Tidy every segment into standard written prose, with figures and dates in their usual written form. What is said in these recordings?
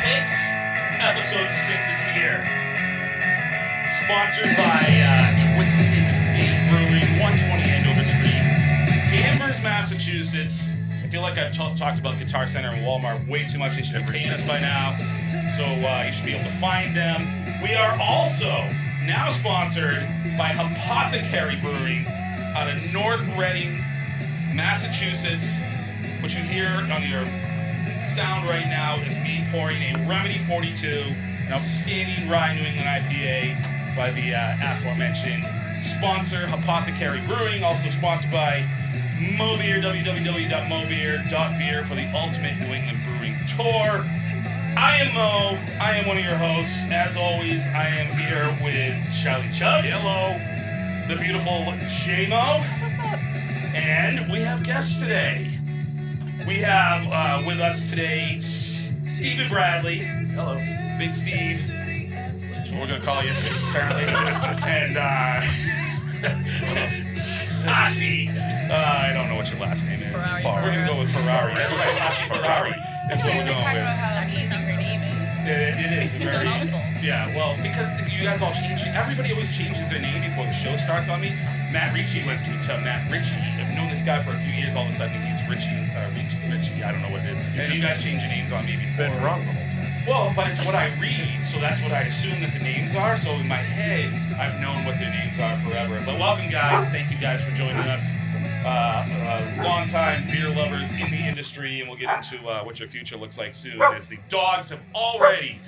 Takes. Episode 6 is here. Sponsored by Twisted Fate Brewing, 120 Andover Street, Danvers, Massachusetts. I feel like I've talked about Guitar Center and Walmart way too much. They should be paying us by now. So you should be able to find them. We are also now sponsored by Hopothecary Brewing out of North Reading, Massachusetts. What you hear on your sound right now is me pouring a Remedy 42, an outstanding rye New England IPA by the aforementioned sponsor, Hopothecary Brewing, also sponsored by MOBEER, www.mobeer.beer for the ultimate New England brewing tour. I am Mo. I am one of your hosts. As always, I am here with Charlie Chubbs. Hello. The beautiful J-Mo. What's up? And we have guests today. We have with us today Stephen Bradley. Hello. Big Steve. That's what we're going to call you, apparently. And Tashi. I don't know what your last name is. Ferrari. We're going to go with Ferrari. That's right, Tashi Ferrari. That's what we're going talking with. about how easy her name is. It is It's very. a mouthful. Yeah, well, because you guys all change. Everybody always changes their name before the show starts on me. Matt Ricci went to Matt Ritchie. I've known this guy for a few years. All of a sudden, he's Richie. I don't know what it is. And you guys change your names on me before. Been wrong the whole time. Well, but it's what I read, so that's what I assume that the names are. So in my head, I've known what their names are forever. But welcome, guys. Thank you guys for joining us. Long-time beer lovers in the industry, and we'll get into what your future looks like soon, as the dogs have already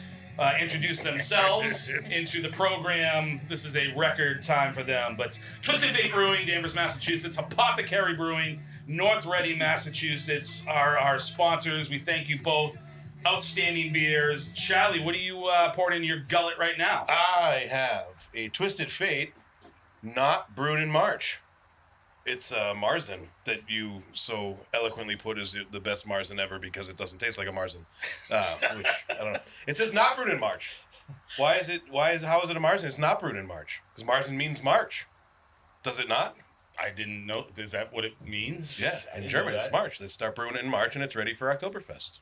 introduced themselves into the program. This is a record time for them. But Twisted Fate Brewing, Danvers, Massachusetts, Hopothecary Brewing, North Reading, Massachusetts, are our sponsors. We thank you both. Outstanding beers. Charlie, what are you pouring in your gullet right now? I have a Twisted Fate, not brewed in March. It's a Marzen that you so eloquently put as the best Marzen ever because it doesn't taste like a Marzen. Which, I don't know. It says not brewed in March. How is it a Marzen? It's not brewed in March. Because Marzen means March. Does it not? I didn't know. Is that what it means? Yeah, in German it's March. They start brewing it in March and it's ready for Oktoberfest.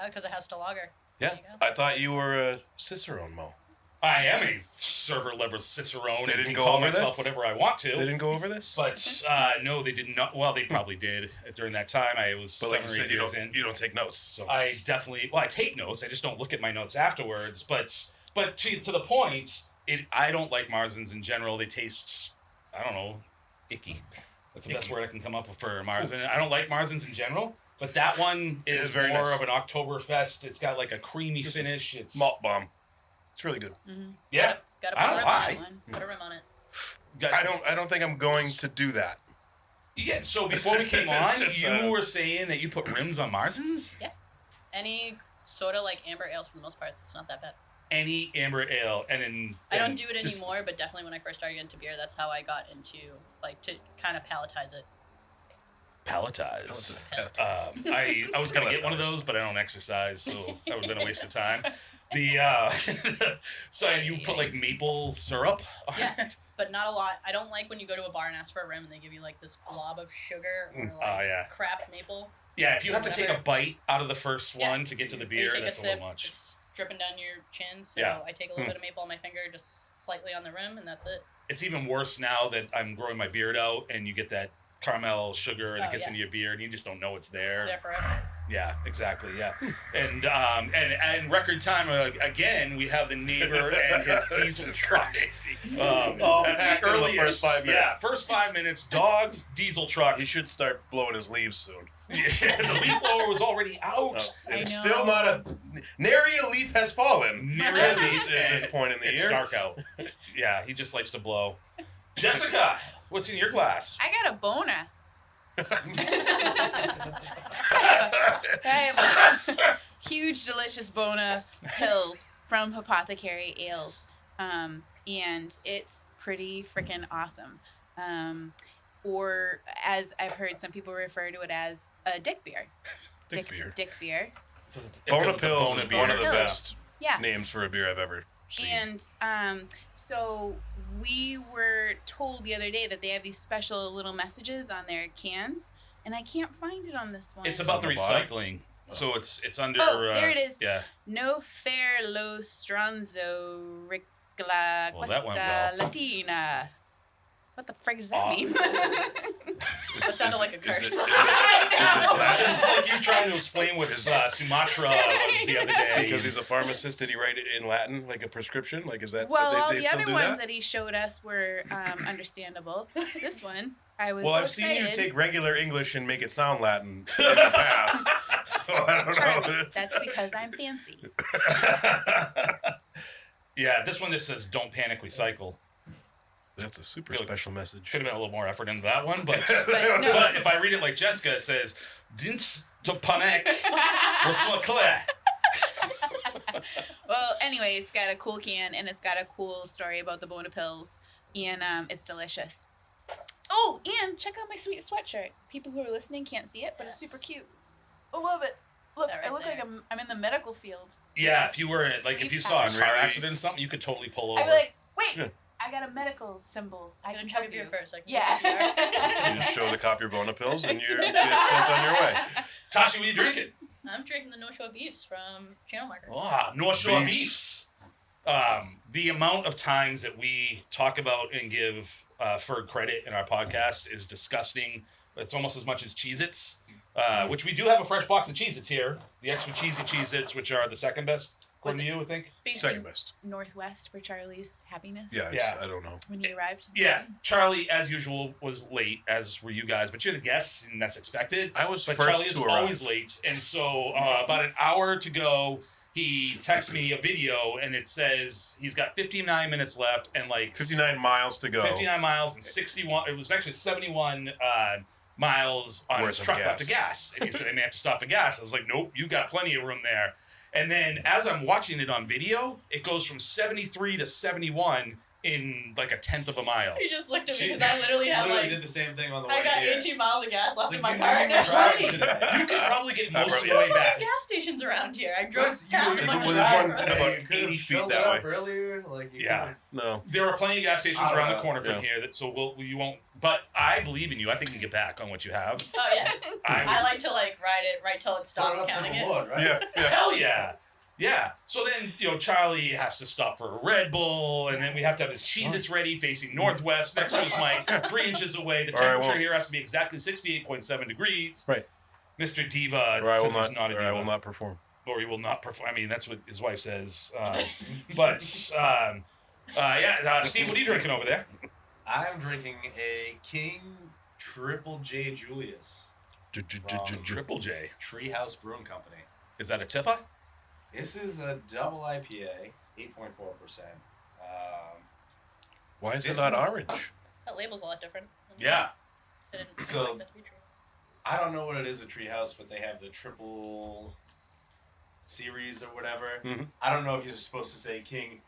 Because it has to lager. Yeah, I thought you were a Cicerone, Mo. I am a server-level Cicerone. They and didn't can go call over myself this? whatever I want to. They didn't go over this? But no, they did not. Well, they probably did during that time. I was But like you 7 or 8 said, years in. you don't take notes. So. I definitely. Well, I take notes. I just don't look at my notes afterwards. But to the point, I don't like Marzens in general. They taste, I don't know, icky. That's the best word I can come up with for Marzen. I don't like Marzens in general. But that one is very more nice. of an Oktoberfest. It's got like a creamy finish. It's Malt bomb. It's really good. Mm-hmm. Yeah. Gotta I put a don't rim know on why. that one. Put a rim on it. I don't think I'm going to do that. Yeah, so before we came on, you were saying that you put rims on Marzens? Yeah. Any sort of like amber ales for the most part. It's not that bad. Any amber ale. I don't do it anymore, but definitely when I first started into beer, that's how I got into, like, to kind of palletize it. Palletize. I was going to get one of those, but I don't exercise, so that would have been a waste of time. So you put like maple syrup on it? But not a lot. I don't like when you go to a bar and ask for a rim and they give you like this glob of sugar or like yeah. crap maple. Yeah, if you have to take a bite out of the first one to get to the beer, that's a little much. It's dripping down your chin, so Yeah. I take a little bit of maple on my finger, just slightly on the rim, and that's it. It's even worse now that I'm growing my beard out and you get that caramel sugar and it gets yeah. into your beard and you just don't know it's there. It's there forever. Yeah, exactly. Yeah, and record time again. We have the neighbor and his diesel truck. That's the earliest. First 5 minutes. Yeah, first 5 minutes. Dogs, diesel truck. He should start blowing his leaves soon. Yeah, the leaf blower was already out. And it's I know. still not a nary a leaf has fallen. Nary at a least leaf, at this point in the It's year. dark out. Yeah, he just likes to blow. Jessica, what's in your glass? I got a boner. I have a huge, delicious Bona Pills from Hopothecary Ales. And it's pretty freaking awesome. Or as I've heard some people refer to it as a dick beer. Dick beer. Dick beer. Bona Pills is beer. one of the Pills. best Yeah. names for a beer I've ever seen. And so we were told the other day that they have these special little messages on their cans, and I can't find it on this one. It's about the On the bottom? recycling. So it's under. there it is. Yeah. No fair lo stronzo ricla Well, that went questa well. latina. What the frick does that Oh. mean? That sounded like a curse. Is It's like you trying to explain what Sumatra was the other day. because he's a pharmacist, did he write it in Latin, like a prescription? Like, is that Well, they all the still other do ones that? that he showed us were understandable. This one, I was Well, so I've seen you excited. take regular English and make it sound Latin in the past, so I don't Charlie, know. This. that's because I'm fancy. Yeah, this one just says "Don't panic, recycle." That's a super Feel like- special message. Could have been a little more effort into that one, but But no. but if I read it like Jessica, it says "Didn't to panic, recycle." Well, anyway, it's got a cool can and it's got a cool story about the Bona pills, and it's delicious. Oh, and check out my sweet sweatshirt. People who are listening can't see it, but it's super cute. I love it. Look, That I right look like there. I'm in the medical field. Yeah, if you were like if you saw a Sleep car pattern. accident or something, you could totally pull over. I'd be like, wait, Yeah. I got a medical symbol. I I'm can gonna try help to you. beer first. I can Yeah. You just show the cop your Bona pills, and you get sent on your way. Tashi, what are you drinking? I'm drinking the North Shore Beefs from Channel Markers. North Shore Beefs. Beefs. The amount of times that we talk about and give Ferg credit in our podcast is disgusting. It's almost as much as Cheez-Its, which we do have a fresh box of Cheez-Its here. The extra cheesy Cheez-Its, which are the second best, according to you, I think. Based Second in best. Northwest for Charlie's happiness. Yeah, Yeah. I don't know. When he arrived. Yeah, Charlie, as usual, was late, as were you guys, but you're the guests, and that's expected. I was But first Charlie is to arrive. always late, and so about an hour to go, he texts me a video, and it says he's got 59 minutes left, and like 59 miles to go. 59 miles and 61. It was actually 71 miles on Worth his of truck gas. left to gas, and he said I may have to stop for gas. I was like, nope, you got plenty of room there. And then as I'm watching it on video, it goes from 73 to 71 in like a tenth of a mile. He just looked at me because I literally had Literally like did the same thing on the way I got here. 18 miles of gas left It's in like, my you car. know you're driving today. You could probably get most of the brought- way There's back. gas stations around here. I drove Once you- past is a it- bunch was of it one drivers. to about You could've 80 feet filled that it way? up earlier. Like, you Yeah. could've- No. There are plenty of gas stations I don't around the know. corner from Yeah. here, that so you won't. But I believe in you. I think you can get back on what you have. Oh yeah. I I like to like ride it right till it stops Put it up to counting the it. Lord, right? Yeah, yeah. Hell yeah. Yeah. So then, Charlie has to stop for a Red Bull, and then we have to have his Cheez-Its ready facing northwest next to his mic, 3 inches away. The Or I temperature won't. here has to be exactly 68.7 degrees. Right. Mr. Diva Or I will says he's not. not a Or diva. I will not perform. Or he will not perform. I mean, that's what his wife says. But, Steve, what are you drinking over there? I'm drinking a King Triple J Julius Triple J. Treehouse Brewing Company. Is that a tipper? This is a double IPA, 8.4%. Why is it This not is- orange? That label's a lot different. Yeah. I didn't So- like that to be true. I don't know what it is with Treehouse, but they have the triple series or whatever. Mhm. I don't know if you're supposed to say King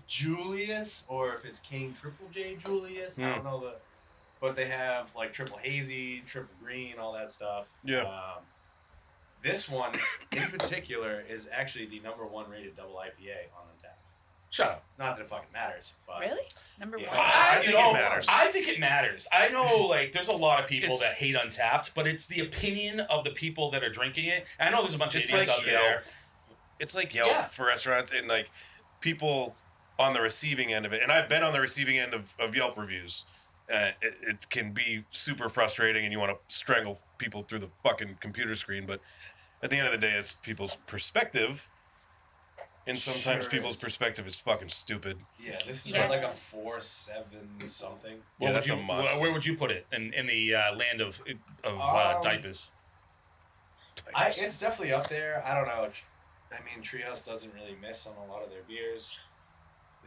Julius or if it's King Triple J Julius. I don't know but they have like triple hazy, triple green, all that stuff. Yeah. This one in particular is actually the #1 rated double IPA on Untappd. Shut up. Not that it fucking matters, but Really? Number Yeah. one. I think it matters. I think it matters. I know, there's a lot of people It's- that hate Untapped, but it's the opinion of the people that are drinking it. I know there's a bunch of It's idiots like out there. It's like Yelp Yeah. for restaurants and like people on the receiving end of it. And I've been on the receiving end of Yelp reviews. It can be super frustrating and you want to strangle people through the fucking computer screen. But at the end of the day, it's people's perspective. And sometimes Sure people's is. perspective is fucking stupid. yeah, this is Yeah. like a 4.7 something. Yeah, What that's would a you, must. Where would you put it in the land of diapers? It's definitely up there. I don't know. I mean, Treehouse doesn't really miss on a lot of their beers.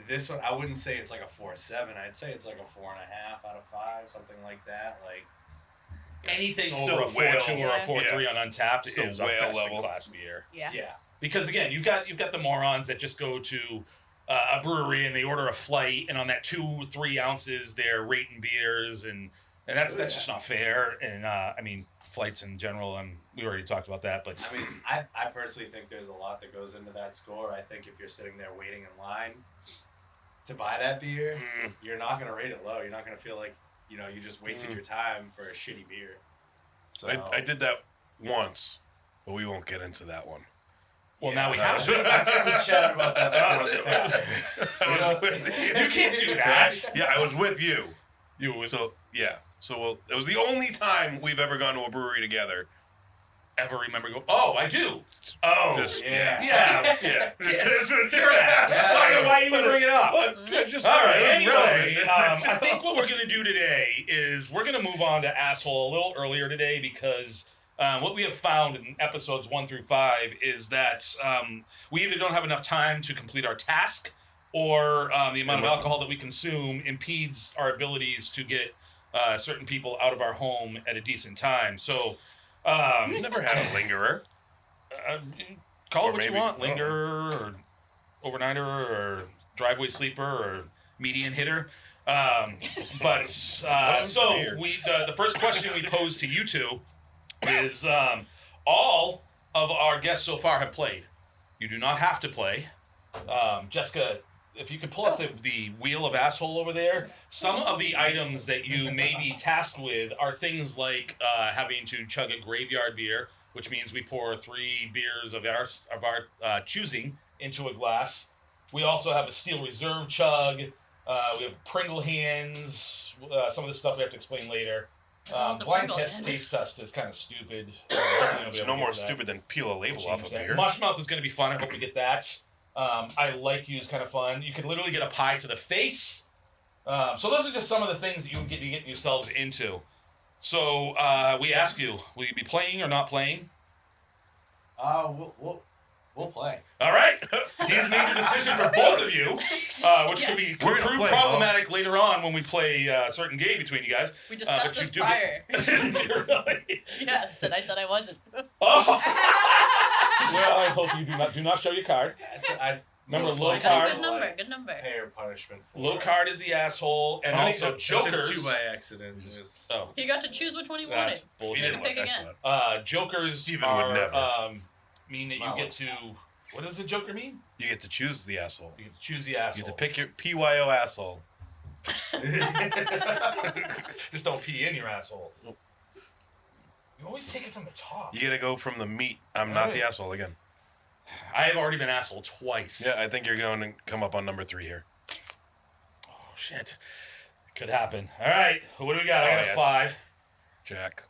This one, I wouldn't say it's like a 4.7. I'd say it's like a 4.5 out of 5, something like that. Like, Anything Still over a 4.2 or a Yeah. 4.3 on Untapped Still is a whale best in level. class beer. Yeah. yeah. Because again, you've got the morons that just go to a brewery and they order a flight, and on that 2-3 ounces they're rating beers, and that's just not fair. And I mean, flights in general, we already talked about that, but I mean, I personally think there's a lot that goes into that score. I think if you're sitting there waiting in line to buy that beer, you're not going to rate it low. You're not going to feel like, you know, you just wasted your time for a shitty beer. So, I did that once But we won't get into that one. Well, now we have to. We chatted about that before. I was with you. You can't do that. Yeah, I was with you. You would So, yeah. So it was the only time we've ever gone to a brewery together. ever remember go, oh, I do. Oh, Just- Yeah. yeah. Your ass. Why even bring it up? All right, anyway, I think what we're going to do today is we're going to move on to Asshole a little earlier today because what we have found in episodes 1 through 5 is that we either don't have enough time to complete our task or the amount of alcohol that we consume impedes our abilities to get certain people out of our home at a decent time. So, You've never had a lingerer. call Or it what you maybe- want, lingerer or overnighter or driveway sleeper or median hitter. But so weird. the first question we pose to you two is all of our guests so far have played. You do not have to play. Jessica, if you could pull up the wheel of asshole over there, some of the items that you may be tasked with are things like having to chug a graveyard beer, which means we pour 3 beers of our choosing into a glass. We also have a steel reserve chug. We have Pringle hands. Some of the stuff we have to explain later. What's a Blind Pringle test hand? taste test is kind of stupid. It's no more stupid than peel a label off of beer. Mushmouth is going to be fun. I hope we get that. I Like You is kind of fun. You could literally get a pie to the face. So those are just some of the things that you can get yourselves into. So we ask you, will you be playing or not playing? We'll play. All right. He's made the decision for both of you, which could be We're gonna prove play, problematic later on when we play a certain game between you guys. We discussed but you this do prior. Really? Yes, and I said I wasn't. Oh. Well, I hope you do not show your card. Remember, Most low likely card. Good number, good number. Pay or punishment. For Low card is the asshole, and Honey, also that's jokers. 2 by accident. Just, Oh, You got to choose which one you that's wanted. We bullshit. Make didn't a pick look. I again. saw it. Jokers Steven would are never. mean that you Wow. get to. What does a joker mean? You get to choose the asshole. You get to choose the asshole. You get to pick your PYO asshole. Just don't pee in your asshole. You always take it from the top. You gotta go from the meat. I'm not the asshole again. I have already been asshole twice. Yeah, I think you're going to come up on number 3 here. Oh shit. Could happen. All right. What do we got? I got a yes. 5. Jack.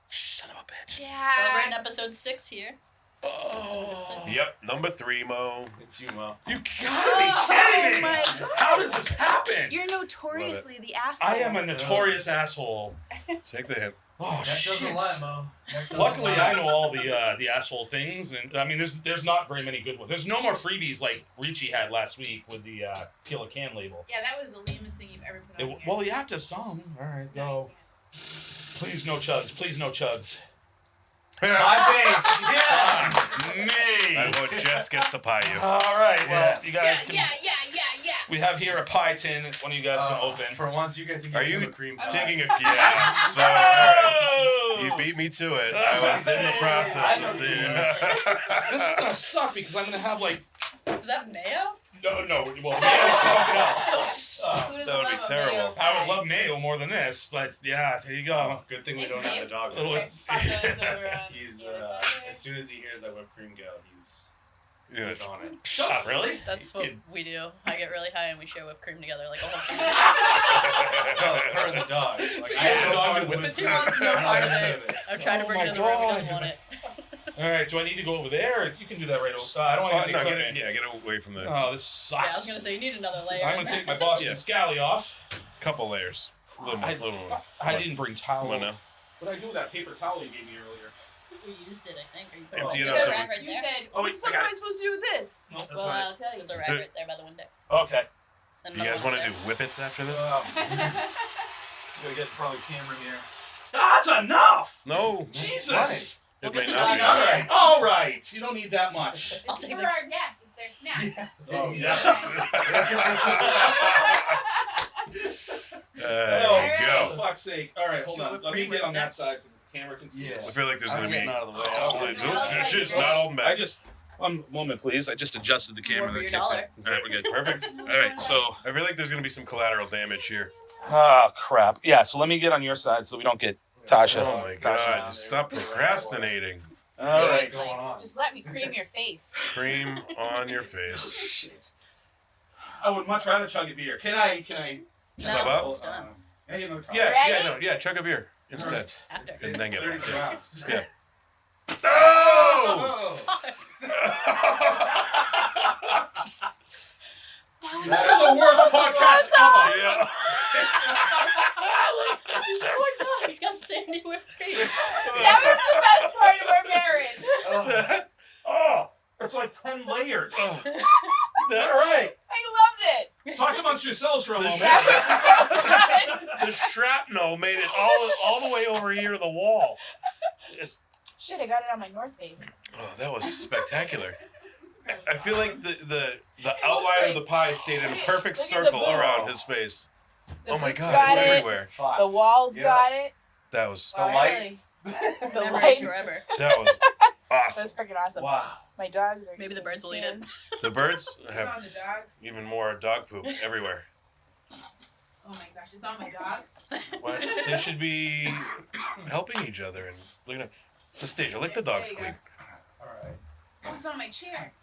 Son of a bitch. Celebrating episode 6 here. Oh. Yep, number 3, Mo. it's you, Mo. You gotta be kidding me. my God. How does this happen? You're notoriously the asshole. I am a notorious asshole. Take the hit. Oh That shit. doesn't lie, Mo. That doesn't Luckily, lie. I know all the asshole things, and I mean, there's not very many good ones. There's no more freebies like Ricci had last week with the peel a can label. Yeah, that was the lamest thing you've ever put on here. Well, you have to some. All right, go. Please no chugs. Please no chugs. My face. Yeah. Fuck me. I vote Jess gets to pie you. All right. Well, Yes. you guys can. yeah. We have here a pie tin that one of you guys can open. For once, you get to Are give you him a cream pie. taking a yeah? So all right. You beat me to it. I was in the process of seeing. This is gonna suck because I'm gonna have like Is that mayo? no. Well, mayo is something else. Who doesn't That would be love a terrible. mayo I would pie? love mayo more than this, but yeah, there you go. Good thing we It's don't have mayo. the dog. Little- Okay, pop those over on He's the other side. as soon as he hears that whipped cream go, he's Yeah. on it. Shut up, really? That's what we do. I get really high and we share whipped cream together like a whole thing. Her and the dog. Like, So I you have have the dog no to part of Whippets? it. He wants no I don't part of have it. none of it. I'm trying to Oh bring it my to the room. He God. doesn't want it. All right, do I need to go over there? Or you can do that right over. I don't want to No, get get away from the Oh, this sucks. Yeah, I was gonna say you need another layer. I'm in gonna there. take my Boston Yeah. Scally off. couple layers. A little more. Little more. I didn't bring towel. Come on now. What did I do with that paper towel you gave me earlier? We used it, I think. Or you put Empty it is out there so a we- rag right You there? said, Oh, what wait, the fuck I got am I it. supposed to do with this? No, that's Well, fine. I'll tell you. There's a rag right there by the Windex. Okay. And You guys another want to one do whippets after this? Gotta get probably camera here. That's enough! No. Jesus! We'll It get may the not dog be. out All here. right, all right. You don't need that much. I'll It's take for the our guests. It's their snack. Oh, Yeah. There Oh, you for go. fuck's sake. All right, hold Do on. whipped Let me cream get on that next. side so the camera can see Yeah. I this. feel like there's I'm gonna be. getting out of the way. Just not holding back. I just, one moment, please. I just adjusted the camera. More for your That dollar. kicked in. All right, we're good. Perfect. All right, so. I feel like there's gonna be some collateral damage here. Oh, crap. Yeah, so let me get on your side so we don't get Tasha. Oh my god! Just stop procrastinating. All right. Seriously, going on? just let me cream your face. Cream on your face. I would much rather chug a beer. Can I? Sub No, out? it's done. Can I get another Yeah, Ready? chug a beer instead. After. And then get 32 back. ounces. Yeah. Oh! That's the worst podcast ever. Yeah. Oh my god, he's got sandy whipped cream. That was the best part of our marriage. Oh, it's like 10 layers. Oh. All right. I loved it. Talk amongst yourselves for a moment. That was so fun. The shrapnel made it all the way over here to the wall. Shit, I got it on my North Face. Oh, that was spectacular. I feel like the outline of the pie stayed in a perfect Look at the circle bowl. around his face. The Oh my boots god, got it's it. everywhere. The walls Yeah. got it. That was The light. Really. The Memories light. forever. that was That's awesome. freaking awesome. Wow. My dogs are. Maybe the birds will eat it. The birds It's have on the dogs. even more dog poop everywhere. Oh my gosh, it's on my dog. What? They should be helping each other and looking at the stage. Lick the dogs There you clean. All right. Oh, it's on my chair.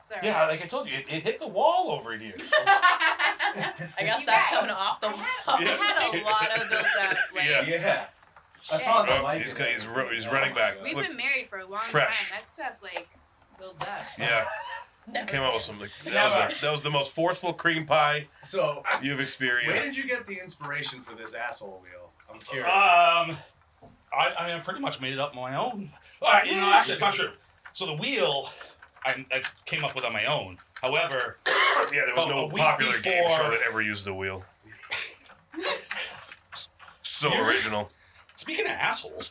It's all Yeah, like I told you, it hit the wall over here. I guess You that's guys, coming off the I had a lot of built up. Like, Yeah. Yeah. That's shit. on the Oh, light. he's running back. We've Look, been married for a long fresh. time. That stuff like builds up. yeah, Never came up with again. something. That was the most forceful cream pie So, you've where experienced. did you get the inspiration for this asshole wheel? I'm curious. I mean, I pretty much made it up on my own. You know, actually, it's not true. So the wheel, I came up with on my own. However, Yeah, there was a no week popular game before- show that ever used the wheel. So original. speaking of assholes,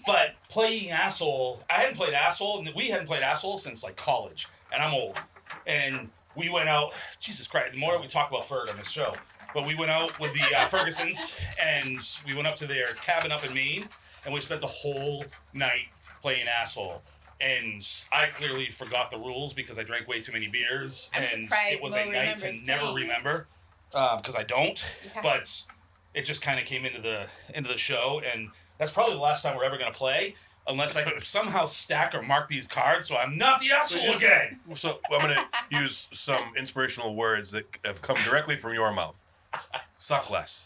but playing asshole, I hadn't played asshole, and we hadn't played asshole since like college, and I'm old. And we went out. Jesus Christ! The more we talk about Ferg on this show, but we went out with the Fergusons, and we went up to their cabin up in Maine, and we spent the whole night playing asshole. And I clearly forgot the rules because I drank way too many beers, I'm and surprised it was Mo a night to remembers never playing. remember because I don't. Yeah. But it just kind of came into the show, and that's probably the last time we're ever gonna play, unless I can somehow stack or mark these cards so I'm not the asshole again. So I'm gonna use some inspirational words that have come directly from your mouth. Suck less.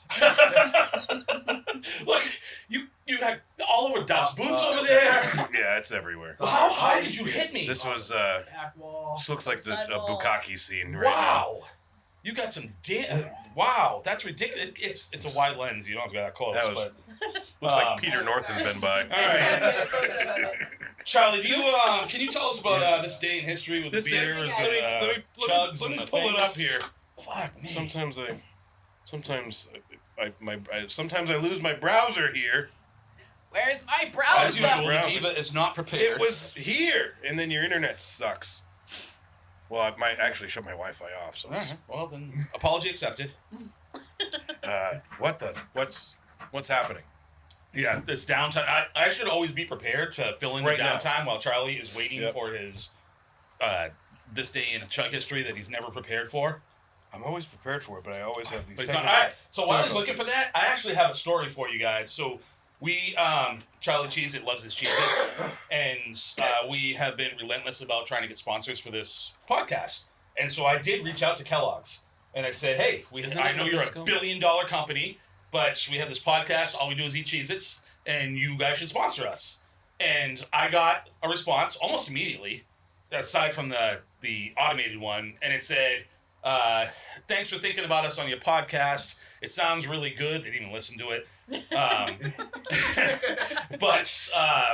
Look, you had all over dust boots over there. Yeah, it's everywhere. Well, how hard did you hit me? This was Back wall. this looks like the Sidewalls. bukkake scene right Wow. You got some wow, that's ridiculous. It's a wide lens. You don't have to go that close. That was- but now. Looks like Um, Peter North has been by. all right, Charlie, do you can you tell us about this day in history with This the day- beers let me- and chugs let me and the pull it things? up here. Fuck me. Sometimes I lose my browser here. Where's my As browser? usual, the Browser. diva is not It prepared. was here, and then your internet sucks. Well, I might actually shut my Wi-Fi off. So, Uh-huh. Well then, apology accepted. what's happening? Yeah, this downtime. I should always be prepared to fill in Right the now. downtime while Charlie is waiting Yep. for his this day in chug history that he's never prepared for. I'm always prepared for it, but I always have these. But he's not, technical all right, so while he's difficulties. looking for that, I actually have a story for you guys. So we, Charlie Cheez-It loves his Cheez-Its, and we have been relentless about trying to get sponsors for this podcast. And so I did reach out to Kellogg's, and I said, hey, Isn't I it know what you're this a goes? billion-dollar company, but we have this podcast. All we do is eat Cheez-Its, and you guys should sponsor us. And I got a response almost immediately, aside from the automated one, and it said, thanks for thinking about us on your podcast. It sounds really good. They didn't even listen to it. But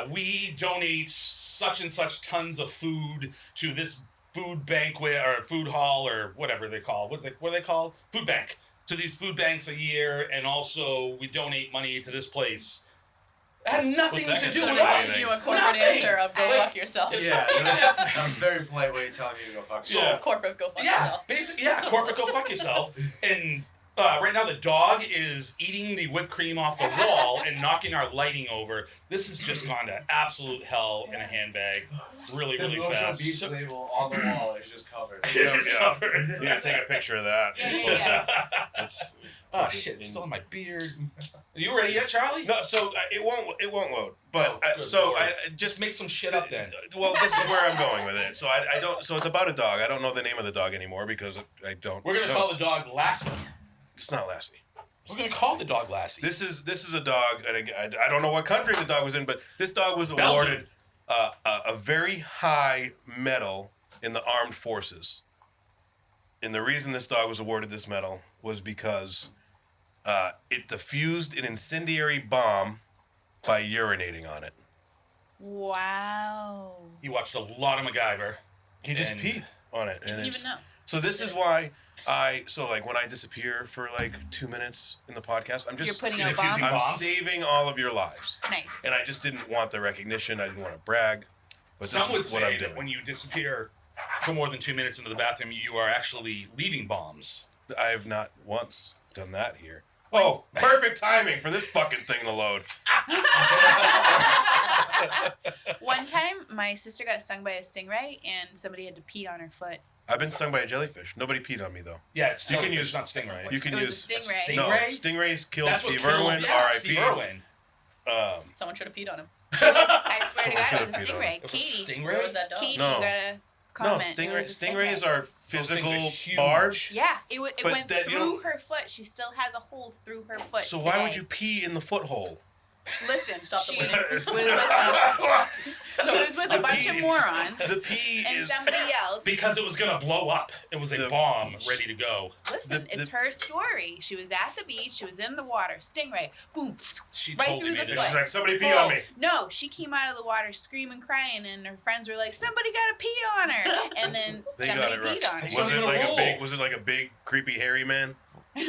we donate such and such tons of food to this food banquet or food hall or whatever they call. What are they called? Food bank. To these food banks a year, and also we donate money to this place. It had nothing What's that to do gonna with say? us. Give you a corporate Nothing. answer of go Like, fuck yourself. Yeah, that's a very polite way of telling you to go fuck yourself. Yeah. Corporate go fuck Yeah, yourself. basically, yeah, corporate, go fuck yourself. And Right now, the dog is eating the whipped cream off the wall and knocking our lighting over. This has just gone to absolute hell in a handbag, really, really fast. Beach label on the wall is just covered. It's covered. You gotta take a picture of that. That's, Oh shit! It's still in my beard. Are you ready yet, Charlie? no, so it won't load. But good so lord. I Just make some shit up then. Well, this is where I'm going with it. So I don't. So it's about a dog. I don't know the name of the dog anymore because I don't. We're gonna know. call the dog Lassie. It's not Lassie. We're gonna call the dog Lassie. This is a dog, and I don't know what country the dog was in, but this dog was Belgium. awarded a very high medal in the armed forces. And the reason this dog was awarded this medal was because it defused an incendiary bomb by urinating on it. Wow. He watched a lot of MacGyver. He just And- peed on it, and Didn't it's even know. so. This is why when I disappear for like 2 minutes in the podcast, I'm just You're putting You're out defusing bombs? I'm bombs? saving all of your lives, Nice. and I just didn't want the recognition. I didn't want to brag. But Some would this is what I'm say that doing. when you disappear for more than 2 minutes into the bathroom, you are actually leaving bombs. I have not once done that here. Oh, perfect timing for this fucking thing to load. One time, my sister got stung by a stingray, and somebody had to pee on her foot. I've been stung by a jellyfish. Nobody peed on me though. Yeah, it's You can jellyfish, use- not stingray. You can It use was a stingray. no Stingray? stingrays killed That's what Steve killed, Irwin. yeah, R.I.P. Steve Irwin. Someone should have peed on him. I swear to Someone God, should it was a have peed on stingray. It was a Katie, Where was stingray? that dog? Katie, No. you gotta No, comment. It was a stingrays are Those things physical are huge. barge. Yeah, it But went that, you through know- her foot. She still has a hole through her foot. So why would today. you pee in the foothole? Listen? Stop the she bleeding. was with, she was with a The bunch pee- of morons, The pee and is somebody yelled. Because it was gonna blow up. It was a The- bomb ready to go. Listen, it's her story. She was at the beach. She was in the water. Stingray. Boom. She Right totally through the made it. foot. She's like, somebody pee on me. No, she came out of the water screaming, crying, and her friends were like, "Somebody got to pee on her!" And then They got somebody it right. peed on her. It's Was not it even a like a rule. big? Was it like a big creepy hairy man? No,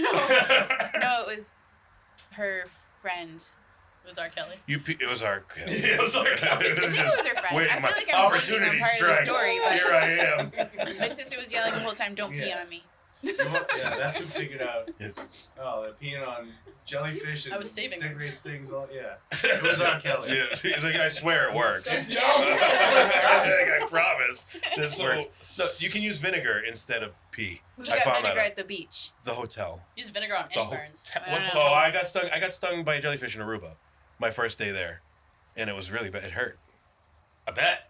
it was her friend. It was R. Kelly. It was our. It was like- I think it was her friend. Wait, I my feel like I'm making opportunity them part strikes. of the story, but Here I am. my sister was yelling the whole time, "Don't pee Yeah. on me." Yeah, that's who figured out. Yeah. Oh, they're peeing on jellyfish and I was saving them. stingray stings. All yeah. It was R. Kelly. Yeah, he's like, I swear it works. Yes. I promise this So- works. No, you can use vinegar instead of pee. Who's I got found that vinegar out. at the beach? The hotel. Use vinegar on The any whole- burns. I don't know. Oh, I got stung. I got stung by a jellyfish in Aruba, my first day there, and it was really bad. It hurt I bet.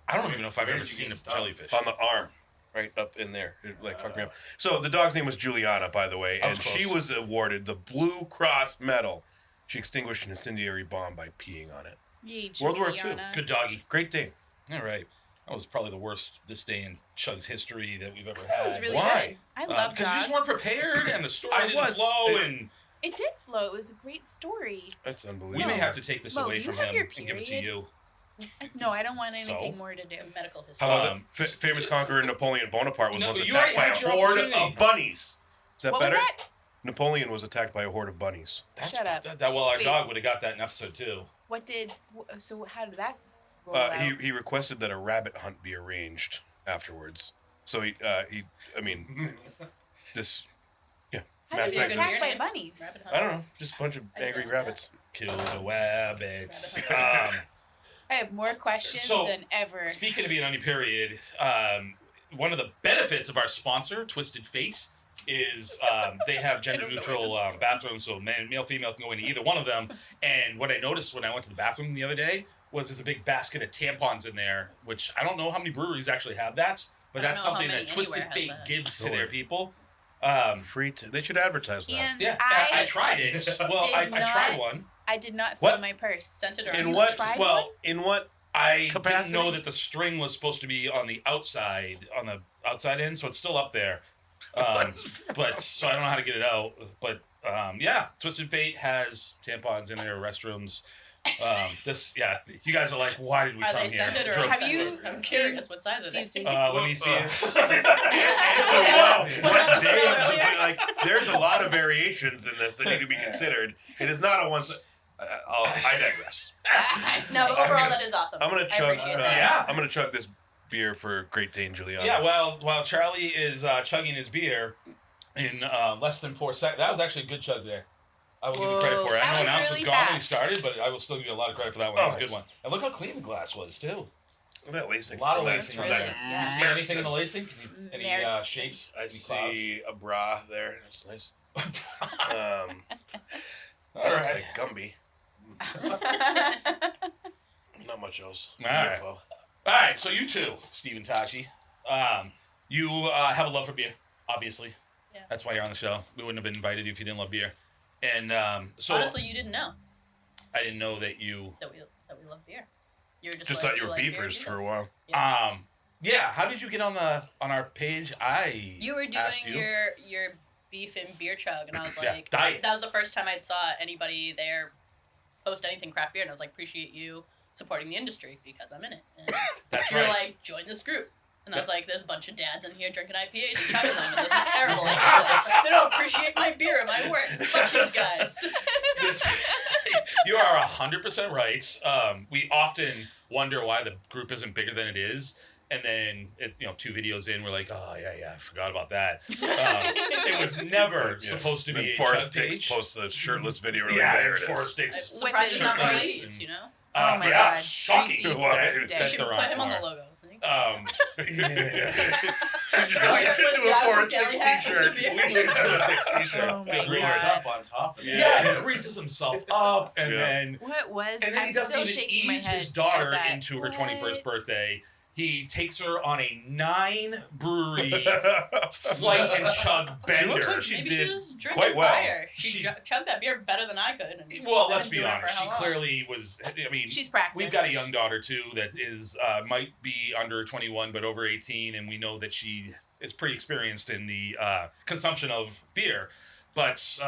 I don't even know if I've Where ever did you seen get a stung? jellyfish. on the arm, right up in there. It like fucked me up. So the dog's name was Juliana, by the way, I was and she close. was awarded the Blue Cross Medal. She extinguished an incendiary bomb by peeing on it. Yay, World War II. Juliana. Good doggy. Great Dane. All right. That was probably the worst this day in Chug's history that we've ever That had. was really Why? good. I love Because you dogs. just weren't prepared and the story I didn't was. flow It- and It did flow. It was a great story. That's we unbelievable. may have to take this Mo, away you from have him your and give it to period. you. No, I don't want So? anything more to do. Medical history. How about Um, the famous conqueror Napoleon Bonaparte was No, once you attacked by already a had your horde opportunity. of bunnies. Is that What better? was that? Napoleon was attacked by a horde of bunnies. That's Shut up. Well, our Wait. dog would have got that in episode 2. So how did that roll out? He requested that a rabbit hunt be arranged afterwards. So I mean, this, yeah. How mass did you get exodus. attacked by bunnies? Rabbit I hunt. don't know, just a bunch of I didn't angry know rabbits. Kill the wabbits. Rabbit I have more questions So, than ever. Speaking of being on your period, one of the benefits of our sponsor, Twisted Fate, is they have gender don't know neutral where this bathrooms, so male, female can go into either one of them. And what I noticed when I went to the bathroom the other day was there's a big basket of tampons in there, which I don't know how many breweries actually have that, but I don't that's know how something many that Twisted anywhere has Fate that. gives to Sure. their people. They should advertise that. And Yeah, I I tried it. Well, I did tried not- one. I did not fill What? my purse. Scented or In You what? tried Well, one? In what? I Capacity? didn't know that the string was supposed to be on the outside end, so it's still up there. But so I don't know how to get it out. But yeah, Twisted Fate has tampons in their restrooms. You guys are like, why did we Are come they here? scented or Drove- Have unscented? you I'm seen curious. What size are they? Steve's let me see it. Wow, What what episode day? earlier? Like, there's a lot of variations in this that need to be considered. It is not a one. I digress. No, but overall, that is awesome. I'm gonna I chug. appreciate that. Yeah. I'm gonna chug this beer for Great Dane Juliana. Yeah, while Charlie is chugging his beer, in less than 4 seconds. That was actually a good chug there. I will give you credit for it. I know That an ounce was was really gone when he fast. started, but I will still give you a lot of credit for that one. That was a good nice. one. And look how clean the glass was, too. Look at that lacing. A lot of Look at lacing that. on really- that. yeah. You see anything in the lacing? Any Merits. shapes? I Any clouds? see a bra there. That's nice. All That looks right. like Gumby. Not much else. All right. UFO. All right, so you two, Steve and Tashi, you have a love for beer, obviously. Yeah. That's why you're on the show. We wouldn't have invited you if you didn't love beer. And so Honestly, you didn't know I didn't know that you. that we love beer. You were just Just like, thought you were like beer, beefers do for a this. while. Yeah. Yeah. How did you get on our page? You were asked doing your beef and beer chug, and I was Yeah, like, diet. that was the first time I saw anybody there post anything craft beer, and I was like, appreciate you supporting the industry because I'm in it. And That's you're right. like, join this group. And I was like, there's a bunch of dads in here drinking IPAs and chugging them, and this is terrible. Like, they don't appreciate my beer and my work. Fuck these guys. You are 100% right. We often wonder why the group isn't bigger than it is. And then, 2 videos in, we're like, oh, yeah, I forgot about that. It was never Yeah. supposed to Then be a Forrest chug Dix page. posts the shirtless video. Like, Yeah, there it's it Forrest is. I'm Dix. surprised there's not more Whippets. ladies, you know? Oh my yeah, God. shocking. Tracy Why? Thursday. That's You the should right put him on the one. logo. I think. Yeah. You should Shirtless do a guy with Forrest scally Dix hat t-shirt. with a beard. We should do a Dix t-shirt. Oh my Good Grease lord. God. up on top of it. Yeah, he greases himself up, and Yeah. then What was? and then I'm he doesn't still even shaking my ease head his daughter at that. into her 21st What? birthday. He takes her on a 9 brewery flight and chug bender. She looks like she Maybe did she was drinking quite well. prior. She She- chugged that beer better than I could. And Well, I've let's been be doing it for honest. how She long? clearly was. I mean, She's practiced. we've got a young daughter too that is might be under 21 but over 18, and we know that she is pretty experienced in the consumption of beer. But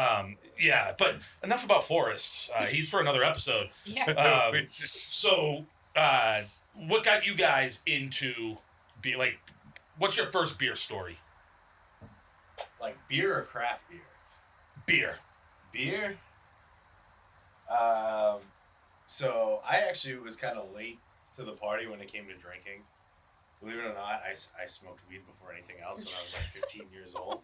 yeah, but enough about Forrest. He's for another episode. Yeah. So, what got you guys into beer? Like, what's your first beer story? Like beer or craft beer? Beer. Beer? So I actually was kind of late to the party when it came to drinking. Believe it or not, I smoked weed before anything else when I was like 15 years old.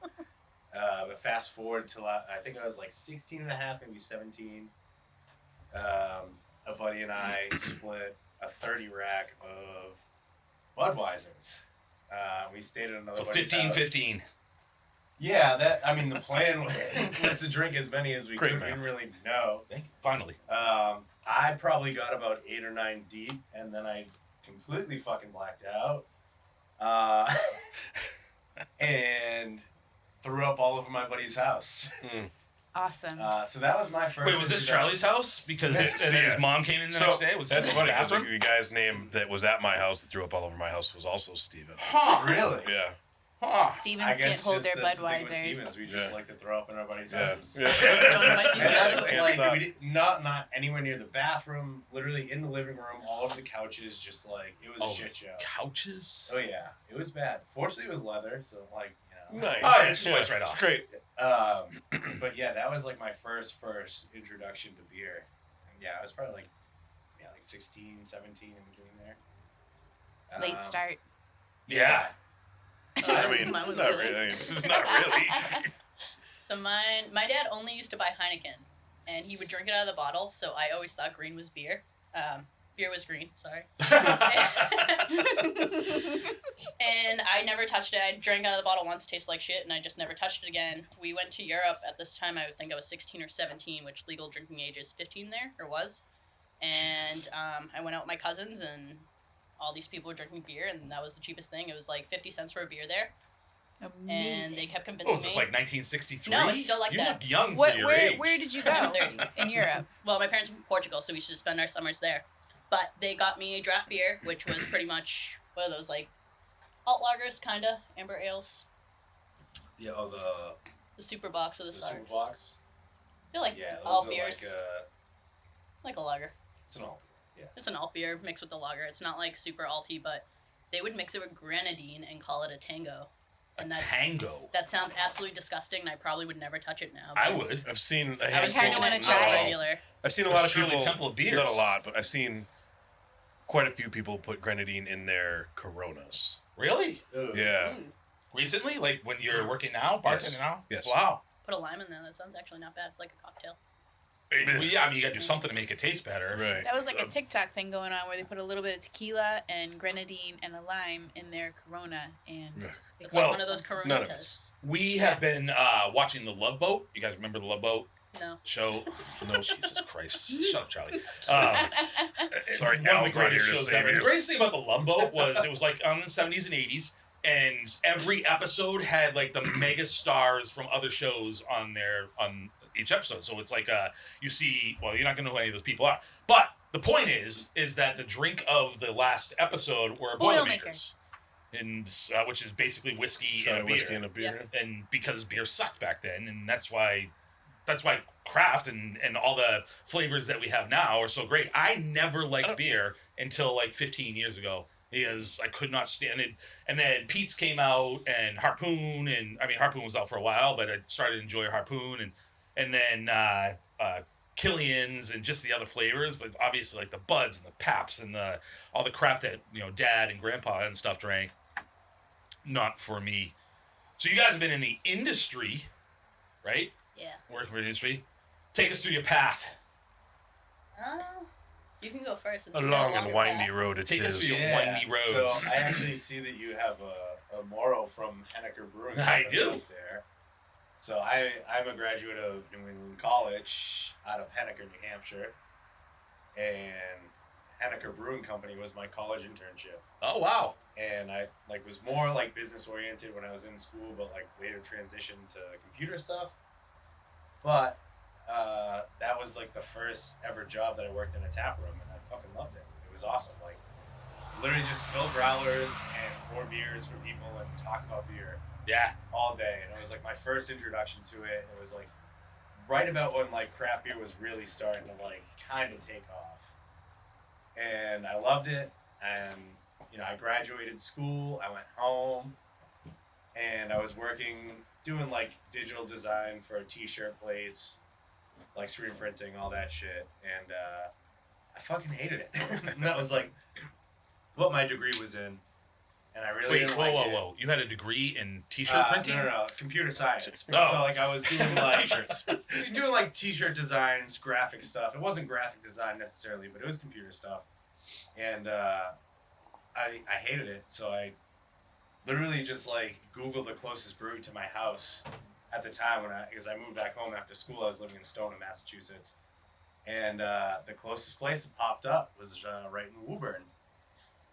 But fast forward till I think I was like 16 and a half, maybe 17. A buddy and I split a 30 rack of Budweisers. We stayed at another So buddy's 15-15. house. Yeah, the plan was to drink as many as we Great could. We math. didn't really know. Thank you. Finally. I probably got about 8 or 9 deep, and then I completely fucking blacked out. And threw up all over my buddy's house. Awesome. So that was my first. Wait, was this introduction. Charlie's house? Because Yes, and then his yeah. mom came in the So, next day. Was That's this funny his because bathroom? the guy's name that was at my house that threw up all over my house was also Steven. Huh. Really? Yeah. Huh. Stevens I can't guess hold just their that's the thing with Budweisers. Stevens, we just Yeah. like to throw up in our buddies' Yeah. houses. Don't invite these And guys that's over. Can't like stop. we did, not anywhere near the bathroom, literally in the living room, all over the couches, just like it was a shit show. Couches? Oh yeah, it was bad. Fortunately, it was leather, so like Nice. Oh, yeah, just slice right it's off. Great. But yeah, that was like my first introduction to beer. And yeah, I was probably like 16, 17 in between there. Late start. Yeah. I mean, Mine was not really- really. It's not really. So my dad only used to buy Heineken, and he would drink it out of the bottle. So I always thought green was beer. Beer was green. Sorry. And I never touched it. I drank out of the bottle once, tasted like shit, and I just never touched it again. We went to Europe at this time. I would think I was 16 or 17, which legal drinking age is 15 there, or was. And I went out with my cousins, and all these people were drinking beer, and that was the cheapest thing. It was like 50 cents for a beer there. Amazing. And they kept What convincing was this, me. like 1963? No, it's still like you that. look young What? for your Where? age. Where did you go? I'm 30. In Europe. Well, my parents were from Portugal, so we used to spend our summers there. But they got me a draft beer, which was pretty much, what are those, like, alt lagers, kind of, amber ales, Yeah, the super box of the the stars. super box. They're like Yeah, those alt are beers, like like a lager. it's an alt. Yeah. It's an alt beer mixed with the lager. It's not like super alty, but they would mix it with grenadine and call it a tango. And A that's, tango. that sounds absolutely disgusting, and I probably would never touch it now. I but would. I've seen a I was handful. kinda drinking wanna it try it. regular. I've seen a It's lot of Shirley people. Temple of beers. Not a lot, but I've seen quite a few people put grenadine in their Coronas. Really? Ugh. Yeah. Recently, like when you're working now, bartending Yes. now. Yes. Wow. Put a lime in there. That sounds actually not bad. It's like a cocktail. Well, yeah, I mean, you gotta do something to make it taste better. Right. That was like a TikTok thing going on where they put a little bit of tequila and grenadine and a lime in their Corona, and Yeah. they It's Well, like one of those none of Coronitas. We have been watching The Love Boat. You guys remember The Love Boat No. show? No, Jesus Christ. Shut up, Charlie. Sorry, one of the Al's not greatest here to shows save ever. you. The greatest thing about The Love Boat was it was like on the 70s and 80s, and every episode had like the mega stars from other shows on each episode. So it's like you see, well, you're not gonna know who any of those people are, but the point is that the drink of the last episode were Boilermakers, and which is basically whiskey Shot and a of beer. whiskey and a beer. And because beer sucked back then, and that's why craft and all the flavors that we have now are so great. I never liked beer until like 15 years ago because I could not stand it. And then Pete's came out and Harpoon, and I mean Harpoon was out for a while, but I started to enjoy Harpoon and then Killian's and just the other flavors, but obviously like the Buds and the Paps and all the crap that Dad and Grandpa and stuff drank. Not for me. So you guys have been in the industry, right? Yeah. Working for the industry. Take us through your path. You can go first. since A you got long longer and windy path. road it Take us is. through your windy roads. So I actually see that you have a Moro from Henniker Brewing. I Company do. up there. So I'm a graduate of New England College out of Henniker, New Hampshire, and Henniker Brewing Company was my college internship. Oh wow. And I was more like business oriented when I was in school, but like later transitioned to computer stuff. But that was like the first ever job that I worked in a tap room, and I fucking loved it. It was awesome. Like literally just fill growlers and pour beers for people and talk about beer Yeah. all day. And it was like my first introduction to it. It was like right about when like craft beer was really starting to like kind of take off. And I loved it. And I graduated school, I went home, and I was doing like digital design for a t-shirt place, like screen printing, all that shit. And I fucking hated it. And that was like what my degree was in. And I really Wait, didn't like it. whoa. You had a degree in t-shirt printing? No, computer science. Oh. So like I was doing like T-shirts. doing like t-shirt designs, graphic stuff. It wasn't graphic design necessarily, but it was computer stuff. And I hated it, so I literally just like Googled the closest brewery to my house at the time because I moved back home after school. I was living in Stoneham, Massachusetts, and the closest place that popped up was right in Woburn,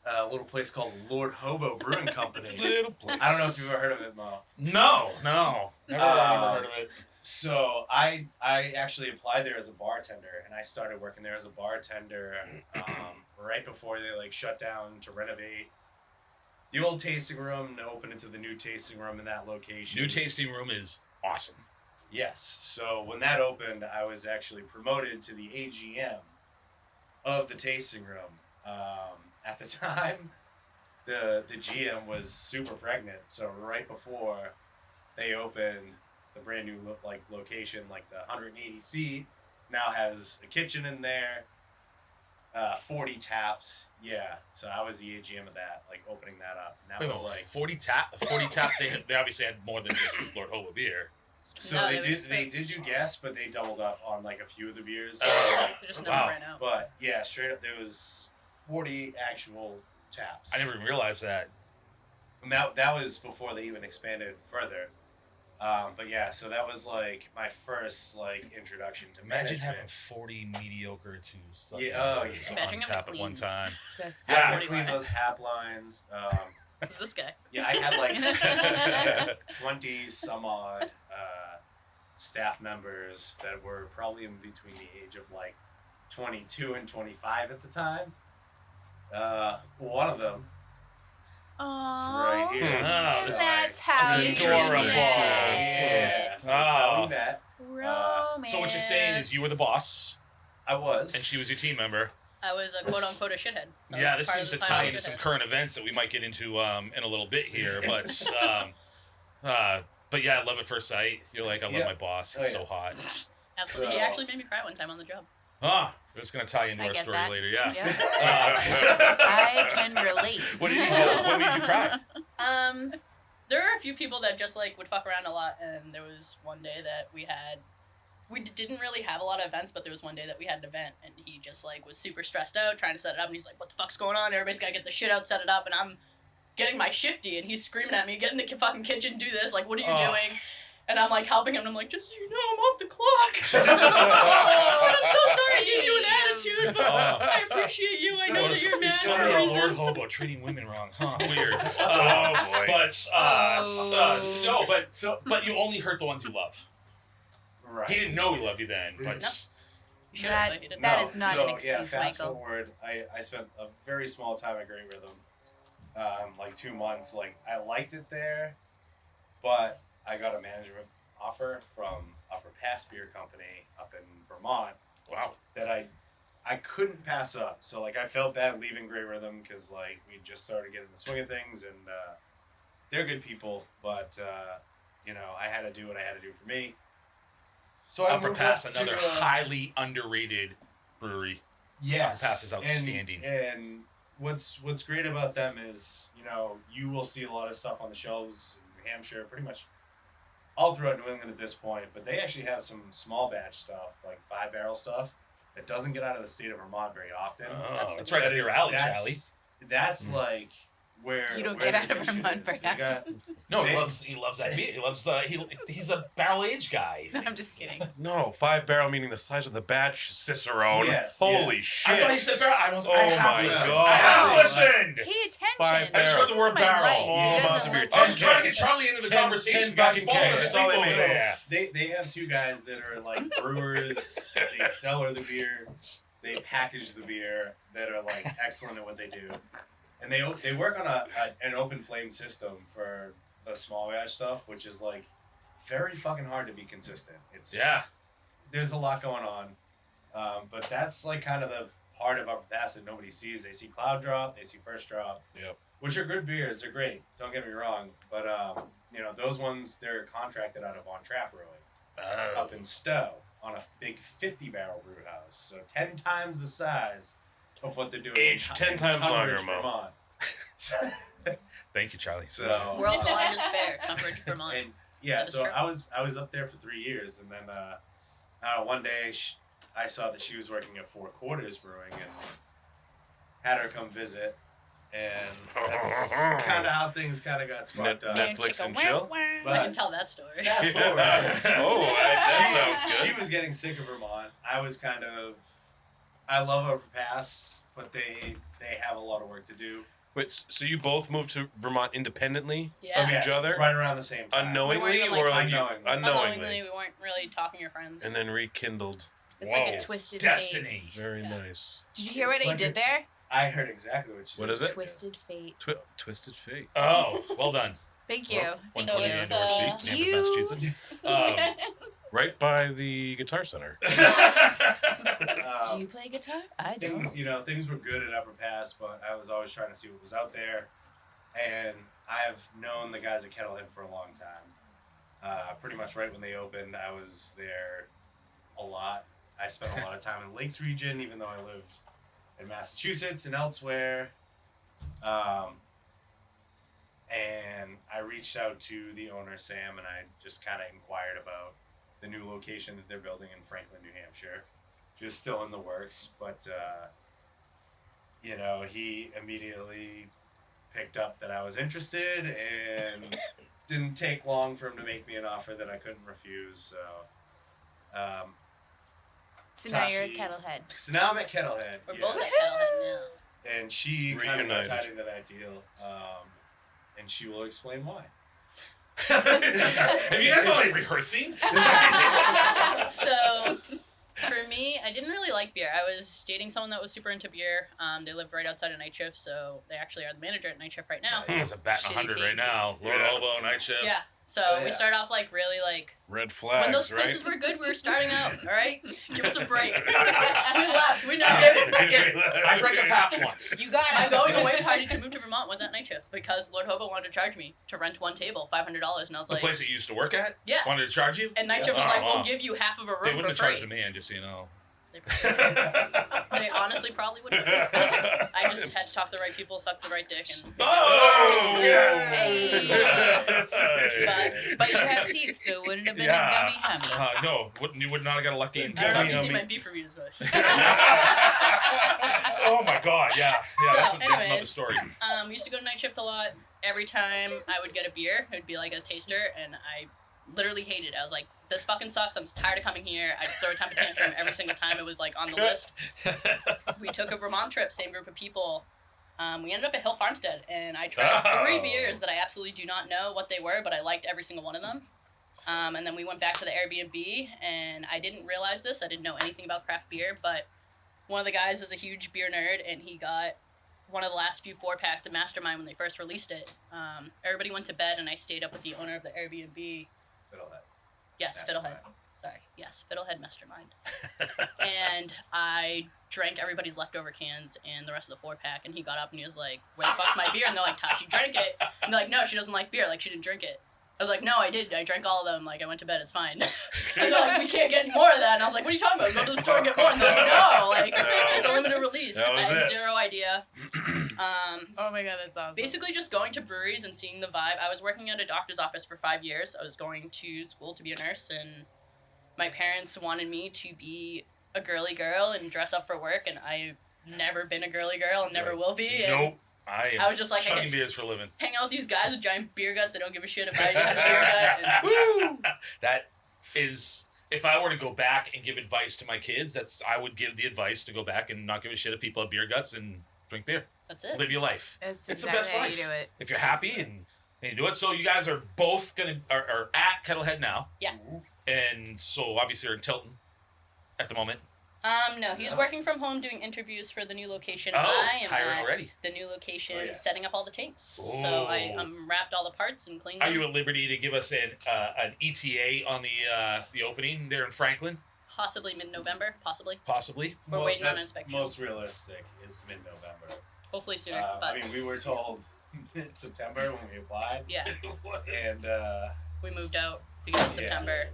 a little place called Lord Hobo Brewing Company. Little place. I don't know if you've ever heard of it, Mo. No. Never heard of it. So I actually applied there as a bartender, and I started working there as a bartender right before they like shut down to renovate the old tasting room and open into the new tasting room in that location. New tasting room is awesome. Yes. So when that opened, I was actually promoted to the AGM of the tasting room. At the time, the GM was super pregnant, so right before they opened the brand new location, like the 180 seat, now has a kitchen in there, 40 taps. Yeah, so I was the AGM of that, like opening that up. And that Wait, was wait, like 40 tap. They obviously had more than just Lord Hobo beer. so No, they they did do guests, but they doubled up on like a few of the beers. Oh. They just Wow. never ran out. But yeah, straight up there was 40 actual taps. I never even realized that. And that was before they even expanded further. But yeah, so that was like my first like introduction to Imagine management. having 40 mediocre to suck Yeah, at oh, beers yeah. Imagine on having tap to at one clean. time. That's I had to 40 clean lines. those hap lines. Who's this guy? Yeah, I had like 20 some odd staff members that were probably in between the age of like 22 and 25 at the time. One of them Aww. right here. Oh, So That's I- how That's you adorable. Yeah, so that's how Oh. we met. Romance. So what you're saying is you were the boss, I was. and she was your team member. I was a quote unquote a shithead. That Yeah, was this part of seems to the tie pile of into some shitheads. current events that we might get into in a little bit here. But yeah, love at first sight. You're like, I love Yeah. my boss. Oh, He's yeah. so hot. Absolutely. So- He actually made me cry one time on the job. Ah, it's gonna tie into I our get story that. later. Yeah. Yep. Uh, I can relate. what did you do? What made you cry? There are a few people that just like would fuck around a lot, and there was one day that we didn't really have a lot of events, but there was one day that we had an event, and he just like was super stressed out trying to set it up, and he's like, "What the fuck's going on? Everybody's gotta get the shit out, set it up," and I'm getting my shifty, and he's screaming at me, "Get in the fucking kitchen, do this! Like, what are you doing?" And I'm like helping him, and I'm like, "Just so you know, I'm off the clock." And I'm so sorry I gave you an attitude, but I appreciate you. I know that you're mad for a reason. Lord Hobo treating women wrong, huh? Weird. Oh, boy. But you only hurt the ones you love. Right. He didn't know he loved you then, but No. You should've, That- but you didn't. that is not an so, excuse, fast Michael. forward, I spent a very small time at Great Rhythm, like 2 months. Like, I liked it there, but I got a management offer from Upper Pass Beer Company up in Vermont. Wow. That I couldn't pass up. So like I felt bad leaving Great Rhythm because like we just started getting the swing of things, and they're good people, but I had to do what I had to do for me. So I Upper moved Pass, up to, another highly underrated brewery. Yes. Upper Pass is outstanding. And what's great about them is, you will see a lot of stuff on the shelves in New Hampshire, pretty much all throughout New England at this point, but they actually have some small batch stuff, like 5-barrel stuff, that doesn't get out of the state of Vermont very often. Oh, That's- that's right up your alley, Charlie. That's like where You don't where get the out of issue Vermont is. very They got- No, he They- loves that beer. He loves he's a barrel aged guy. I'm just kidding. No, 5-barrel meaning the size of the batch, Cicerone. Yes, Holy yes. shit. I thought he said barrel. I Oh my listened. God. I have listened. Pay attention. 5 I just heard the word This is my barrel. right. Small He amounts doesn't of beer. listen. I was trying to get Charlie into the 10 conversation. Guys, fucking falling Ks. asleep That's all over they there. They have 2 guys that are like brewers. They cellar the beer. They package the beer that are like excellent at what they do, and they work on an open flame system for the small batch stuff, which is like very fucking hard to be consistent. There's a lot going on, but that's like kind of the part of Upper Pass that nobody sees. They see Cloud Drop, they see First Drop, Yep. which are good beers. They're great. Don't get me wrong, but those ones they're contracted out of On Trap Brewing up in Stowe on a big 50-barrel brew house, so 10 times the size of what they're doing. Aged 10 times longer, Tunbridge, Mo. Vermont. Thank you, Charlie. So World's largest fair, Tunbridge, Vermont. and yeah, That is so true. I was up there for 3 years, and then one day I saw that she was working at Four Quarters Brewing, and had her come visit, and that's kind of how things kind of got sparked up. Netflix and chill? I But can tell that story. fast forward. That sounds She good. was getting sick of Vermont. I love Upper Pass, but they have a lot of work to do. Wait, so you both moved to Vermont independently Yeah. of each other? Right around the same time. Unknowingly? We weren't even, Or like, like you, unknowingly. Unknowingly, we weren't really talking your friends. and then rekindled. It's like Whoa. a twisted Destiny. Very Yeah. nice. Fate. Did you hear what It's he like did a- there? I heard exactly what she What said. is it? Twisted Fate. Twisted Fate. Oh, well done. Thank you. Well, Thank 120 you. Andover Street, Thank Cambridge, you. Massachusetts. Right by the Guitar Center. Do you play guitar? I don't. Things were good at Upper Pass, but I was always trying to see what was out there. And I've known the guys at Kettlehead for a long time. Pretty much right when they opened, I was there a lot. I spent a lot of time in the Lakes region, even though I lived in Massachusetts and elsewhere. And I reached out to the owner, Sam, and I just kind of inquired about the new location that they're building in Franklin, New Hampshire. Just still in the works, but he immediately picked up that I was interested, and didn't take long for him to make me an offer that I couldn't refuse. So, So now you're a Tashi- Kettlehead. so now I'm at Kettlehead. We're yes. both at Kettlehead now. And she kind of got Reunited. tied into that deal, and she will explain why. Have you guys been like rehearsing? So, for me, I didn't really like beer. I was dating someone that was super into beer. They lived right outside of Night Shift, so they actually are the manager at Night Shift right now. He's a batting Shitty 100 right taste. now. Lord Yeah. Elbow, Night Shift. Yeah. So Oh, we yeah. start off like really like Red when those flags, right? places were good, we were starting out. All right, give us a break. we left. We know. I get it. I get it. I drank a Pabst once. You got my going away party to move to Vermont was at Night Shift because Lord Hobo wanted to charge me to rent one table, $500, and I was The like, place that you used to work at? yeah. Wanted to charge you? And Night Yeah. Shift was Oh, like, wow. we'll give you half of a They room wouldn't for have free. charged a man, just so you know. They honestly probably would have. I just had to talk to the right people, suck the right dick, and. Oh! Hey. But you have teeth, so it wouldn't have been a gummy hummy. No, you would not have got a lucky. I don't know if you see my beef reviews, but. Oh my god, yeah. So, That's another anyways, story. We used to go to night shift a lot. Every time I would get a beer, it would be like a taster, and I literally hated it. I was like, this fucking sucks. I'm tired of coming here. I'd throw a temper tantrum every single time it was like on the list. We took a Vermont trip, same group of people. We ended up at Hill Farmstead, and I tried 3 beers that I absolutely do not know what they were, but I liked every single one of them. And then we went back to the Airbnb, and I didn't realize this. I didn't know anything about craft beer, but one of the guys is a huge beer nerd, and he got one of the last few 4-pack to Mastermind when they first released it. Everybody went to bed, and I stayed up with the owner of the Airbnb. Fiddlehead. Yes, Mastermind. Fiddlehead. Sorry. Yes, Fiddlehead Mastermind. And I drank everybody's leftover cans and the rest of the 4-pack, and he got up and he was like, where the fuck's my beer? And they're like, Tashi drank it. And they're like, no, she doesn't like beer. Like, she didn't drink it. I was like, no, I did. I drank all of them. Like, I went to bed. It's fine. And they're like, we can't get any more of that. And I was like, what are you talking about? Go to the store and get more. And they're like, no. Like, it's a limited release. That was I had it. zero idea. Oh my god, that's awesome. Basically just going to breweries and seeing the vibe. I was working at a doctor's office for 5 years. I was going to school to be a nurse, and my parents wanted me to be a girly girl and dress up for work, and I've never been a girly girl and never will be. And Nope. I was just like, I chugging can beers for a living. hang out with these guys with giant beer guts. They don't give a shit if I have a beer gut. And, Woo! That is, if I were to go back and give advice to my kids, I would give the advice to go back and not give a shit if people have beer guts and drink beer. that's it. Live your life. It's It's the exactly best how life. you do it. If you're happy and you do it. So you guys are both are at Kettlehead now. Yeah. And so obviously you're in Tilton at the moment. No, he's working from home doing interviews for the new location. Oh, I am hiring at already. the new location, Oh, yes. setting up all the tanks. So Oh. I wrapped all the parts and cleaned them. Are you at liberty to give us an ETA on the opening there in Franklin? Possibly mid-November, possibly. Possibly. We're waiting on that's inspections. Most realistic is mid-November. Hopefully sooner, but I mean, we were told mid-September when we applied. yeah, And we moved out beginning of September.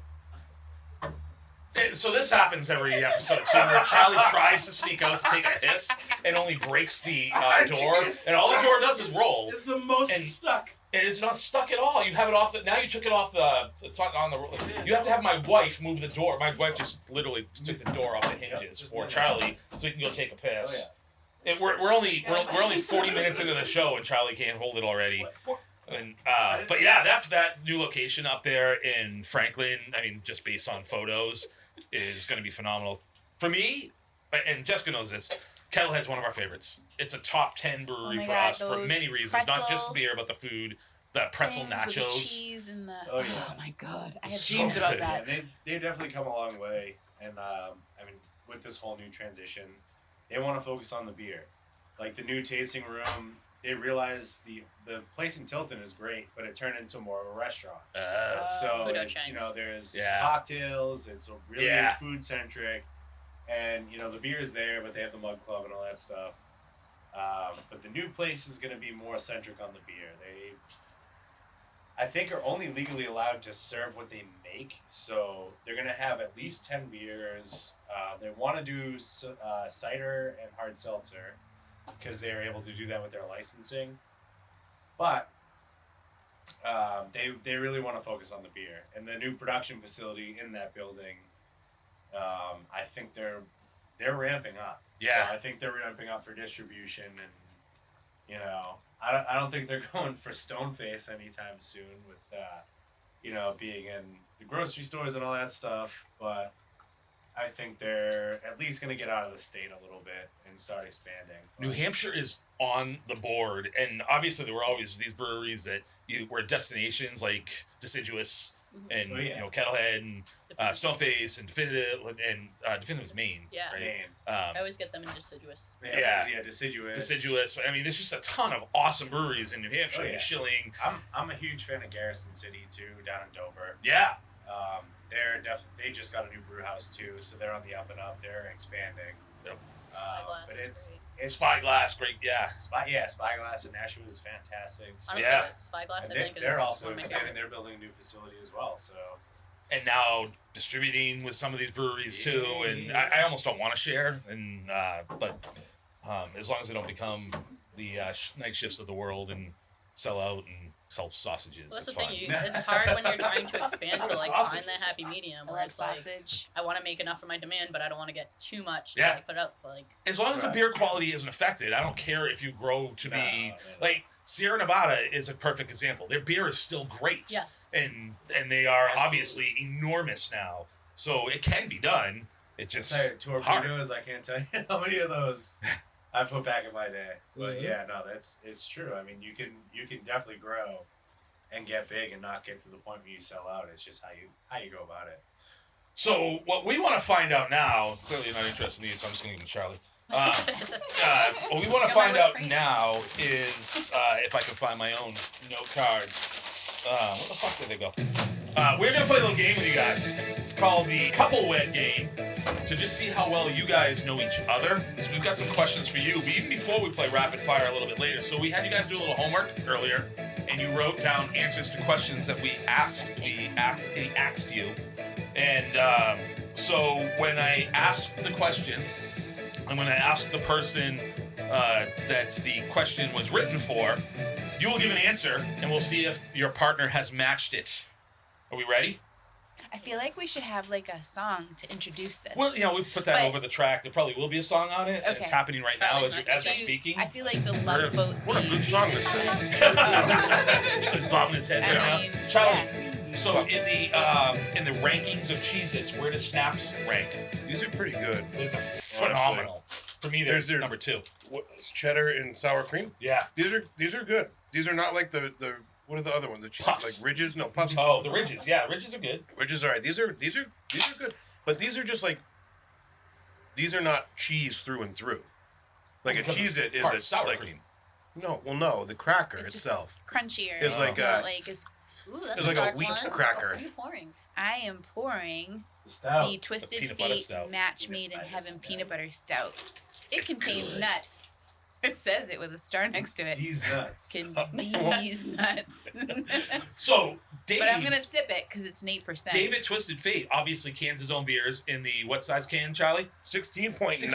So this happens every episode too, where Charlie tries to sneak out to take a piss and only breaks the door, and all the door does is roll. It's the most And- stuck. And it's not stuck at all. You have it off the. Now you took it off the. It's not on the. You have to have my wife move the door. My wife just literally took the door off the hinges for Charlie, so he can go take a piss. Oh, We're only 40 minutes into the show and Charlie can't hold it already. And but yeah, that new location up there in Franklin. I mean, just based on photos, is going to be phenomenal for me. And Jessica knows this. Kettlehead's one of our favorites. It's a top 10 brewery Oh my for God, us for those many reasons, not just pretzel beer, but the food, the pretzel Things with the nachos. cheese and the Oh, yeah. oh my god, I have So dreams about good. Yeah, that. they've definitely come a long way, and I mean, with this whole new transition, they want to focus on the beer. Like the new tasting room, they realize the place in Tilton is great, but it turned into more of a restaurant. So Food it's, chains. you know, there's Yeah. cocktails. It's really Yeah. food centric, and you know the beer is there, but they have the mug club and all that stuff. But the new place is going to be more centric on the beer. They, I think, are only legally allowed to serve what they make, so they're going to have at least 10 beers. They want to do cider and hard seltzer because they're able to do that with their licensing. But they really want to focus on the beer. And the new production facility in that building, I think they're ramping up. Yeah. So I think they're ramping up for distribution, and you know, I don't think they're going for Stoneface anytime soon with you know, being in the grocery stores and all that stuff. But I think they're at least going to get out of the state a little bit and start expanding. New Hampshire is on the board, and obviously there were always these breweries that were destinations like Deciduous and Oh, yeah. you know Kettlehead and Stoneface and Definitive, and Definitive is Maine, Yeah. right? Maine. I always get them in deciduous. Yeah. Deciduous. Deciduous. I mean, there's just a ton of awesome breweries in New Hampshire. Oh, yeah. And Schilling. I'm a huge fan of Garrison City too, down in Dover. Yeah. They just got a new brew house too, so they're on the up and up. They're expanding. Yep. Spyglass but is great. it's Spyglass, great. Yeah. Spyglass in Nashua is fantastic. So Honestly, Yeah. Spyglass, I and think, is they're also one of my expanding. favorite. They're building a new facility as well. So and now distributing with some of these breweries too. And I almost don't want to share, and but as long as they don't become the night shifts of the world and sell out and sell sausages, Well, that's it's the fine. thing. It's hard when you're trying to expand to like find that happy medium I where love it's like sausage. I want to make enough for my demand, but I don't want to get too much. Yeah. To put it out. It's like As long as the beer quality isn't affected, I don't care if you grow to be like Sierra Nevada is a perfect example. Their beer is still great. yes. And they are obviously enormous now. So it can be done. It just hard. Torpedoes, I can't tell you how many of those I put back in my day. But Mhm. yeah, no, it's true. I mean, you can definitely grow and get big and not get to the point where you sell out. It's just how you go about it. So what we want to find out now, clearly you're not interested in these, so I'm just going to give them to Charlie. What we want to Got my find whipped out cream. now is if I can find my own note cards. Where the fuck did they go? We're going to play a little game with you guys. It's called the Couple Wed game to just see how well you guys know each other. So we've got some questions for you, but even before we play rapid fire a little bit later. So we had you guys do a little homework earlier, and you wrote down answers to questions that we asked you. And so when I asked the question, and when I asked the person that the question was written for, you will give an answer, and we'll see if your partner has matched it. Are we ready? I feel like we should have like a song to introduce this. Well, we put that But- over the track. There probably will be a song on it. Okay. It's happening right now Charlie's as not we're gonna speaking. I feel like the Love Boat What a theme. good song this is. Just bobbing his head right I mean, now. Charlie, so in the rankings of Cheez-Its, where does Snaps rank? These are pretty good. There's a phenomenal. For me, There's they're their- number 2. It's cheddar and sour cream. Yeah. These are good. These are not like the what are the other ones? The cheese, Puffs. like Ridges? No, Puffs. Oh, the Ridges. Yeah, Ridges are good. Ridges are alright. These are good. But these are just like these are not cheese through and through. Like Because a cheese it is part it's sour like cream. no, the cracker It's just itself. crunchier. It's like not a- like it's. Ooh, that's It's like a dark wheat one. cracker. What are you pouring? I am pouring The stout. the Twisted peanut butter Fate stout. Match Peanut Made in butter Heaven stout. peanut butter stout. It It's contains good. nuts. It says it with a star next to it. These nuts. These nuts. So, Dave. But I'm gonna sip it because it's an 8%. David Twisted Fate obviously cans his own beers in the what size can, Charlie? 16.9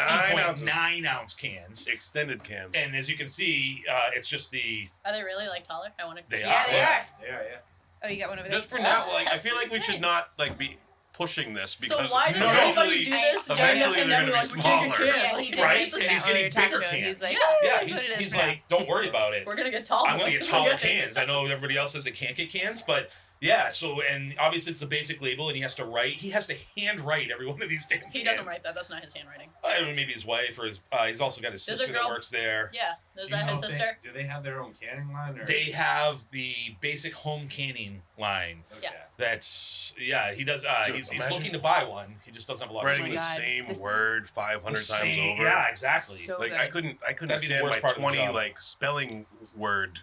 ounces. 16.9 ounce cans. Extended cans. And as you can see, it's just the. Are they really like taller? I want to. They Yeah, are. they are. Yeah. Oh, you got one over there. Just for now, like I That's feel like we should insane. not like be pushing this So because why did eventually- everybody do this during the eventually they're pandemic? gonna Like, be we can't get smaller. cans. Yeah, Like, he we did Right? can't say get And he's that when we getting were talking bigger to him. cans. He's like, Yeah, Yeah, that's what it is he's for now. like, don't worry about it. We're gonna get tall. I'm gonna get We're taller good. cans. I know everybody else says they can't get cans, but yeah. So and obviously it's the basic label, and he has to write. He has to hand write every one of these damn cans. He doesn't write that. That's not his handwriting. I mean, maybe his wife or his. He's also got his There's a sister that girl- works there. Yeah. Is Do you that his know if sister? do they have their own canning line? Or They have the basic home canning line. Okay. Yeah. That's He does. Dude, He's imagine- looking to buy one. He just doesn't have a lot of Writing Oh the my space. God, same this is- word 500 times Same- over. Yeah, exactly. So Like good. I couldn't That'd be the stand worst my part of the 20 job. like spelling word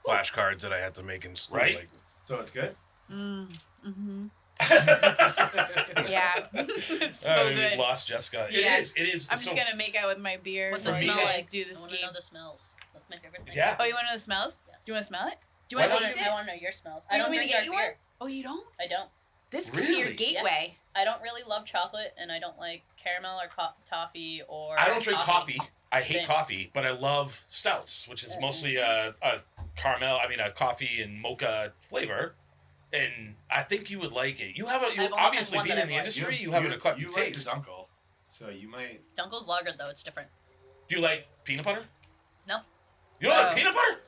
flashcards that I had to make in school. Right? Like, So it's good. Mm-hmm. Yeah. it's so We've good. lost Jessica. Yeah. It is. I'm just gonna make out with my beer. What's it while you smell guys like? do I this want to game. know the smells. That's my favorite thing. Yeah. Oh, you want to know the smells? Yes. Do you want to smell it? Do you I want to wanna- taste it? I want to know your smells. You I don't want me to drink get dark you beer. one? Oh, you don't? I don't. This could be your Really? gateway. I don't really love chocolate, and I don't like caramel or toffee or. I don't drink coffee. I hate Same. coffee, but I love stouts, which is mostly a caramel. I mean, a coffee and mocha flavor. And I think you would like it. You have I've you only obviously had one being that in the I've liked. industry. You have an eclectic you taste. like the Dunkel, so you might. Dunkel's lager though. It's different. Do you like peanut butter? No. You don't like Oh. peanut butter?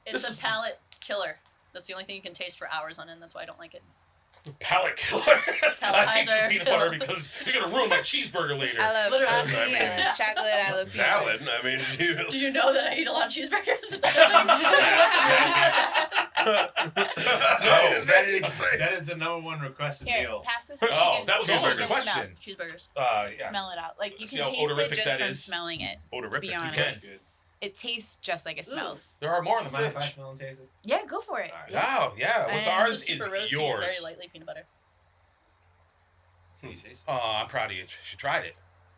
It's This is- a palate killer. That's the only thing you can taste for hours on end. That's why I don't like it. Palate killer. I hate some Appetizer. peanut butter because you're gonna ruin my cheeseburger later. I love Literally. coffee. I mean- I love chocolate. I love peanut butter. valid. I mean, you, Do you know that I eat a lot of cheeseburgers? Is that no, That is the #1 requested Here, deal. pass this. So you Oh, can that was also taste the and question. Cheeseburgers. Yeah. Smell it out. Like you See can how taste it odorific just that from is? smelling it. odorific. To be You honest, can. it tastes just like it Ooh. smells. There are more in the Mind if I fridge. smell and taste it? Yeah, go for it. All right. Wow, yeah. What's And ours This is super roasty and yours. very lightly peanut butter. Can you taste it? Oh, I'm proud of you. She tried it.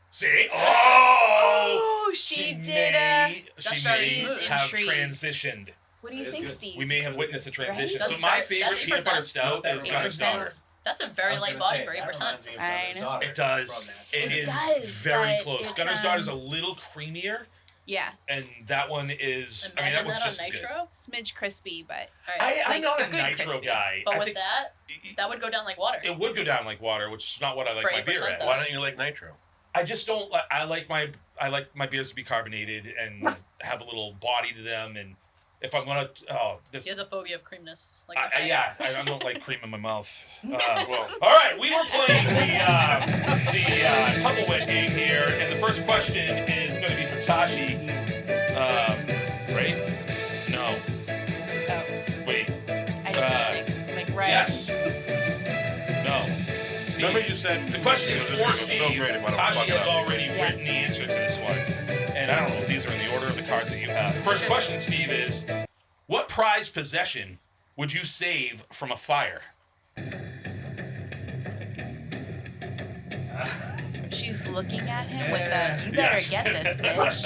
See? Oh! she did. May, That's she very may smooth. have Intrigued. transitioned. What do you That is think, good. Steve? We may have witnessed a transition. That's So my fair. favorite That's peanut butter 8%. stout Not is that Gunner's 8%. Daughter. That's a very light body for 8%. I know. It does. It is does, very but close. it's, Gunner's Daughter's a little creamier, yeah, and that one is. I mean, that Imagine was that on just as good. nitro. smidge crispy, but Alright. I'm not a a good nitro crispy. guy. But I with think that would go down like water. it would go down like water, which is not what I like For my beer 8% at. though. Why don't you like nitro? I just don't like. I like my beers to be carbonated and have a little body to them. And if I'm gonna, this. He has a phobia of creamness. Like I don't like cream in my mouth. Well, all right, we were playing the couple wet game here, and the first question is going to be for Tashi. Right? No. oh, Wait. I just said things. I'm like, right. Yes. No. Steve. Remember you said The question is this for go Steve. so great if I don't Tashi fuck it has up. already written the answer to this one. And I don't know if these are in the order of the cards that you have. First question, Steve, is what prized possession would you save from a fire? She's looking at him with a, you better Yes. get this, bitch.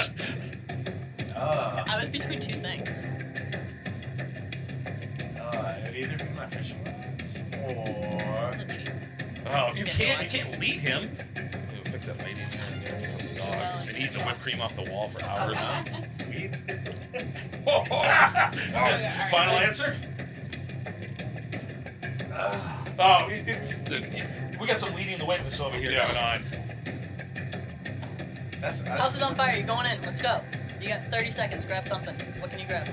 I was between two things. It'd either be my fishing rods or Was it cheap? Oh, you Get can't nuanced. lead him. We'll fix that lady in there. Oh, God, he's been eating the whipped cream off the wall for hours. weed. Final answer? It's we got some leading the witness over here Yeah. going on. That's House is on fire. You're going in. Let's go. You got 30 seconds. Grab something. What can you grab?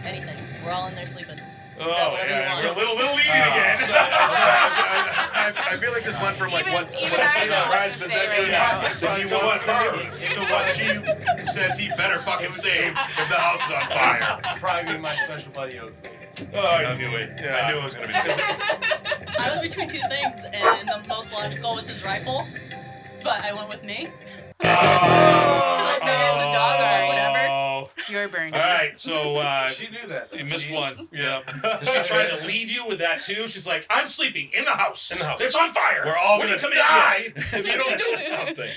Anything. We're all in there sleeping. Oh, whatever you yeah, want. we're a little leading again. I feel like this went from like Even- what even I know what to say right now. But he To wants what? to what she says he better fucking save if the house is on fire. probably be my special buddy Oak. Oh, I knew it. Yeah. I knew it was gonna be this. I was between two things, and the most logical was his rifle, but I went with me. Oh, I figured the dog was like, Sorry. whatever. You're burned. All right, so She knew that. you missed one. Yeah. She tried to lead you with that too. She's like, "I'm sleeping in the house. In the house. It's on fire. We're all When gonna you come in die here." if you don't do something.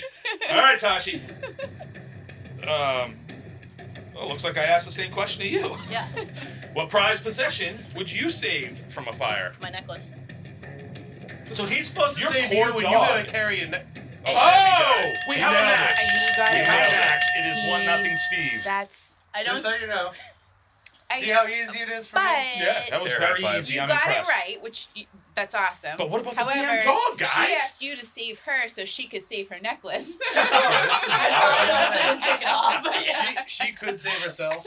All right, Tashi. Well, looks like I asked the same question to you. Yeah, What prized possession would you save from a fire? my necklace. So he's supposed to Your save poor you, and dog. you gotta carry a. Oh, we have a nailed it. match. He got We it have a right. match. It is He- 1-0 Steve. That's. I Just don't. so you know. I- See how easy it is for But me? That was There, very high five. easy. you I'm got impressed. it right, which that's awesome. But what about the However, damn dog, guys? She asked you to save her so she could save her necklace. I probably honestly would take it off, but yeah. She could save herself.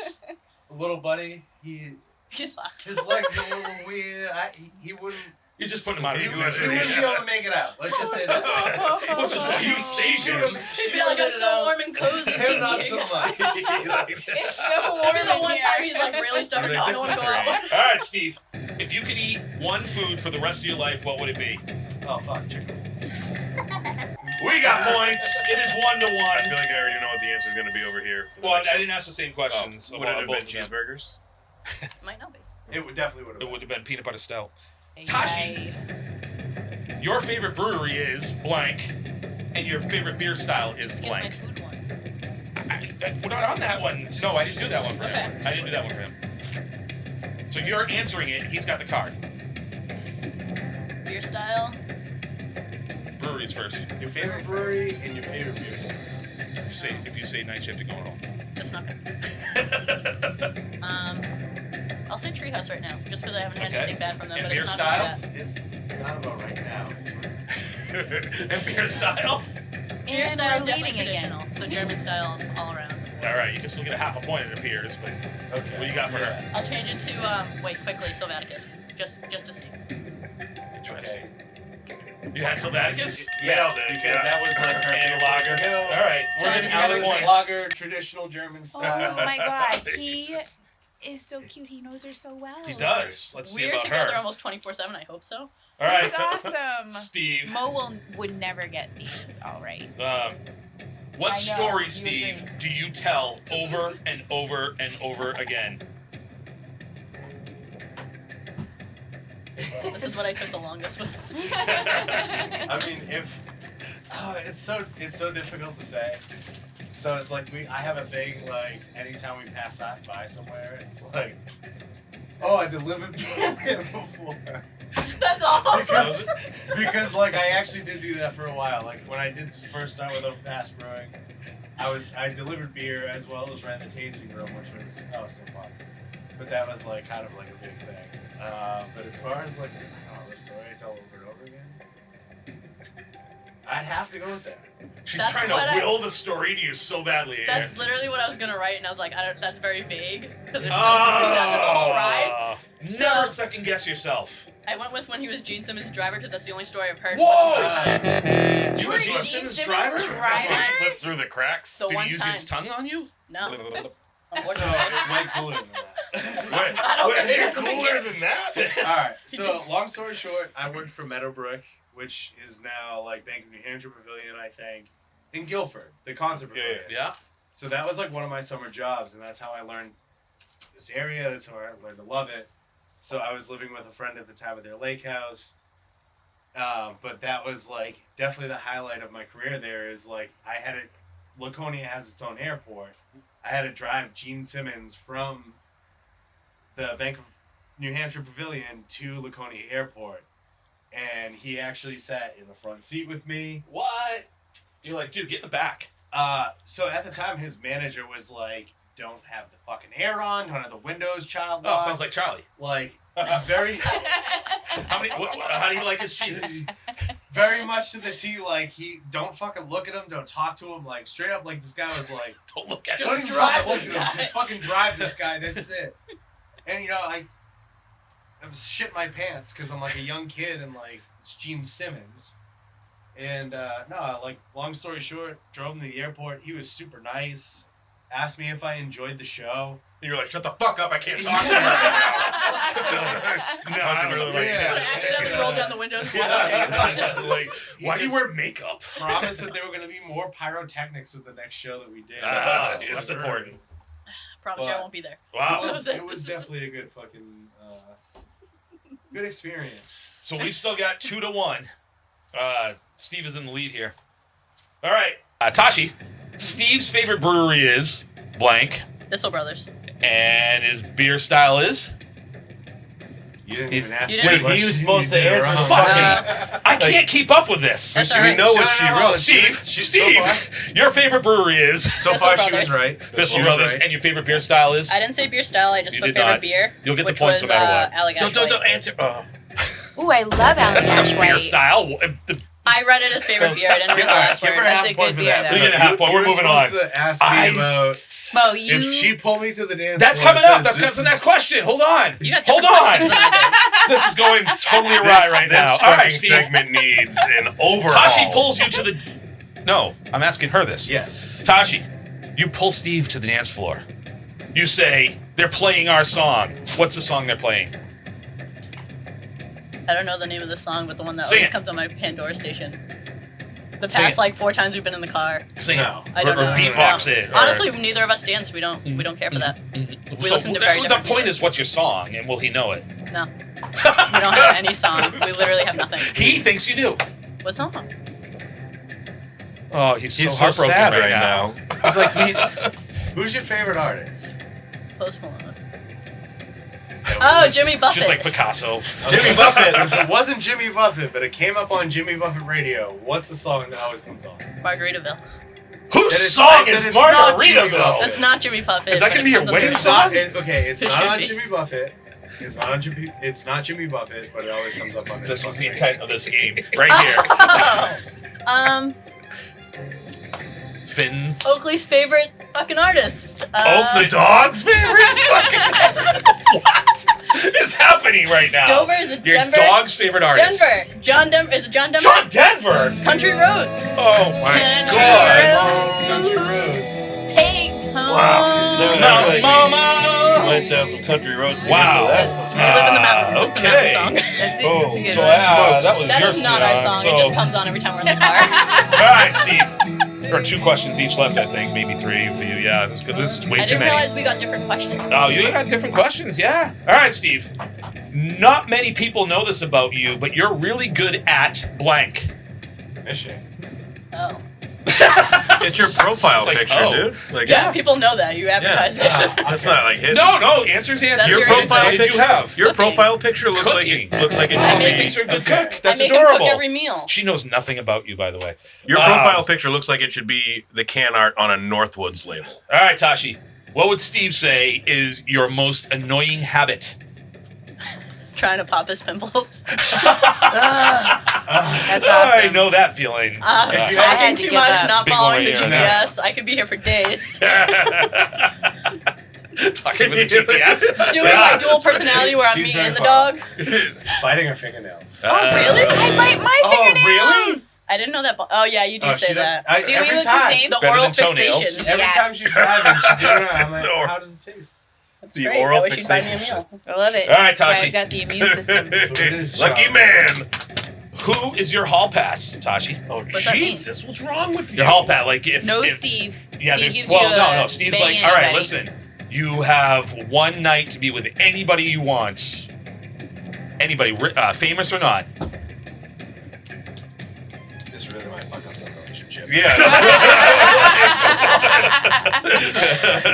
Little buddy, He's fucked. his legs are a little weird. He wouldn't. You're just putting him out of his He He misery. wouldn't be able to make it out. Let's just say that. Which is why you saved him. He'd be like, I'm so warm and cozy. Him not so much. It's so warm Remember the in one here. time he's like really stubborn? No, I don't want to go out. All right, Steve. If you could eat one food for the rest of your life, what would it be? Oh fuck, chicken. We got points. It is 1-1. I feel like I already know what the answer is going to be over here. for the Well, next I one. didn't ask the same questions. Would it have both been of them. cheeseburgers? Might not be. It would definitely would It have. would have been peanut butter stout. Yay. Tashi. Your favorite brewery is blank, and your favorite beer style is Skip my blank. food one. We're not on that one. No, I didn't do that one for him. Okay. I didn't do that one for him. So you're answering it. He's got the card. Beer style. Breweries first. Your favorite brewery and your favorite beers. If you say night shift, you're going home. That's not good. I'll say Treehouse right now, just because I haven't had Okay. anything bad from them. And But beer it's not really styles? It's not about right now. It's And beer style. bad. Beer And style is we're definitely leading traditional, again. so German styles all around. All right, you can still get a half a point, it appears, but okay. what do you got for her? I'll change it to wait quickly Sylvaticus, just to see. Interesting. Okay. You had Sylvaticus? Nailed it, Because yeah. that was like her And favorite lager. place to go. All right, we're Time getting to out of Alex points. Lager, traditional German Oh style. my god, he is so cute. He knows her so well. He does. Let's see We're about together her. almost 24/7. I hope so. All right, That's awesome. Steve. Mo would never get these. All right. What I know, story, you Steve, agree. do you tell over and over and over again? This is what I took the longest with. I mean, it's so difficult to say. So it's like I have a thing like anytime we pass by somewhere, it's like, oh, I delivered beer there before. That's awesome. Because like I actually did do that for a while. Like when I did first start with Overpass Brewing, I delivered beer as well as ran the tasting room, which was so fun. But that was like kind of like a big thing. But as far as like the story I tell over and over again, I'd have to go with that. She's That's trying what to will the story to you so badly. That's literally what I was gonna write, and I was like, that's very vague because there's so much to that the whole ride. Never So- second guess yourself. I went with when he was Gene Simmons' driver because that's the only story I've heard. Whoa! multiple times. You were Gene Gene Simmons' Simmons' driver? driver? Did he slip through the cracks? The Did one he use time. his tongue on you? No. So Unfortunately. it went cooler than that. Wait, cooler than that? Alright, so long story short, I worked for Meadowbrook, which is now like Bank of New Hampshire Pavilion, I think, in Guilford, the concert pavilion. Yeah. So that was like one of my summer jobs, and that's how I learned this area. That's how I learned to love it. So I was living with a friend at the time at their lake house. But that was like definitely the highlight of my career there is like Laconia has its own airport. I had to drive Gene Simmons from the Bank of New Hampshire Pavilion to Laconia Airport. And he actually sat in the front seat with me. What? You're like, dude, get in the back. So at the time, his manager was like, don't have the fucking air on, don't have the windows child Oh, locked. sounds like Charlie. Like, very, How do you like his cheeses? very much to the T, like, don't fucking look at him, don't talk to him, like, straight up, like, this guy was like, Don't look at don't him. even drive fucking this look at him, guy. just fucking drive this guy, that's it. And, you know, I was shitting my pants, because I'm, like, a young kid, and, like, it's Gene Simmons. And, no, like, long story short, drove him to the airport, he was super nice, asked me if I enjoyed the show. You're like, shut the fuck up, I can't talk to you right now. No, I don't really like Yeah. this. Accidentally rolled down the windows. Like, why do you wear makeup? Promised that there were going to be more pyrotechnics at the next show that we did. Ah, It was that's early. important. Promise you I won't be there. Wow. It was definitely a good fucking good experience. So we've still got 2-1. Steve is in the lead here. All right. Tashi, Steve's favorite brewery is blank, Bissell Brothers. and his beer style is? You didn't even ask You me didn't- what he was she- supposed you to did it answer wrong. the Fuck fucking- me. I can't keep up with this. That's We alright. know what No, she no, no, wrote. Steve, so Steve, your favorite brewery is So Bissell far, she Brothers. was right. Bissell She was Brothers, right. and your favorite beer style is? I didn't say beer style. I just You put did favorite not. beer. You'll get the which points was, no matter what. Allagash Don't White. answer. Oh. Ooh, I love That's not Allagash a beer White. style. I read it as favorite beer. I didn't read the last Give her word. a That's half a point good for beer, that. though. We get a half point. We're moving on. To ask me about Mo, you. if she pulled me to the dance That's floor coming and up. says, That's "This the next question. Hold on. You got Hold different on. questions than I This is going totally awry right now. This All right, fucking Steve. segment needs an overhaul. Tashi pulls you to the. No, I'm asking her this. Yes. Tashi, you pull Steve to the dance floor. You say, they're playing our song. What's the song they're playing? I don't know the name of the song, but the one that Sing always it. comes on my Pandora station. The Sing past it. like 4 times we've been in the car. Sing No. it. I don't or know. beatbox No. it. Or, Honestly, neither of us dance. We don't care for that. We listen to very the different point music. is, what's your song, and will he know it? No. We don't have any song. We literally have nothing. He thinks you do. What song? Oh, he's He's so so heartbroken sad right right now. now. He's like, Who's your favorite artist? Post Malone. Oh, Jimmy Buffett. just like Picasso. Jimmy Buffett. If it wasn't Jimmy Buffett, but it came up on Jimmy Buffett radio, what's the song that always comes on? Margaritaville. Whose It is- song I said is it's not Jimmy Margaritaville? Buffett. It's not Jimmy Buffett. Is that but gonna it be your comes on wedding the- It's song? not. It's It not should on be. Jimmy Buffett. It's not on Jimmy. It's not Jimmy Buffett, but it always comes up on. This was the fucking intent of this game, right here. Oh. Fins. Oakley's favorite fucking artist. The dog's favorite fucking What is happening right now? Dover is it Your Denver? dog's favorite artist. Denver. John Denver. Is it John Denver? John Denver. Country Roads. Oh my Country God. Country roads. Roads. Take home. Wow. There- Mountain Mama. Went down some country roads to Wow. get to that. It's We Live in the Mountains. It's a mountain okay. song. That's it. Oh, It's a good So one. that was That your is not our song. So. It just comes on every time we're in the car. All right, Steve. There are 2 questions each left, I think. Maybe 3 for you. Yeah, this is way I too didn't many. realize we got different questions. Oh, you got different questions, yeah. All right, Steve. Not many people know this about you, but you're really good at blank. Fishing. Oh. It's your profile It's like, picture, oh. dude. Like, Yeah, people know that. You advertise it. That's not like hidden. No, answer's answer. That's Your your profile What did picture. you have? Your Cooking. profile picture looks Cooking. like it I should She make- be. thinks you're a good Okay. cook. That's I make adorable. him cook every meal. She knows nothing about you, by the way. Your profile picture looks like it should be the can art on a Northwoods label. All right, Tashi. What would Steve say is your most annoying habit? Trying to pop his pimples. That's I awesome. know that feeling. I Talking had to too give much, up. not Big following one the right here. GPS. I could be here for days. Talking with the GPS. Doing my dual personality where I'm She's me very and the far. dog. Biting her fingernails. Oh, really? I bite my Oh, really? fingernails. I didn't know that. Oh, yeah, you do Oh, say she that. don't- Do we every look the time. same? The Better oral than toenails. fixation. Every Yes. time she's driving, she's doing it. I'm like, Or- how does it taste? That's The great. oral I wish you'd buy me a fixation. meal. I love it. All right, That's why Tashi. I've got the immune system. So it is Lucky strong. man. Who is your hall pass, Tashi? Oh, What's that mean? Jesus. What's wrong with you? Your hall pass, like if No if, Steve. Yeah, Steve there's gives well, you no. a Steve's bang like, all right, anybody." listen. You have one night to be with anybody you want. Anybody, famous or not. This really might fuck up the relationship. Yeah.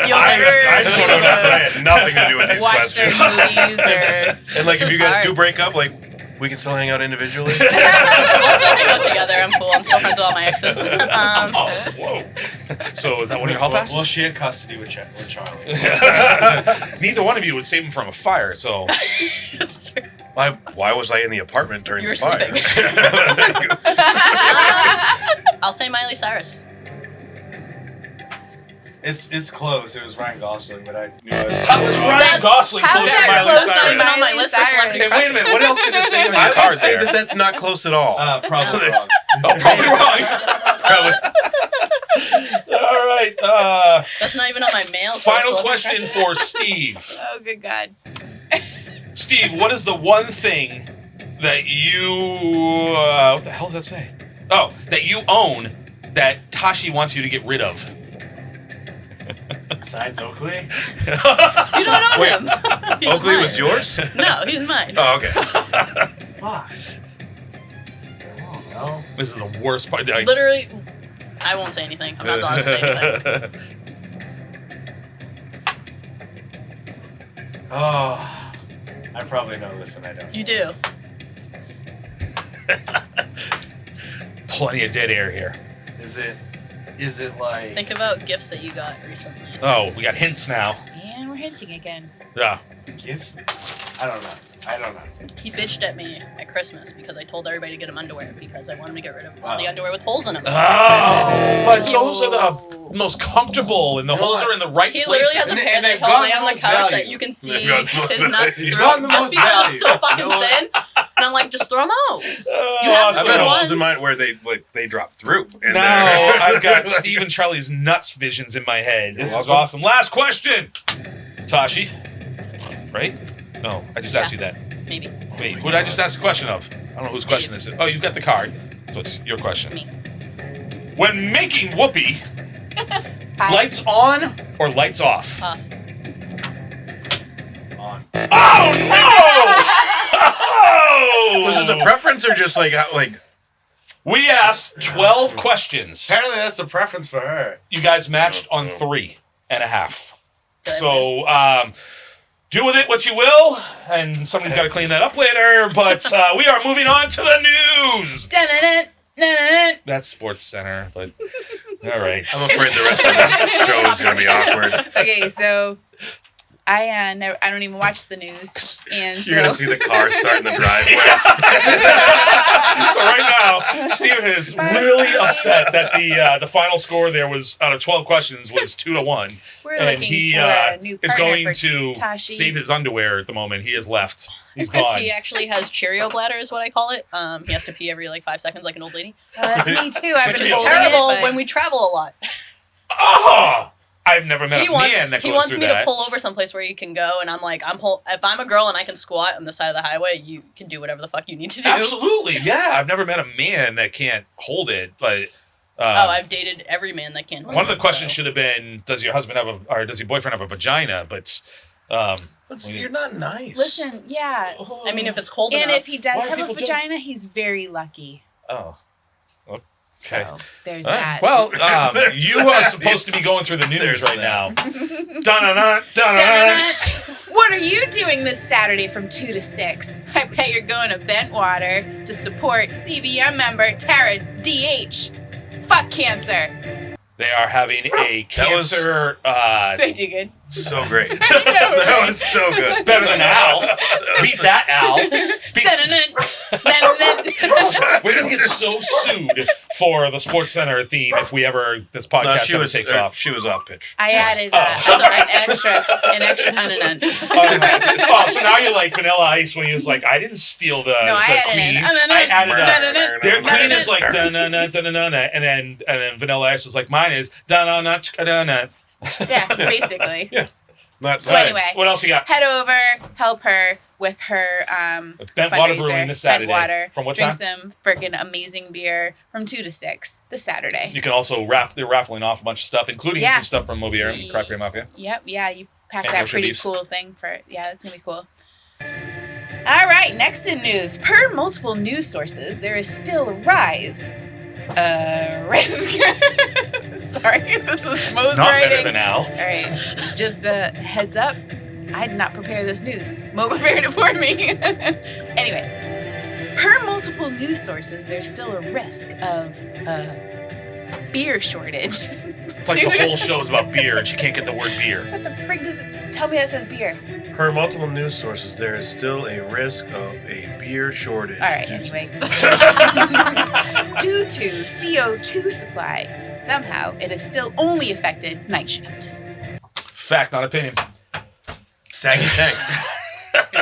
You'll I never just want to know that I had nothing to do with these watch their questions. movies or And like, This if is you guys hard. do break up, like, we can still hang out individually. We'll still hang out together. I'm cool. I'm still friends with all my exes. Oh, whoa. So is that one of your hall passes? We'll share custody with Charlie. Neither one of you would save him from a fire, so. It's true. Why was I in the apartment during You were the fire? sleeping. I'll say Miley Cyrus. It's close. It was Ryan Gosling, but I knew I was. How was Ryan That's- Gosling how close is to that Miley close to Cyrus? Not even on my Miley list for Cyrus? celebrity Hey, wait a minute. What else did it say on your I would card say there? that that's not close at all. Probably wrong. Oh, probably wrong. Probably. All right. That's not even on my mail. so Final celebrity question crush. for Steve. oh good God. Steve, what is the one thing that you what the hell does that say? Oh, that you own that Tashi wants you to get rid of. Besides Oakley. You don't own Wait, him. He's Oakley mine. was yours? No, he's mine. Oh, okay. Fuck. I don't know. This is the worst part. Like, Literally, I won't say anything. I'm not allowed to say anything. Oh, I probably know this and I don't. You know do. this. Plenty of dead air here. Is it like? Think about gifts that you got recently. Oh, we got hints now. And we're hinting again. Yeah. Gifts? I don't know. He bitched at me at Christmas because I told everybody to get him underwear because I want him to get rid of all the underwear with holes in them. Oh, but those are the most comfortable, and the holes are in the right He places. literally has a pair And that they've he'll gotten lay the on the most couch that value. you can see They've gotten the most his nuts value. through Gotten the just most because it's so value. fucking You know what? thin. And I'm like, just throw them out. You have I've some had ones. holes in mine where they drop through. And Now they're- I've got Steve and Charlie's nuts visions in my head. This is welcome. awesome. Last question, Tashi. Right? No, I just asked Yeah. you that. Maybe. Wait, who did I just ask the question of? I don't know whose Steve. question this is. Oh, you've got the card, so it's your It's question. me. When making whoopee, Hi. lights on or lights off? Off. On. Oh no! Was this a preference or just like We asked 12 questions. Apparently, that's a preference for her. You guys matched on 3.5. Good. So, do with it what you will, and somebody's got to clean that up later, but we are moving on to the news. Dun-dun-dun, dun-dun-dun. That's Sports Center, but all right. I'm afraid the rest of this show is going to be awkward. Okay, so I don't even watch the news, and You're going to so see the car start in the driveway. So right now, Steven is really upset that the final score there was out of 12 questions was 2-1, we're and looking he for a new is partner going for to Tashi. save his underwear at the moment. He has left. He's gone. He actually has Cheerio bladder, is what I call it. He has to pee every like 5 seconds, like an old lady, That's me too. I've which been is holding terrible it, but when we travel a lot. Oh! I've never met He a man wants that he goes wants through me that. to pull over someplace where he can go, and I'm like, if I'm a girl and I can squat on the side of the highway, you can do whatever the fuck you need to do. Absolutely, yeah. I've never met a man that can't hold it, but I've dated every man that can. one of the questions should have been, does your husband have or does your boyfriend have a vagina? But You're not nice. listen, yeah. I mean, if it's cold And enough. if he does Why have a people do- vagina, he's very lucky. oh, So Okay. there's All right. that. Well, you are supposed to be going through the news There's right that. now. Dun-dun-dun, dun-dun-dun. What are you doing this Saturday from 2 to 6? I bet you're going to Bentwater to support CBM member Tara DH. Fuck cancer. They are having a cancer. They do good. So great. know, That right? was so good. Better than Al. Beat that, Al. We're gonna get so sued for the Sports Center theme if we ever this podcast ever takes off. She was off pitch. I added an extra un. Oh, so now you're like Vanilla Ice when he was like, I didn't steal the I the added queen. an I added a. Their No, queen no, is like dun-dun-dun, dun-dun-dun, and then Vanilla Ice was like, mine is dun-dun-dun, dun-dun-dun. Yeah, basically. Not So anyway, What else you got? head over, help her with her Bentwater fundraiser, Brewing this Saturday. Bentwater. From what Drink time? some freaking amazing beer from 2 to 6 this Saturday. You can also they're raffling off a bunch of stuff, including Yeah. some stuff from MOBEER and Craft Beer Mafia. Yep, yeah, you packed And that no pretty tributes. cool thing for that's gonna be cool. All right, next in news. Per multiple news sources, there is still a rise. Risk. Sorry, this is Mo's Not writing. better than Al. All right, just a heads up. I did not prepare this news. Mo prepared it for me. Anyway, per multiple news sources, there's still a risk of a beer shortage. It's like the whole show is about beer and she can't get the word beer. What the frick does it tell me that says beer? Per multiple news sources, there is still a risk of a beer shortage. All right, anyway. Due to CO2 supply, somehow it has still only affected night shift. Fact, not opinion. Saggy tanks.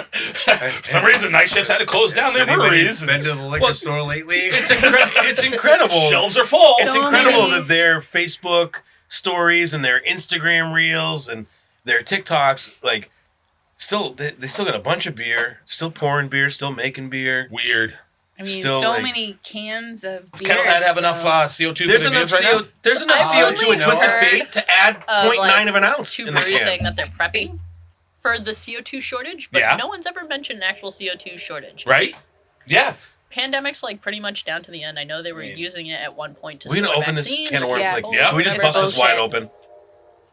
For some reason, night shifts had to close down their breweries. Been to the liquor store lately? It's incredible. Shelves are full. It's So incredible many- that their Facebook stories and their Instagram reels and their TikToks, like, still they still got a bunch of beer, still pouring beer, still making beer. Weird. I mean, Still, so like- many cans of beer. Kettle have so- enough CO2 There's for the enough beers right now? There's enough I've CO2 in only Twisted heard Fate to add of, 0.9 like, of an ounce Two in the breweries can. saying that they're prepping for the CO2 shortage, but Yeah. no one's ever mentioned an actual CO2 shortage. Right? Yeah. Pandemic's like pretty much down to the end. I know they were Yeah. using it at one point to We're gonna store open this vaccines. can of worms. Yeah. Like, Yeah. can we just It's bust this wide bullshit. open?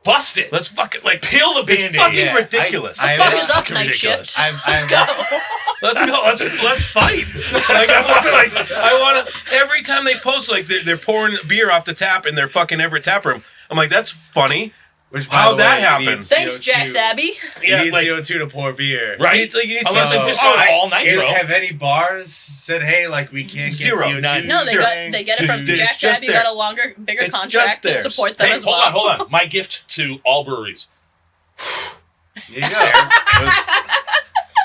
Bust it. Let's fucking like Peel the Band-Aid. It's fucking Yeah, ridiculous. I- Fuck it's is up, fucking night ridiculous. shift. Let's I've- go. Let's go. Let's fight. Like I want to. Every time they post, like they're pouring beer off the tap in their fucking Everett tap room. I'm like, that's funny. Which, by How'd the that way, you happen? need Thanks, CO2 Jack Sabby. You Yeah, need like, CO2 to pour beer. Right? you need Unless some- it's just going all nitro. Have any bars said, hey, like, we can't get Zero. CO2? None. No, they Zero. get it from It's Jack just Sabby. theirs. Got a longer, bigger It's contract just to theirs. support them Hey, as well. hold on. My gift to all breweries. Yeah,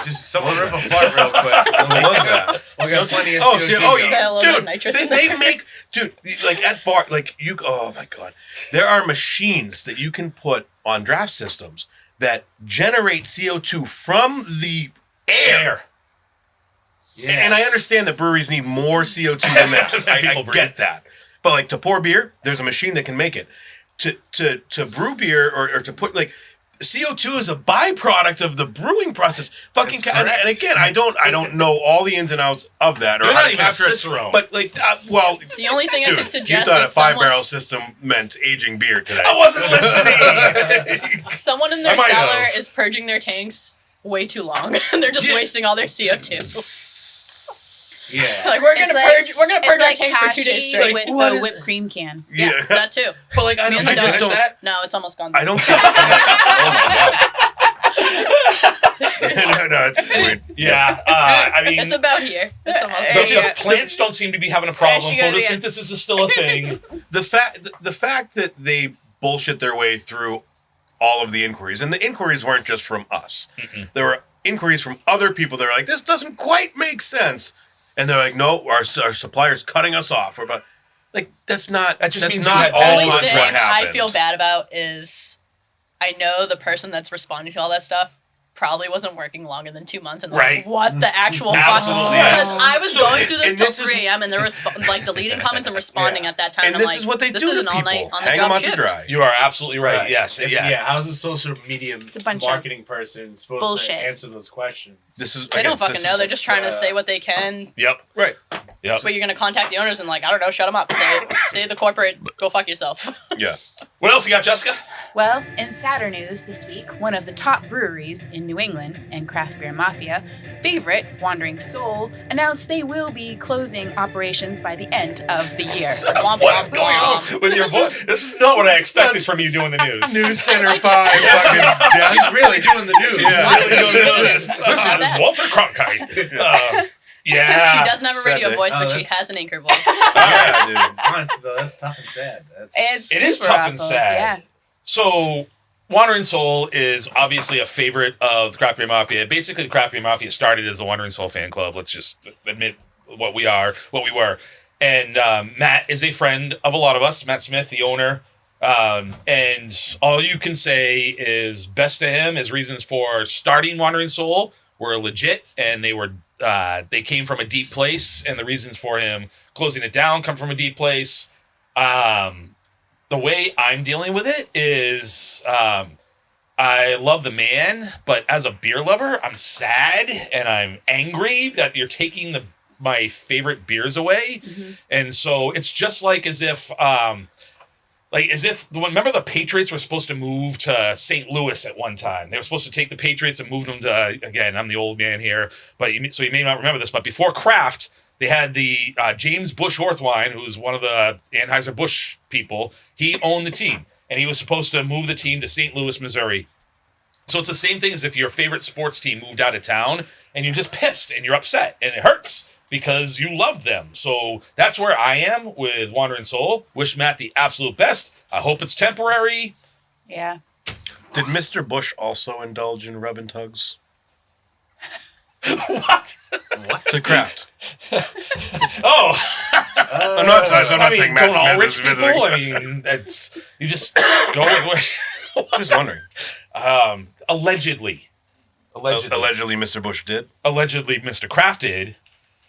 just someone rip a fart real quick. What was that? We'll get plenty of Oh, CO2 shit. going. Yeah, a little bit of Dude, nitrous they, in they there. make, dude, like at bar, like you, oh my God. There are machines that you can put on draft systems that generate CO2 from the air. Yeah. And I understand that breweries need more CO2 than that. I People breathe. get that. But like to pour beer, there's a machine that can make it. To brew beer or to put like CO2 is a byproduct of the brewing process. Fucking That's and correct. again, I don't know all the ins and outs of that. Or You're how not to even a capture it. Cicerone. But like, well, The only thing I dude, could you suggest thought a is someone, 5-barrel system meant aging beer today. I wasn't listening. someone in their I might cellar have. is purging their tanks way too long. They're just Yeah. wasting all their CO2. Yeah. Like we're gonna purge our like tanks for 2 days Tashi straight. with What the is whipped it? cream can. Yeah, That too. but like I Me and just the don't. dog. No, it's almost gone. I don't. Oh my God. No, it's weird. Yeah, I mean, It's about here. It's almost the, done. the plants don't seem to be having a problem. There she goes again. Photosynthesis is still a thing. The fact that they bullshit their way through all of the inquiries, and the inquiries weren't just from us. There were inquiries from other people that were like, this doesn't quite make sense. And they're like, no, our supplier's cutting us off. We're about, like, that's not, That just that's means not you had all all Only much that's thing what happened. I feel bad about is I know the person that's responding to all that stuff probably wasn't working longer than 2 months, and they're Right. like, what the actual fuck? Absolutely, Because yes. I was So, going through this and till this is- 3 a.m. and they're like deleting comments and responding Yeah. at that time. And I'm this like, is what they this do is to an all night people. on the Hang them job out to shift. dry. You are absolutely right. Yes, It's, yeah. How's a social media It's a bunch marketing person supposed bullshit. to answer those questions? This is They again, don't fucking this know. is- They're just trying to say what they can. Yep. right. Yep. But you're gonna contact the owners and like, I don't know, shut them up. Say the corporate, go fuck yourself. Yeah. What else you got, Jessica? Well, in sadder news this week, one of the top breweries in New England and Craft Beer Mafia favorite, Wandering Soul, announced they will be closing operations by the end of the year. Womp, What is womp, going on womp. with your voice? This is not what I expected from you doing the news. News Center like 5. Fucking, she's really doing the news. Yeah. Honestly, This she's is good. Not this is bad. Walter Cronkite. Yeah. She doesn't have a radio Said voice, that. but Oh, she that's- has an anchor voice. Yeah, dude. Honestly, though, that's tough and sad. It is super tough and awful. sad. Yeah. So, Wandering Soul is obviously a favorite of the Craft Beer Mafia. Basically, the Craft Beer Mafia started as the Wandering Soul fan club. Let's just admit what we were. And Matt is a friend of a lot of us. Matt Smith, the owner. And all you can say is best to him. His reasons for starting Wandering Soul were legit, and they came from a deep place. And the reasons for him closing it down come from a deep place. The way I'm dealing with it is I love the man, but as a beer lover, I'm sad and I'm angry that you're taking my favorite beers away. Mm-hmm. And so it's just like as if remember the Patriots were supposed to move to St. Louis at one time. They were supposed to take the Patriots and move them to, again, I'm the old man here, so you may not remember this, but before Kraft, they had the James Bush Orthwine, who's one of the Anheuser-Busch people. He owned the team, and he was supposed to move the team to St. Louis, Missouri. So it's the same thing as if your favorite sports team moved out of town, and you're just pissed, and you're upset, and it hurts because you loved them. So that's where I am with Wandering Soul. Wish Matt the absolute best. I hope it's temporary. Yeah. Did Mr. Bush also indulge in rub and tugs? What? To Kraft. Oh, I'm not saying Matt don't all Smith rich is people? visiting. I mean, you just go with where. Just wondering. Allegedly. Allegedly, Mr. Bush did. Allegedly, Mr. Kraft did.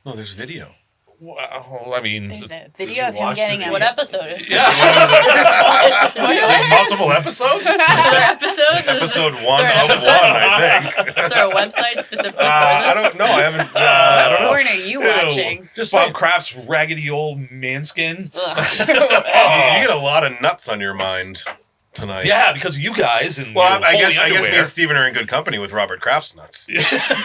No, there's video. Well, I mean, There's a Did video you of him watch getting the a... What episode? yeah. What Multiple episodes? other episodes? Episode 1 Is there an of 1, episode? I think. Is there a website specifically for I this? don't know. I haven't. I don't know. Porn are you watching? Just Bob like, Kraft's raggedy old manskin. Ugh. you get a lot of nuts on your mind tonight. Yeah, because of you guys and Well, your I holy guess me underwear. and Steven are in good company with Robert Kraft's nuts. That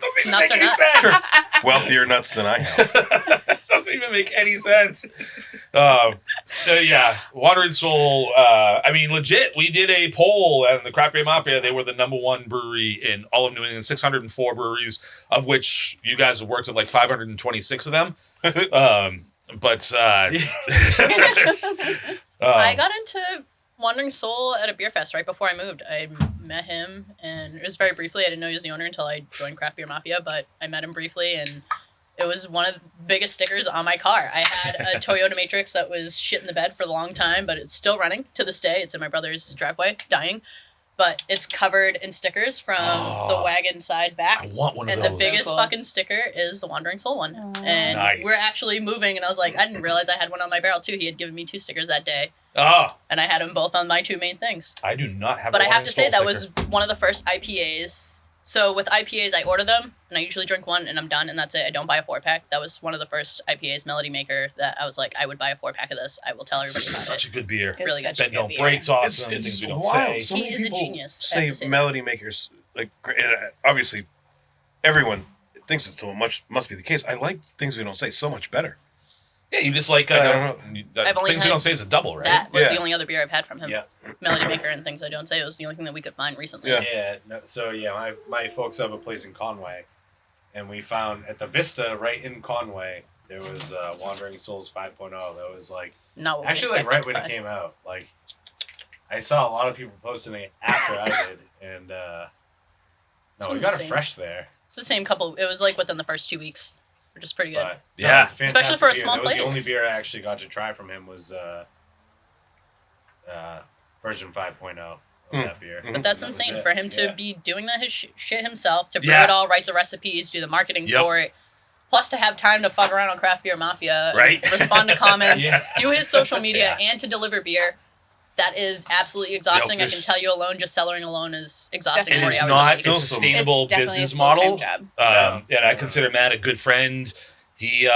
doesn't even Nuts make are any nuts. sense. Wealthier nuts than I have. Doesn't even make any sense. Yeah, Wandering Soul. I mean, legit. We did a poll, and the Craft Beer Mafia. They were the #1 brewery in all of New England. 604 breweries, of which you guys have worked at like 526 of them. But I got into Wandering Soul at a beer fest right before I moved. I met him, and it was very briefly. I didn't know he was the owner until I joined Craft Beer Mafia, but I met him briefly, and it was one of the biggest stickers on my car. I had a Toyota Matrix that was shit in the bed for a long time, but it's still running to this day. It's in my brother's driveway, dying. But it's covered in stickers from the wagon side back. I want one of And those. the biggest So cool. fucking sticker is the Wandering Soul one. Aw. And Nice. we're actually moving, and I was like, I didn't realize I had one on my barrel too. He had given me 2 stickers that day, Oh, and I had them both on my 2 main things. I do not have. But a I have to Wandering say Soul that sticker. was one of the first IPAs. So with IPAs, I order them, and I usually drink one, and I'm done, and that's it. I don't buy a 4-pack. That was one of the first IPAs, Melody Maker, that I was like, I would buy a 4-pack of this. I will tell everybody about Such it. a good beer. It's Really such good. a Bend don't beer. breaks awesome. Things we don't say. So He many is a people genius, I have Say to say that. melody makers like obviously everyone thinks it so much must be the case. I like things we don't say so much better. Yeah, you just like I don't I've only things you had don't say is a double, right? That was Yeah. the only other beer I've had from him. Yeah. Melody Maker and Things I Don't Say. It was the only thing that we could find recently. Yeah. Yeah. No, so yeah, my folks have a place in Conway, and we found at the Vista right in Conway there was Wandering Souls 5.0. That was like Not what we actually like expected right to when it find. came out. Like I saw a lot of people posting it after I did, and no, we got it Insane. fresh there. It's the same couple. It was like within the first 2 weeks, which is pretty good. But, Yeah. no, it was a Especially fantastic for a beer. small That was the place. only beer I actually got to try from him was version 5.0 of that beer. But that's And that was insane it. for him to Yeah. be doing that his shit himself, to brew Yeah. it all, write the recipes, do the marketing Yep. for it, plus to have time to fuck around on Craft Beer Mafia, and Right. respond to comments, Yeah. do his social media, and to deliver beer. That is absolutely exhausting. I can tell you alone, just cellaring alone is exhausting. And 40 it's hours not a week. a It's sustainable It's definitely business a full-time model. job. And I consider Matt a good friend. He,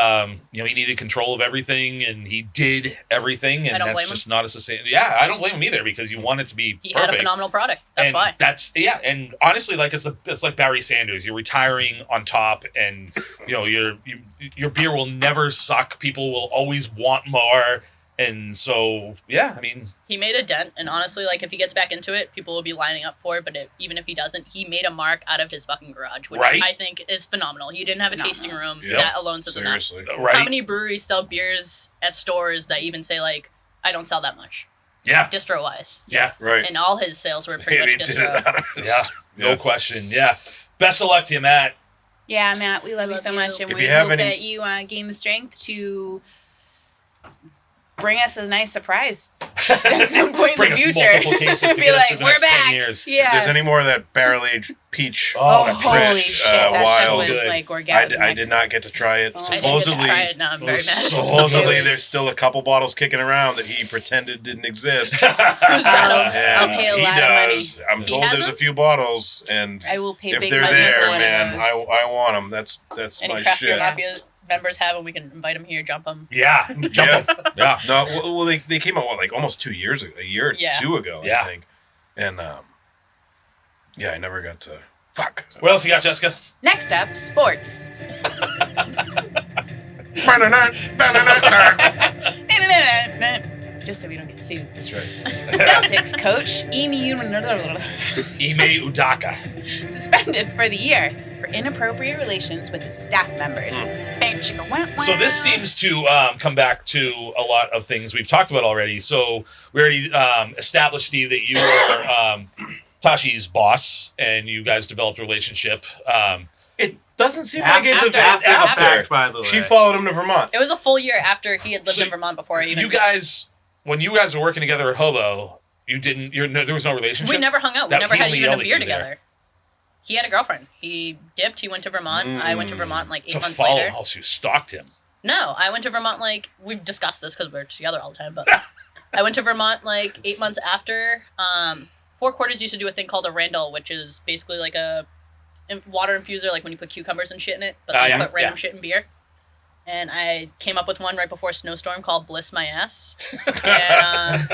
he needed control of everything, and he did everything, and I don't that's blame just not a sustainable. Yeah, I don't blame him either because you want it to be He perfect. had a phenomenal product. That's and why. And honestly, like it's like Barry Sanders. You're retiring on top, and your beer will never suck. People will always want more, and so yeah, I mean, He made a dent, and honestly, like if he gets back into it, people will be lining up for it. But even if he doesn't, he made a mark out of his fucking garage, which Right. I think is phenomenal. He didn't have a tasting room. Yep. That alone says enough. Seriously. right? How many breweries sell beers at stores that even say like, I don't sell that much, Yeah, distro wise? yeah, Right. And all his sales were pretty He much did distro. it out of yeah. No Yeah. question. Yeah. Best of luck to you, Matt. Yeah, Matt, we love you Love so you. much, and If we you have hope any- that you gain the strength to bring us a nice surprise at some point Bring in us the future. multiple cases to Be get us like, through the we're next 10 back. years. Yeah. If there's any more of that barrel-aged peach, Oh, that holy fresh, shit! That shit wild. was Good. like I orgasmic. did not get to try it. Oh. I didn't get to Supposedly, try it. Now I'm very was mad. so supposedly It was- there's still a couple bottles kicking around that he pretended didn't exist. Who's got him? And I'll pay a he lot of money. does. I'm He told has there's them? a few bottles, and I will pay if big they're money there, for one man, of those. I want them. That's Any my Craft Beer shit. Mafia members have them, we can invite them here, jump them. Yeah. Jump 'em. Yeah. No, well, they came out like almost 2 years ago, a year or Yeah. two ago, Yeah. I think, and I never got to. Fuck. What else you got, Jessica? Next up, sports. Just so we don't get sued. That's right. The Celtics coach, Emi Ime Udaka. suspended for the year for inappropriate relations with his staff members. So this seems to come back to a lot of things we've talked about already. So we already established, Steve, that you were Tashi's boss, and you guys developed a relationship. It doesn't seem After- like it developed after- after, after. fact, by the way. She followed him to Vermont. It was a full year after he had lived So in Vermont before I even. You guys, when you guys were working together at Hobo, there was no relationship. We never hung out. We That never he had only even a yelled at beer you there. together. He had a girlfriend. He dipped. He went to Vermont. I went to Vermont like 8 to months follow later. him. Also, you stalked him. No, I went to Vermont like we've discussed this because we're together all the time. But I went to Vermont like 8 months after. Four Quarters used to do a thing called a Randall, which is basically like a water infuser, like when you put cucumbers and shit in it, but they Yeah, put random yeah. shit in beer. And I came up with one right before a snowstorm called Bliss My Ass. And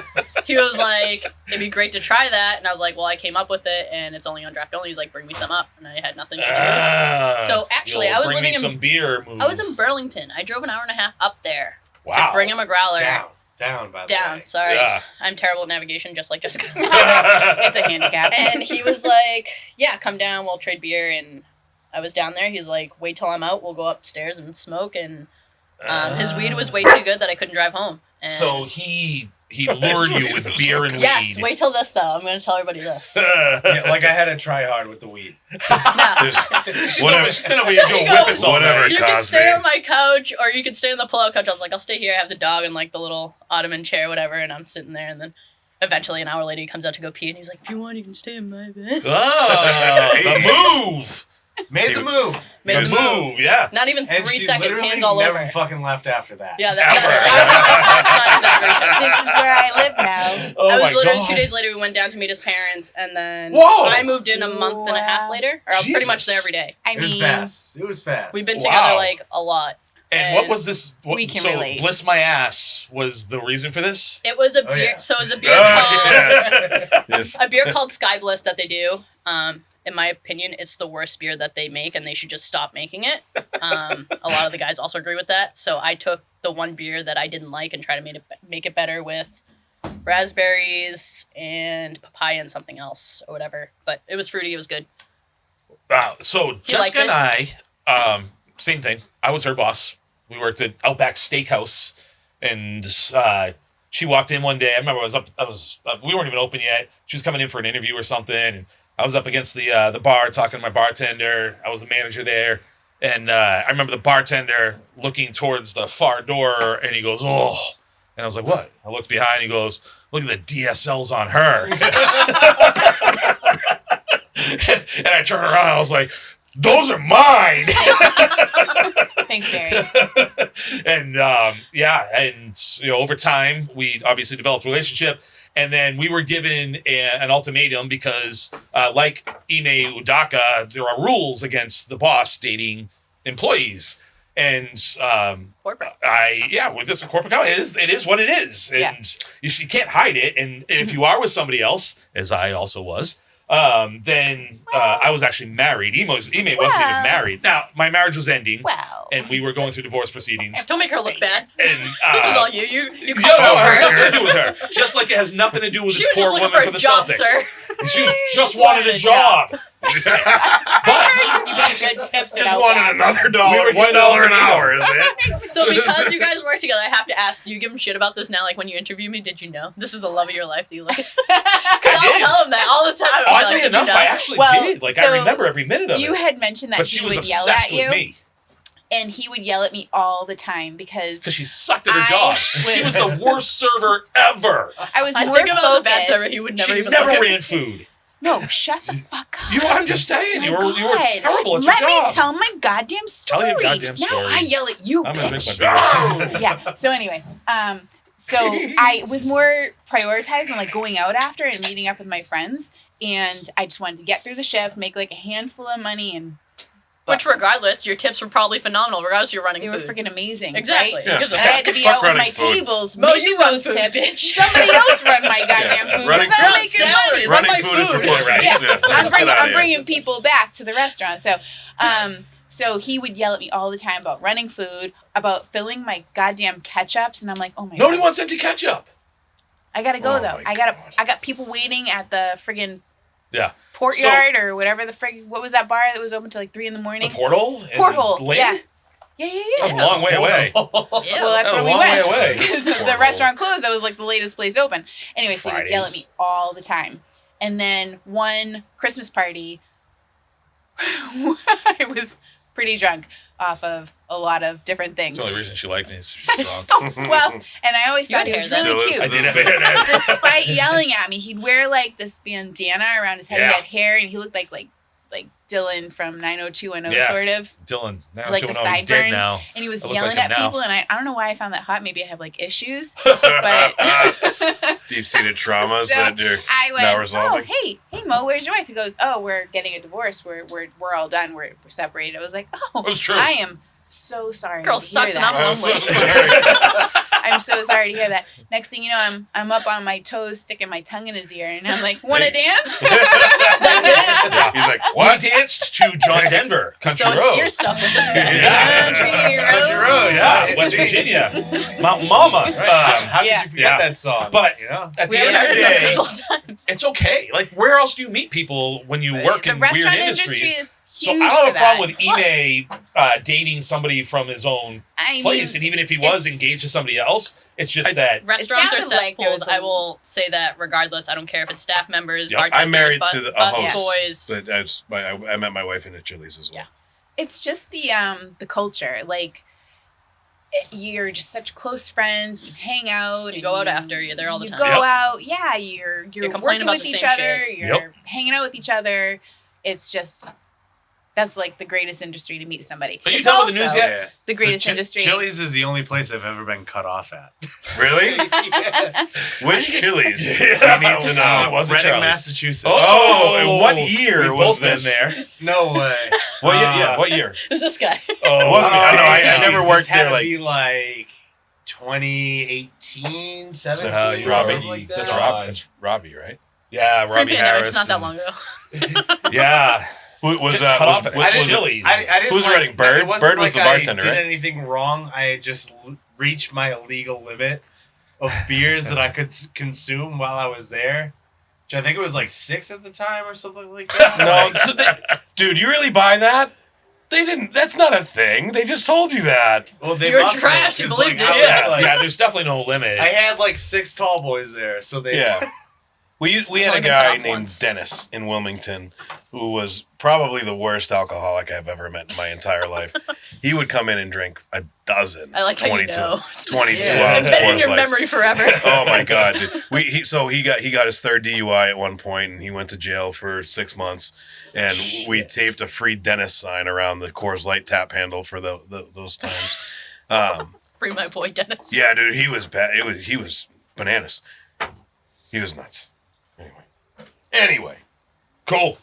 he was like, it'd be great to try that. And I was like, well, I came up with it and it's only on draft only. He's like, bring me some up. And I had nothing to do. So actually, you'll I was bring living me in- some beer. Move. I was in Burlington. I drove an hour and a half up there Wow. to bring him a growler. Down, by the Down. way. Sorry. Yeah. I'm terrible at navigation, just like Jessica. It's a handicap. And he was like, yeah, come down, we'll trade beer. And I was down there. He's like, wait till I'm out. We'll go upstairs and smoke. And his weed was way too good that I couldn't drive home. And So he lured you with beer and weed. yes, wait till this, though. I'm going to tell everybody this. Yeah, like I had to try hard with the weed. No. She's Whatever. always been over So here doing he goes, whippets all Whatever. night. You can Cosby. stay on my couch or you can stay on the pull-out couch. I was like, I'll stay here. I have the dog and like the little ottoman chair, whatever. And I'm sitting there. And then eventually an hour later he comes out to go pee. And he's like, if you want, you can stay in my bed. Oh, the move. Made the move. Made The the move. move, yeah. Not even And 3 she seconds, literally hands all never over. fucking left after that. Yeah, that's not exaggeration. This is where I live now. Oh I was my literally God. 2 days later. We went down to meet his parents, and then Whoa! I moved in a month and a half later, or I was pretty much Jesus. there every day. I It was mean, fast. It was fast. We've been Wow. together like a lot. And what was this? What, We can so relate. Bliss My Ass was the reason for this? It was a Oh, beer. yeah. So it was a beer called Yes. a beer called Sky Bliss that they do. In my opinion, it's the worst beer that they make, and they should just stop making it. A lot of the guys also agree with that. So I took the one beer that I didn't like and tried to make it better with raspberries and papaya and something else or whatever. But it was fruity. It was good. So You Jessica and liked I, same thing. I was her boss. We worked at Outback Steakhouse, and she walked in one day. I remember we weren't even open yet. She was coming in for an interview or something, and I was up against the bar talking to my bartender. I was the manager there, and I remember the bartender looking towards the far door, and he goes, "Oh," and I was like, "What?" I looked behind. He goes, "Look at the DSLs on her." And I turned around. I was like, "Those are mine." thanks, Barry. And over time we obviously developed a relationship, and then we were given an ultimatum because like Ime Udaka, there are rules against the boss dating employees. And Corporate. with this corporate company, it is what it is, and you can't hide it. And if you are with somebody else, as I also was, then I was actually married. Ime wasn't even married. Now my marriage was ending, and we were going through divorce proceedings. Don't make her look bad. And This is all you. You no, called it has her. nothing to do with her. Just like it has nothing to do with She this was just poor looking woman for for a the job, Celtics. sir. She just wanted a job. You gave good tips. Just wanted another dollar. We were $1 an hour, is it? So because you guys work together, I have to ask, do you give him shit about this now? Like when you interview me, did you know? This is the love of your life that you look at. Because I'll tell him that all the time. I'll be Oddly like, "Did you enough, know?" I actually did. Like, so I remember every minute of You it. had mentioned that But she he was would yell obsessed at with you, me. and he would yell at me all the time because Because she sucked at her job. She was the worst server ever. I was I more think if I was a bad focused. server, he would never She even never look at me. ran food. No, shut the fuck up. I'm just saying, My you were God. terrible at your Let job. me tell my goddamn story. Tell your goddamn Now story. I yell at you, I'm gonna drink bitch. my beer. Yeah. So anyway, so I was more prioritized on like going out after and meeting up with my friends, and I just wanted to get through the shift, make like a handful of money, and Which, regardless, your tips were probably phenomenal, regardless you're running they were food. freaking amazing. Exactly. Right? Yeah. Because And I had to be Fuck out with running my food. tables, Mo, making you run those food, tips. bitch. Somebody else run my goddamn food. Running 'cause I'm food. making Salary. money. Run Running my food is for food. pussies. Right. Yeah. I'm Get outta here. bringing people back to the restaurant. So he would yell at me all the time about running food, about filling my goddamn ketchups, and I'm like, oh my Nobody god, wants empty ketchup. I gotta go Oh though. my I got people waiting at the friggin' Yeah. Portyard or whatever the frig. What was that bar that was open till like 3 a.m? The portal? in Porthole. Lane? Yeah. Yeah. That's a long way away. Ew. Well, that's That's a where we long way went. away. Because the Porthole. restaurant closed. That was like the latest place open. Anyway, so he would yell at Fridays. me all the time. And then one Christmas party, I was pretty drunk off of a lot of different things. That's the only reason she liked me is she's drunk. Well, and I always You thought had he was hair then. really Still is. cute. I did have it. Despite yelling at me, he'd wear like this bandana around his head. Yeah. He had hair, and he looked like Dylan from 90210, Yeah. sort of. Dylan, now Like he's the dead sideburns. now. And he was I look yelling like him at now. people, and I don't know why I found that hot. Maybe I have like issues, but Deep-seated traumas So, that you're I went, now oh, resolving. hey Mo, where's your wife? He goes, oh, we're getting a divorce. We're all done. We're separated. I was like, oh, It was true. I am so sorry. Girl to sucks hear and I'm that. lonely. I'm so sorry to hear that. Next thing you know, I'm up on my toes, sticking my tongue in his ear, and I'm like, want to dance? Yeah. He's like, We what? danced to John Denver, Country So Road. it's ear stuff with this guy. Yeah. Country Country Road, yeah. West Virginia. Mountain Mama. How did Yeah. you forget Yeah. that song? But- you know, At We the end haven't of the heard it a day, couple times. it's okay. Like, where else do you meet people when you work the in weird restaurant industries? industry is So huge I don't have for a problem that. with Ime dating somebody from his own I place, mean, and even if he was it's- engaged to somebody else, it's just that. Restaurants are sounded like there cesspools. was a- I will say that regardless. I don't care if it's staff members, Yep. bartenders, I'm married to a bus host, boys. but I met my wife in a Chili's as well. it's just the culture. Like, you're just such close friends. You hang out. You go out and after, you're there all the you go go Yep. out. Yeah, you're complain working about with the each same other. shit. You're Yep. hanging out with each other. It's just that's like the greatest industry to meet somebody. Are you It's done with the news also yet? The greatest industry. Chili's is the only place I've ever been cut off at. Really? Yes. Which Chili's? Yeah. We need to know. It wasn't Reading, Charlie. Massachusetts. Oh, and what year We've was both been this? there. No way. What year? Yeah, what year? Who's this guy? Oh, It wasn't me. I don't know. I geez, never this worked had there. to Like, be like 2018, 17, how or you- Robbie. something like that. That's Robbie. That's Robbie, right? Yeah, Robbie Pre-pandemic, Harris. it's not that and- long ago. Yeah. Was Get cut off at which was Chili's. I didn't Who's like, writing? Bird? It wasn't Bird was like the bartender, I did right? anything wrong. I had just reached my legal limit of beers that I could consume while I was there. Which I think it was like 6 at the time or something like that. No, so dude, you really buy that? They didn't. That's not a thing. They just told you that. Well, they You're must trash, have, you 'cause, believed like, it. I was Yeah, like- yeah. There's definitely no limit. I had like 6 tall boys there, so they. Yeah. We had a Only been guy cut off named once. Dennis in Wilmington who was probably the worst alcoholic I've ever met in my entire life. He would come in and drink a dozen. I like how 22, you know. 22 Yeah. ounce It's been in Coors your Lights. memory forever. Oh my god, dude. He got his 3rd DUI at one point, and he went to jail for 6 months. And we taped a free Dennis sign around the Coors Light tap handle for those times. Free my boy Dennis. Yeah, dude, he was bad. He was bananas. He was nuts. Anyway, Cool.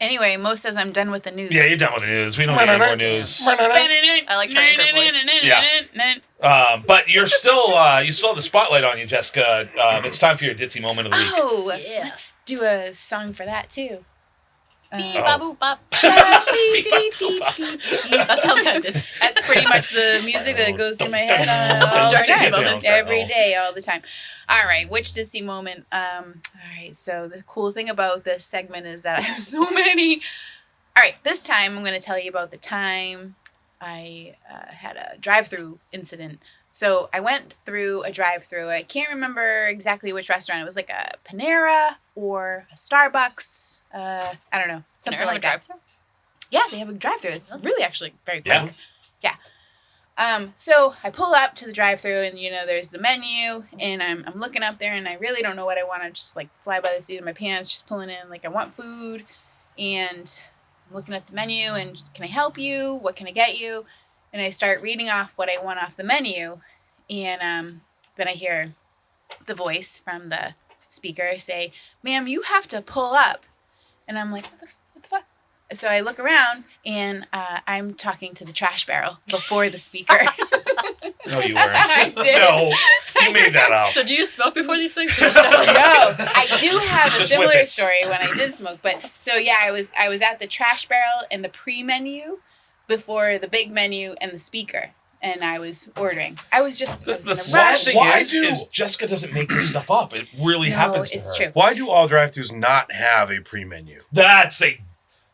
Anyway, Mo says I'm done with the news. Yeah, you're done with the news. We don't need any more news. I like trying her voice. Yeah. But you're still you still have the spotlight on you, Jessica. It's time for your ditzy moment of the week. Oh, Yeah. let's do a song for that too. Bop. That sounds kind of ditzy. That's pretty much the music that goes through my head all the During time. moments. Every day, all the time. All right, which ditzy moment? All right, so the cool thing about this segment is that I have so many. All right, this time I'm going to tell you about the time I had a drive-through incident. So I went through a drive-through. I can't remember exactly which restaurant. It was like a Panera or a Starbucks. I don't know, something like that. Drive-thru? Yeah, they have a drive-through. It's really actually very quick. Yeah. So I pull up to the drive-through and, there's the menu and I'm looking up there and I really don't know what I want. I just like fly by the seat of my pants, just pulling in like I want food and I'm looking at the menu and can I help you? What can I get you? And I start reading off what I want off the menu and then I hear the voice from the speaker say, "Ma'am, you have to pull up." And I'm like, what the fuck? So I look around and I'm talking to the trash barrel before the speaker. No, you weren't. I did. No, you made that up. So do you smoke before these things? No, I do have a Just similar Whippets. story when I did smoke. But so yeah, I was at the trash barrel and the pre-menu before the big menu and the speaker. And I was ordering. I was in The a sad rush. thing is Jessica doesn't make this stuff up. It really happens to it's her. true. Why do all drive-thrus not have a pre-menu? That's a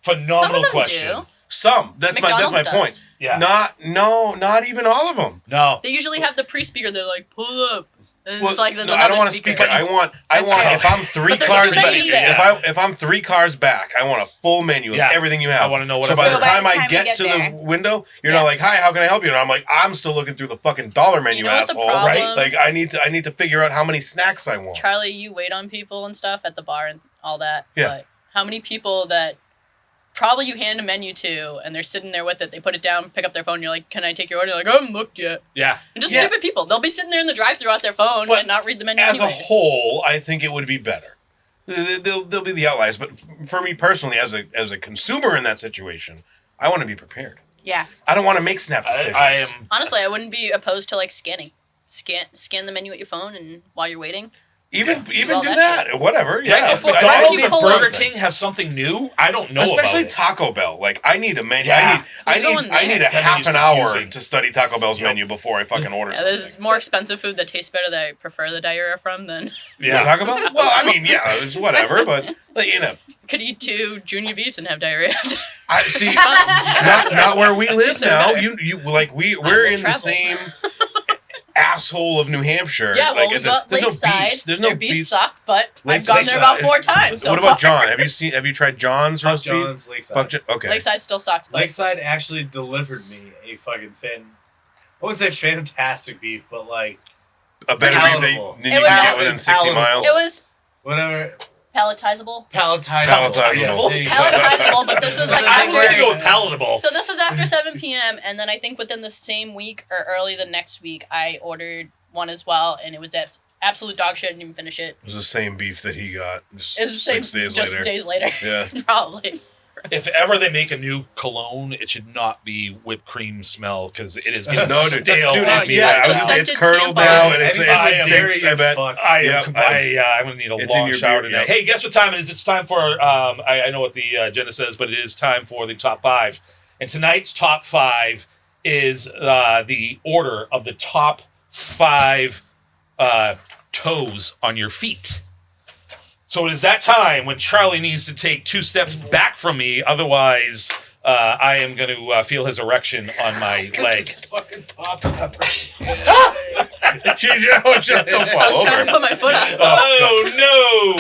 phenomenal Some of them question. do. Some. That's my McDonald's point. does. Yeah. Not even all of them. No. They usually have the pre-speaker. They're like, pull up. And Well, it's like there's no, another I don't want a speaker. speaker. I want That's true. if I'm three But there's cars too back. many there. If I'm 3 cars back, I want a full menu of Yeah. everything you have. I want to know what So I'm by the So time by the I time get you to get the there- window, you're Yeah. not like, "Hi, how can I help you?" And I'm like, "I'm still looking through the fucking dollar menu, You know what the asshole." problem- Right? Like I need to figure out how many snacks I want. Charlie, you wait on people and stuff at the bar and all that. Yeah. But how many people that probably you hand a menu to and they're sitting there with it, they put it down, pick up their phone, and you're like, "Can I take your order?" They're like, "I haven't looked yet." Yeah. And just Yeah. stupid people. They'll be sitting there in the drive-thru at their phone But and not read the menu As anyways. a whole, I think it would be better. There'll be the outliers, but for me personally, as a consumer in that situation, I want to be prepared. Yeah. I don't want to make snap decisions. I am. Honestly, I wouldn't be opposed to like scanning. Scan the menu at your phone and while you're waiting. Even all do that that. Whatever. Yeah, Yeah. if before- I right McDonald's when you or pull Burger up- King have something new, I don't know Especially about it. Taco Bell. Like I need a menu. Yeah. I Who's going need a there? That half menu's an hour confusing. to study Taco Bell's Yep. menu before I fucking order Yeah, something. there's more expensive food that tastes better that I prefer the diarrhea from than Yeah. Taco Bell? Well, I mean, yeah, it's whatever, but like, could eat 2 junior beefs and have diarrhea. I see. not where we That's live just now. better. You like we're will in the travel. same asshole of New Hampshire. Yeah, well, like, we got there's Lakeside. no beefs. There's no Their beefs beefs. suck, but I've Lakeside. gone there about 4 times. So What about far. John? Have you tried John's Fuck roast beef? John's, Lakeside. Okay. Lakeside still sucks, but Lakeside actually delivered me a fucking I wouldn't say fantastic beef, but like A better beef Palatable. than It you was can get palatable. within 60 miles. it was whatever palatizable. palatable. Palatable. There you go. Palatizable, but this was like I was going to go with after, palatable. so this was after 7 p.m. and then I think within the same week or early the next week I ordered one as well, and it was at absolute dog shit. I didn't even finish it. It was the same beef that he got. Just It was the same 6 days just later. days later. Yeah. Probably. If ever they make a new cologne, it should not be whipped cream smell because it is getting No, dude. stale. Dude, on me yeah, right I was now. gonna say it's Scented curdled tampons. now, and it's I am stinks. I bet. fucked. I am. Yep, I'm going to need a it's in long your shower beer, tonight. yep. Hey, guess what time it is? It's time for, I know what the agenda says, but it is time for the top 5. And tonight's top 5 is the order of the top 5 toes on your feet. So it is that time when Charlie needs to take 2 steps back from me. Otherwise, I am going to feel his erection on my leg. Don't I fall was trying to over. put my foot up. Oh,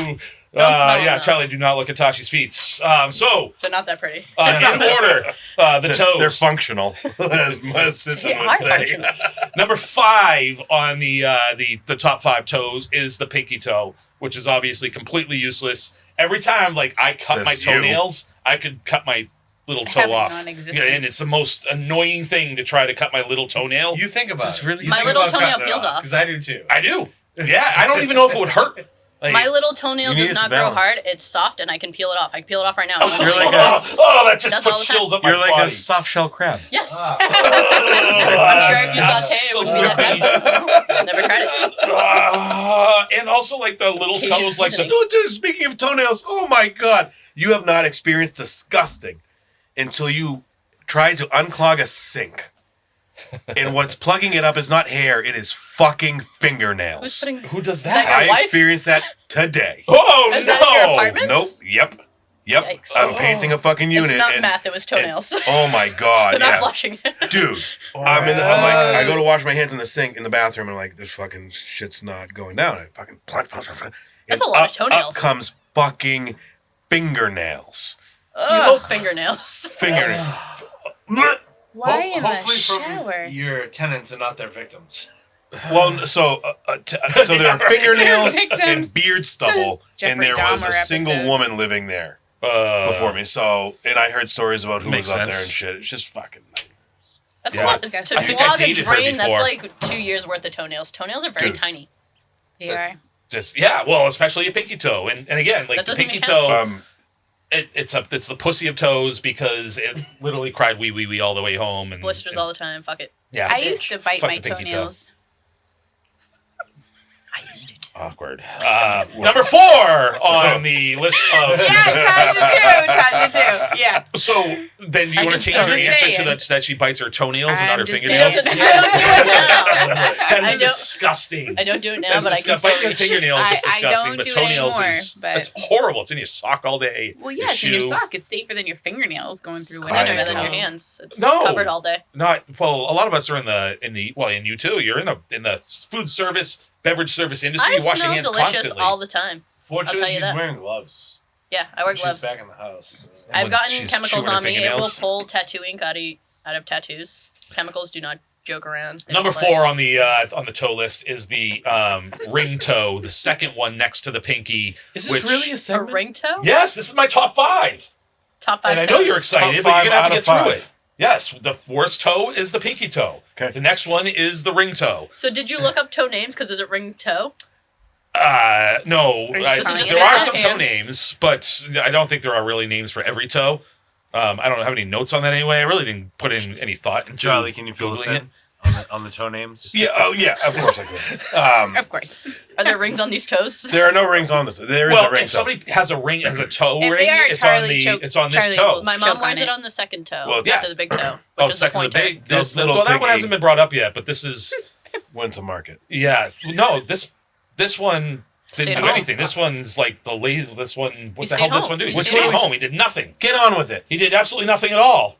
no. Don't smell Yeah, them. Charlie, do not look at Tashi's feet. So, They're not that pretty. in order, the toes. They're functional, as my sister They would are say. functional. Number 5 on the top 5 toes is the pinky toe, which is obviously completely useless. Every time, like, I cut Says my you. toenails, I could cut my little toe Having off. non-existent. Yeah, and it's the most annoying thing to try to cut my little toenail. You think about Just it. really- You My think little about toenail cutting it peels off. because I do too. I do. Yeah, I don't even know if it would hurt. Like, My little toenail You need does it not to grow balance. hard. It's soft, and I can peel it off. I can peel it off right now. You're like that just That's put all the chills time. up my You're like body. a soft shell crab. Yes. I'm I'm sure if you saute it, it wouldn't be that bad. Never tried it. And also like the Some little Cajun toes, like seasoning. the No, dude, speaking of toenails, oh my god. You have not experienced disgusting until you try to unclog a sink. And what's plugging it up is not hair, it is fucking fingernails. Who's putting? who does that that? your I wife? experienced that today. Oh Is that in your no! apartment? Nope. Yep. Yikes. I'm painting a fucking unit. It's not and, meth. It was toenails. oh my god. They're not Yeah. flushing it. Dude. I'm like, I go to wash my hands in the sink in the bathroom and I'm like, this fucking shit's not going down. I fucking plunk. That's and a lot of up toenails. comes fucking fingernails. You hope fingernails. Fingernails. Why in the Hopefully from shower? your tenants and not their victims. Well, so so there are fingernails and Victims. beard stubble, and Jeffrey there was a Dahmer single episode. woman living there before me. So, and I heard stories about who Makes was up sense. there and shit. It's just fucking. That's Yeah. a lot. Disgusting. To I think I clog a dated her drain, that's before. like 2 years worth of toenails. Toenails are very Dude. tiny. They are. Just well, especially a pinky toe, and again, like That the doesn't pinky even count. toe, it's the pussy of toes because it literally cried wee wee wee all the way home and Blisters all the time. Fuck it. Yeah, I used to bite Fuck my the pinky toe. toenails. I used to. awkward. Number 4 on the list of. Yeah, Tasha too. Yeah. So then, do I you want can to change your still answer say to it. that she bites her toenails and not I'm her just fingernails? saying. I don't do it now. That is I don't- disgusting. I don't do it now, That's but I can disgusting. Biting your still. fingernails is I disgusting, don't but do it toenails anymore, is but- it's horrible. It's in your sock all day. Well, yeah, it's in your shoe. sock. It's safer than your fingernails going It's through cleaner whatever. than your the hell. hands. It's No. covered all day. Not well. A lot of us are in the well, and you too. You're in the food service, beverage service industry. I You wash your smell hands delicious constantly. all the time. Fortunately, tell you she's that. wearing gloves. Yeah, I wear She's gloves. back in the house. I've When gotten she's chemicals chewing her on me. It will fingernails. pull tattoo ink out of tattoos. Chemicals do not joke around. They Number don't play. 4 on the toe list is the ring toe, the second one next to the pinky. Is which- this really a A segment? ring toe? Yes, this is my top 5, Top 5 and I toes. know you're excited, Top but you're 5 gonna have out to get of through 5. it. Yes, the worst toe is the pinky toe. Okay. The next one is the ring toe. So did you look up toe names? Because is it ring toe? No, Or I, just calling it there are business some toe hands. names, but I don't think there are really names for every toe. I don't have any notes on that anyway. I really didn't put in any thought into Charlie, can you fill us Googling in on the toe names? Yeah. Oh, yeah. Of course I could. Of course. Are there rings on these toes? There are no rings on this. There is Well, a ring. if somebody has a ring as a toe If ring, they are, it's Charlie on choke- it's on this Charlie toe. will- My choke mom on wears it it. on the second toe. Well, After yeah. the big toe, Oh, which is the second to the pointer. big. This Well, little that one piggy. hasn't been brought up yet, but this is went to market. yeah. No, this one didn't Stayed do home. anything. This one's like the lazy. This one, what He the hell stayed did this home. one do? He He stayed stayed home. home. He did nothing. Get on with it. He did absolutely nothing at all.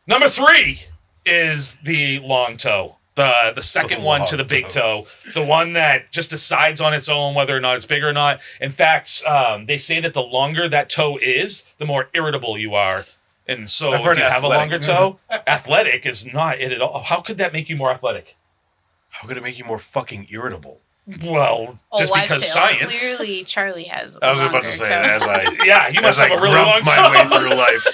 Number 3 is the long toe. The second one to the long big toe. The one that just decides on its own whether or not it's big or not. In fact, they say that the longer that toe is, the more irritable you are. And so I've if heard you have a athletic. longer toe, athletic is not it at all. How could that make you more athletic? How could it make you more fucking irritable? Well, Oh, just wives' because tales. science. Clearly, Charlie has a I was about longer to say toe. as I Yeah, you must as have I a really long grump my way toe. through life.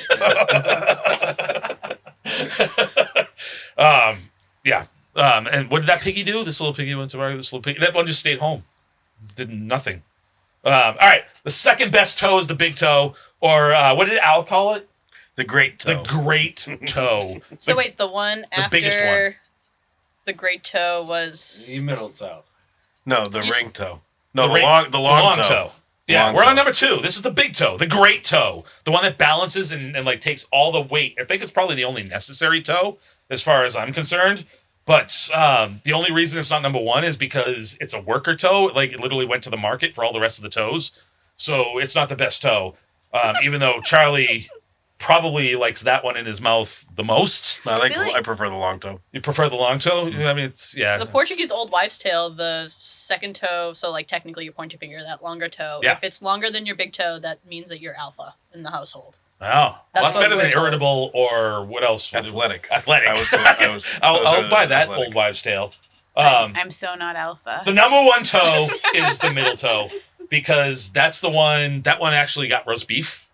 Yeah. And what did that piggy do? This little piggy went to market. This little piggy. That one just stayed home. Did nothing. All right. The second best toe is the big toe, or what did Al call it? The great toe. The great toe. So wait, the one the biggest one. after the great toe was The middle toe. No, the You s- ring toe. No, the ring- long toe. Yeah, Long we're toe. on number 2. This is the big toe, the great toe, the one that balances and like takes all the weight. I think it's probably the only necessary toe as far as I'm concerned. But the only reason it's not number 1 is because it's a worker toe. Like it literally went to the market for all the rest of the toes, so it's not the best toe. Even though Charlie probably likes that one in his mouth the most. feel like- I prefer the long toe. You prefer the long toe? I mean, it's the it's- Portuguese old wives' tale. The second toe, so like technically your pointer finger, that longer toe. Yeah. If it's longer than your big toe, that means that you're alpha in the household. Oh, well, That's that's what better we're than told. irritable or what else? Athletic. Athletic. I was told- I was I'll told buy it was that athletic. old wives' tale. I'm so not alpha. The number 1 toe is the middle toe because that's the one. That one actually got roast beef.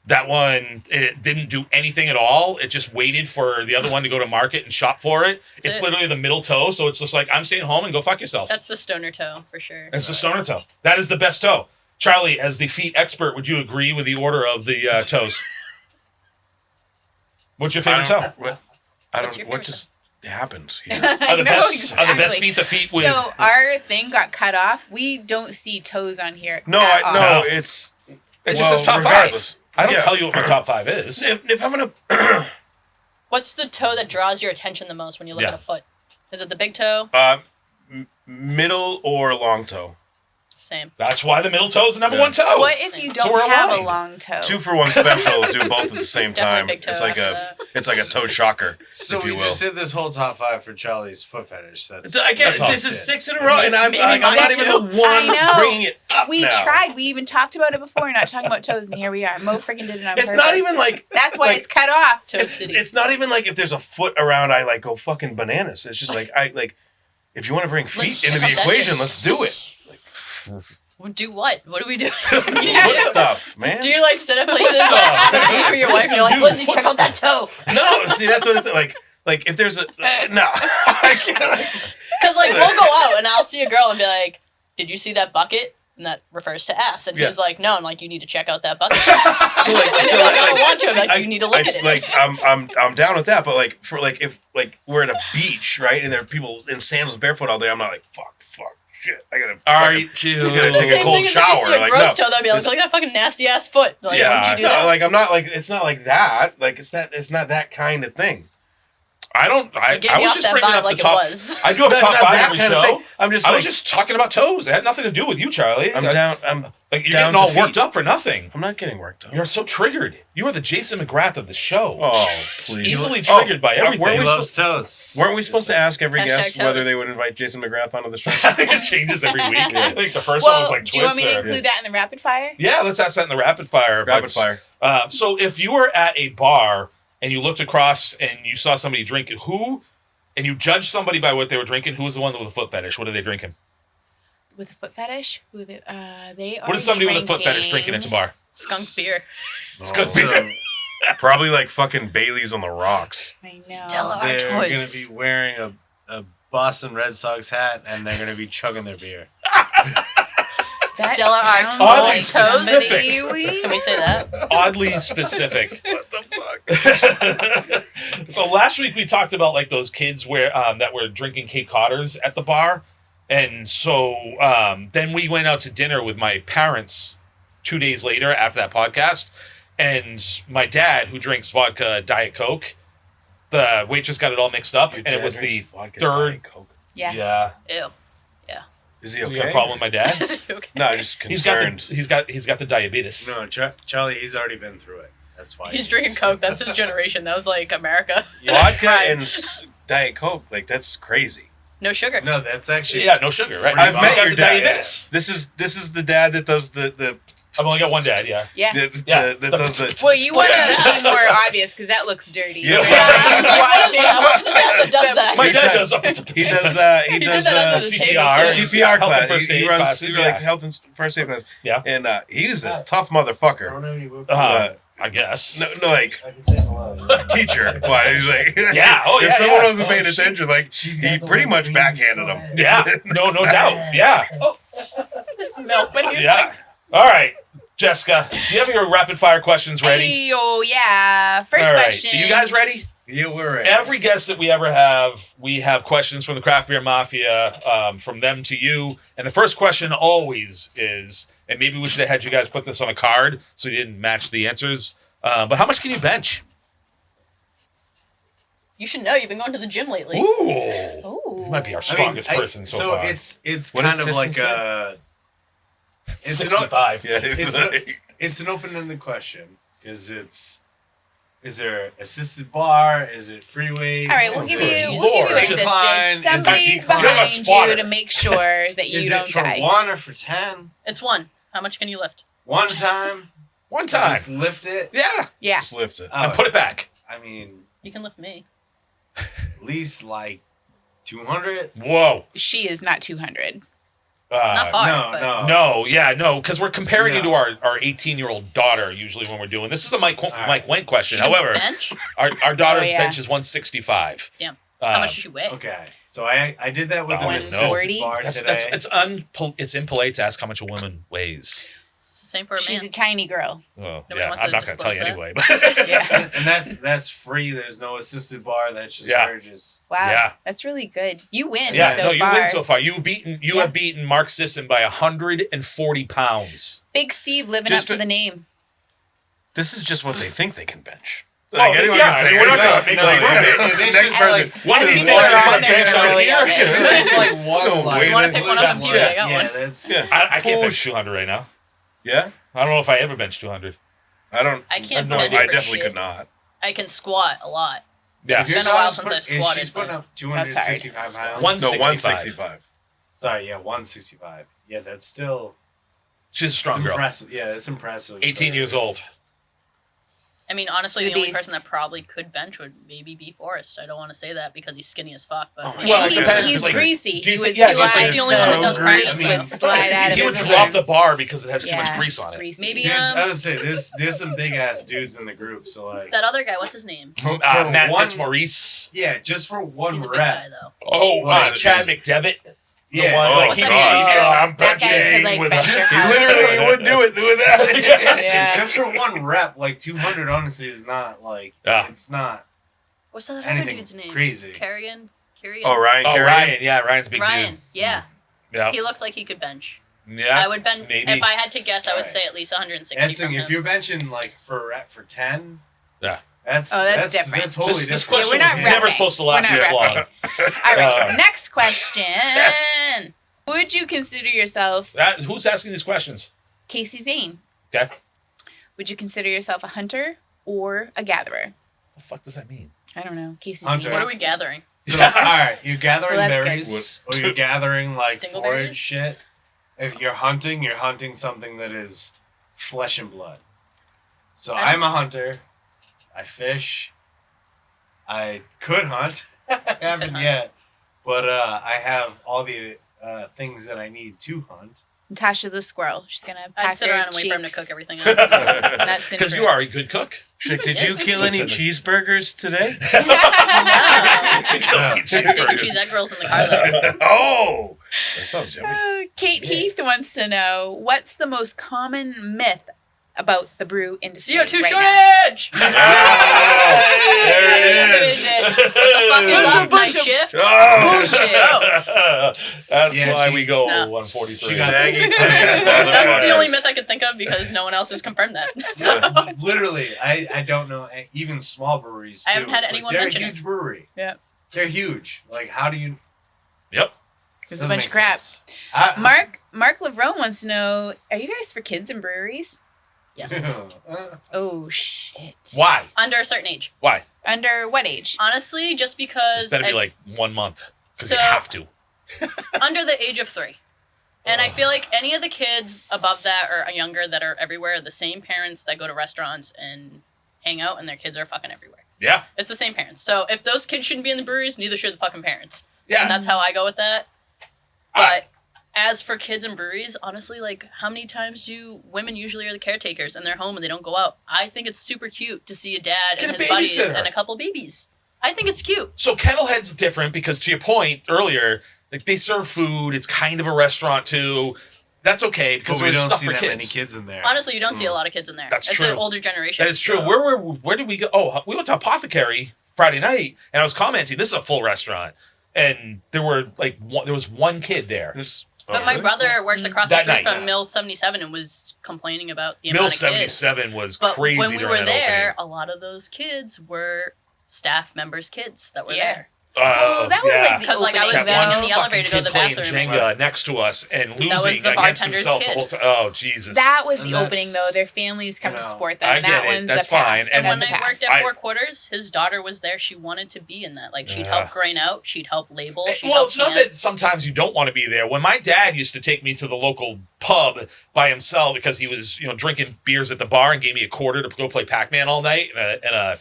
That one, it didn't do anything at all. It just waited for the other one to go to market and shop for it. It's it. literally the middle toe, so it's just like, I'm staying home and go fuck yourself. That's the stoner toe for sure. It's the stoner toe. That is the best toe. Charlie, as the feet expert, would you agree with the order of the toes? What's your favorite toe? What's your What favorite just happened here? Are the know best exactly. feet the feet with? So our thing got cut off. We don't see toes on here. No, at all. no, it's It's well, just his top regardless. 5. I don't Yeah. tell you what my top 5 is. If I'm gonna What's the toe that draws your attention the most when you look Yeah. at a foot? Is it the big toe? middle or long toe, Same. That's why the middle toe is the number Yeah. 1 toe. What if you So don't we're have a aligned. long toe? 2-for-1 special. Do both at the same time. Definitely big toe It's like after it's like a toe shocker, So if we you will. just did this whole top 5 for Charlie's foot fetish. That's I get That's this is awesome. 6 in a row, and I'm Maybe not mine even too. the I one know. bringing it up We now. tried. We even talked about it before. We're not talking about toes, and here we are. Mo freaking did it on It's purpose. not even like That's why like, it's cut off. Toe city. it's not even like if there's a foot around, I like go fucking bananas. It's just like if you want to bring feet Let's into the check out that equation, dish. let's do it. Do what? What do we do? Foot stuff, man. Do you like sit at places stuff. like sit for your wife and you're like, Dude, Lizzie, foot check out that toe? No, see that's what it's like if there's a no, I can't. Because like we'll go out and I'll see a girl and be like, did you see that bucket? And that refers to ass. And Yeah. he's like, no. I'm like, you need to check out that bucket. So like, And you're like, I don't want to. I'm like, you need to look at it. Like I'm down with that, but like for like if like we're at a beach, right, and there are people in sandals barefoot all day, I'm not like fuck, shit. I gotta. Are fucking- you gotta to It's the take a same cold thing as if shower, you see a like, gross no. toe, that'd be like, This- look at that fucking nasty ass foot. Like, Yeah. why would you do No, that? like I'm not like it's not like that. Like it's not that kind of thing. I don't. I You gave I me was off just that bringing vibe up the like it top. was. I do have That's top not 5 that every kind of show. thing. I'm just I like was just talking about toes. It had nothing to do with you, Charlie. I'm down. I'm Like you're down getting all to worked feet. up for nothing. I'm not getting worked up. You're so triggered. You are the Jason McGrath of the show. Oh please. Easily triggered by weren't everything. He we loves toes. Weren't we supposed to ask every Hashtag guest toes. whether they would invite Jason McGrath onto the show? I think it changes every week. I think the first one was like do you want me to Twister. include that in the rapid fire? Yeah, let's ask that in the rapid fire. Rapid fire. So if you were at a bar and you looked across and you saw somebody drinking, and you judged somebody by what they were drinking, who was the one with a foot fetish? What are they drinking? With a foot fetish? They are What is somebody with a foot fetish drinking at the bar? Skunk beer. It's 'cause Oh, so probably like fucking Bailey's on the rocks. I know. Stella They're going Artois. to be wearing a Boston Red Sox hat and they're going to be chugging their beer. That Stella sounds Artois Oddly like specific. somebody we- Can we say that? Oddly specific. What the fuck? So last week we talked about like those kids that were drinking Cape Codders at the bar, and so then we went out to dinner with my parents 2 days later after that podcast, and my dad, who drinks vodka Diet Coke, the waitress got it all mixed up, Your and it dad was the drinks vodka third. Diet Coke. Yeah. Yeah, Ew. Is he you okay? got a problem with my dad? Okay. No, I'm just He's got concerned. he's got the diabetes. No, Charlie, he's already been through it. That's why. He's drinking Coke. That's his generation. That was like America. Vodka and Diet Coke, like that's crazy. No sugar. No, that's actually. Yeah, no sugar, right? I've He's met got your the dad. diabetes. This is the dad that does the I've only got one dad. Yeah. Yeah. Yeah. that does the Well, you want to be more obvious because that looks dirty. Yeah. I was like, what's the dad that does that? My He dad does- does. he does He did does that under the table, CPR. too. CPR Health and class. first He aid runs classes, these are like yeah. health and first aid class. Yeah. And he's a tough motherfucker. I guess. No, like I can say hello. teacher. Why? He's like, Yeah, oh, if yeah, someone yeah. wasn't paying attention, like he pretty much backhanded him. Yeah. No doubt. Yeah. It's milk, but he's Yeah. like, All right, Jessica. Do you have your rapid fire questions ready? Hey, oh, yeah. First All right. question. Are you guys ready? Yeah, we're ready. Every guest that we ever have, we have questions from the Craft Beer Mafia, from them to you. And the first question always is, and maybe we should have had you guys put this on a card so you didn't match the answers. But how much can you bench? you should know. You've been going to the gym lately. Ooh. Ooh. You might be our strongest person so far. It's What kind did of like Sisson a. It's an, 65. Yeah, It's like, it's an open-ended question because is there assisted bar? Is it free weight? All right, we'll Is give it- you Lord, assistant. decline? Is it Somebody's decline? You're a behind you spotter. to make sure that you Is don't it for die. 1 or for 10? It's one. How much can you lift? One time. One time. Just lift it. Yeah. Yeah. just lift it. And put it back. I mean, You can lift me. at least like 200. Whoa. She is not 200. Not far. but No, because we're comparing you to No. our 18-year-old daughter usually when we're doing this. Is a Mike right. Mike Wenk question. She can However, bench? our daughter's Oh, yeah. bench is 165. Damn. How much does she weigh? Okay, so I did that with Oh, an no. assisted bar today. It's impolite to ask how much a woman weighs. It's the same for a She's man. a tiny girl. Oh, Nobody yeah, wants I'm to not going to tell you disclose anyway. Yeah. and that's free. There's no assisted bar. That's just Yeah. her just. Wow. Yeah. That's really good. You win Yeah, so no, you far. win so far. You Yeah. have beaten Mark Sisson by 140 pounds. Big Steve living Just up to a- the name. This is just what they think they can bench. Oh, anyone yeah, can say, we're not no, gonna make no, them prove they- it. they Next should- person. One of I these think days, they're we're on gonna there bench out early here. on it. There's like one. No, like, you wanna pick one up one on computer? I got yeah, one. that's. Yeah. I can't bench Push. 200 right now. Yeah? I don't know if I ever bench 200. I don't. I can't no bench idea. I for definitely shit. could not. I can squat a lot. Yeah. It's been a while since I've She's squatted. putting but up 265 pounds. One- No, 165. 165. Sorry, yeah, 165. Yeah, that's still. She's a It's strong girl. impressive. Yeah, it's impressive. 18 years old. I mean, honestly, She's the a only beast. person that probably could bench would maybe be Forrest. I don't want to say that because he's skinny as fuck. But Oh, maybe. Well, it he's, depends, he's like, greasy. do you He think- would yeah, he's like slide the only one that does practice he would well. slide out of He would his drop the hands. bar because it has too much Yeah, grease it's on it. greasy. Maybe I would say there's some big ass dudes in the group, so like. that other guy. What's his name? Matt one- Fitzmaurice. Yeah, just for one He's a big guy rep. though. Oh, Wow. Chad McDevitt. Yeah, one, oh, like, What's he, that name? I'm That guy could, benching like, with bench your a... He house. literally would do it with that. Yeah. Just for one rep, like 200, honestly, is not like Yeah. it's not What's that other anything dude's name? crazy. Carrion. Oh, Ryan Oh, Carey. Ryan. Yeah, Ryan's a big Ryan. dude. Yeah. Yeah. He looks like he could bench. Yeah. I would bench. maybe. If I had to guess, I would Alright. say at least 160 That's the from thing. him. If you're benching like for a rep for 10, Yeah. that's that's different. That's totally This different. question we're was not never repping. supposed to We're last not this long. All right, Uh, next question. Would you consider yourself Who's asking these questions? Casey Zane? Okay. Would you consider yourself a hunter or a gatherer? What the fuck does that mean? I don't know. Casey Hunter. Zane. What are we walks in. gathering? So, all right, you're gathering Well, that's good. berries, or you're gathering like Dingleberries? forage shit. If you're hunting something that is flesh and blood. So I don't- I'm a hunter. I fish. I could hunt. I haven't hunt. yet, but I have all the things that I need to hunt. Tasha the squirrel. She's gonna pack I'd sit her around and wait for him to cheeks. cook everything up. Nuts and Because you fruit. are a good cook. Chick, did you Yes. kill any cheeseburgers today? You kill No. me, That's steak and cheeseburgers. cheese egg rolls in the car though. Oh, that sounds yummy. Kate Heath wants to know what's the most common myth about the brew industry CO2 right now? shortage. There it is. What the fuck is That's a up? bunch Night of shift? Oh. That's Yeah, why she- we go No. 143. She got- Saggy titties. That's the only myth I could think of because no one else has confirmed that. So, Literally, I don't know. Even small breweries. Too. I haven't had It's like, anyone they're mention a it. huge brewery. Yeah. They're huge. Like, how do you? Yep. It's a Doesn't bunch make of crap. sense. Mark Lavrone wants to know: are you guys for kids in breweries? yes. Oh shit! Why? Under a certain age. Why? Under what age? Honestly, just It's because better be I- like 1 month. Because So- you have to. under the age of 3. And I feel like any of the kids above that or younger that are everywhere are the same parents that go to restaurants and hang out and their kids are fucking everywhere. Yeah. It's the same parents. So if those kids shouldn't be in the breweries, neither should the fucking parents. Yeah. And that's how I go with that. But as for kids and breweries, honestly, like how many times do women usually are the caretakers and they're home and they don't go out? I think it's super cute to see a dad Get and a his buddies babysitter. and a couple babies. I think it's cute. So Kettlehead's different because to your point earlier, like they serve food. It's kind of a restaurant too. That's okay because But we there's don't stuff see for that kids. many kids in there. Honestly, you don't see a lot of kids in there. That's it's true. an older generation. That is true. so- Where did we go? Oh, we went to Hopothecary Friday night, and I was commenting. This is a full restaurant, and there was one kid there. But my brother works across That the street night, from yeah. Mill 77 and was complaining about the Mill amount of kids. 77 was But crazy when we during were that there, opening. a lot of those kids were staff members' kids that were Yeah. there. Oh, that was like the Because, like, I was opening, there though. in the elevator to go to the playing bathroom. Jenga next to us and losing was the against bartender's himself the kid. whole time. Oh, Jesus. That was And the opening, though. that's- Their families come to you know, support them. I and get that it. one's That's a pass. fine. And when that's a I pass. worked at I- Four Quarters, his daughter was there. She wanted to be in that. Like, she'd Yeah. help grain out. She'd help label. She'd Well, help it's not can. that sometimes you don't want to be there. When my dad used to take me to the local pub by himself because he was, drinking beers at the bar and gave me a quarter to go play Pac-Man all night and a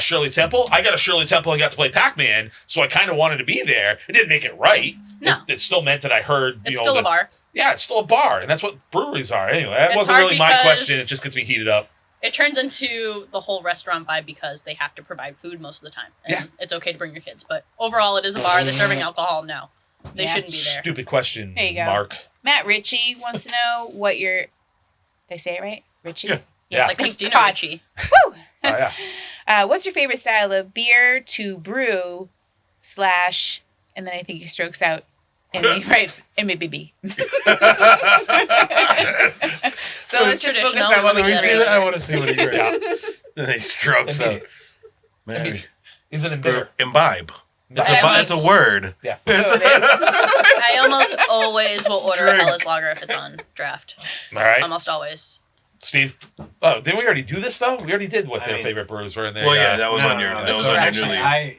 Shirley Temple. I got a Shirley Temple and got to play Pac-Man, so I kind of wanted to be there. It didn't make it right. No. It still meant that I heard, It's still a bar. Yeah, it's still a bar, and that's what breweries are. Anyway, that It's wasn't hard really my because- question. It just gets me heated up. It turns into the whole restaurant vibe because they have to provide food most of the time. And Yeah. it's okay to bring your kids. But overall, it is a bar. They're serving alcohol now. They Yeah. shouldn't be there. Stupid question, There you go. Mark. Matt Ritchie wants to know what your. Did I say it right? Ritchie? Yeah. Yeah. Like Thank Christina God. Ricci. Woo! Oh, yeah. What's your favorite style of beer to brew / and then I think he strokes out and he writes MBB. So let's just focus Traditional, on what we let me can see read. that. I want to see what he writes. Then he strokes out. Man, He's an embitterer. imbibe. It's That a word. Yeah. Oh, it is. I almost always will order a Drink. Hellas Lager if it's on draft. All right. Almost always. Steve. Oh, didn't we already do this, though? We already did what I their mean- favorite brews were in there. Well, yeah, that was No, on your. no, That this was is on your actually- new league.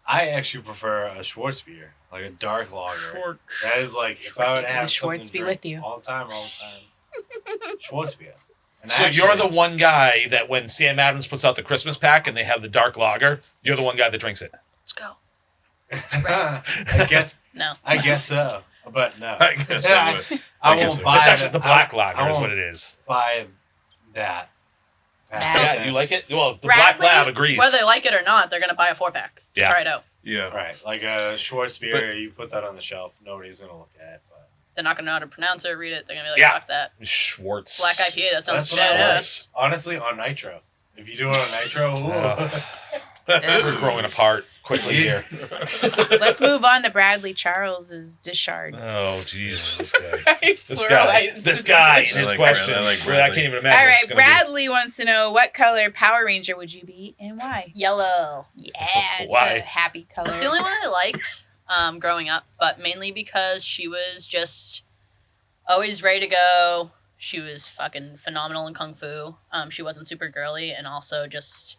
I actually prefer a Schwartz beer, like a dark lager. That is like if I would May the have Schwartz something be to drink with you. all the time. Schwartz beer. And So actually- you're the one guy that when Sam Adams puts out the Christmas pack and they have the dark lager, you're the one guy that drinks it. Let's go. I guess so, but no. I guess I would. I I guess won't so. buy It's actually the black I lager is won't what it is. buy that. Yeah, Yeah, you like it? Well, the Black Bradley? Lab agrees. Whether they like it or not, they're going to buy a 4-pack. Yeah. Try it out. Yeah. Right, like a Schwartz beer, you put that on the shelf, nobody's gonna look at it. But They're not going to know how to pronounce it or read it. They're going to be like, Yeah. fuck that. Schwartz. Black IPA, that sounds that's what I like. badass. Honestly, on nitro, if you do it on nitro, ooh. We're growing apart quickly here. Let's move on to Bradley Charles's Dishard. Oh, jeez. This guy. This Pluralized. guy and I his like questions. Bradley. I like I Bradley. can't even imagine. All what right, it's gonna be. Bradley wants to know what color Power Ranger would you be and why? Yellow. Yeah, it's Why? a happy color. It's the only one I liked growing up, but mainly because she was just always ready to go. She was fucking phenomenal in Kung Fu. She wasn't super girly, and also just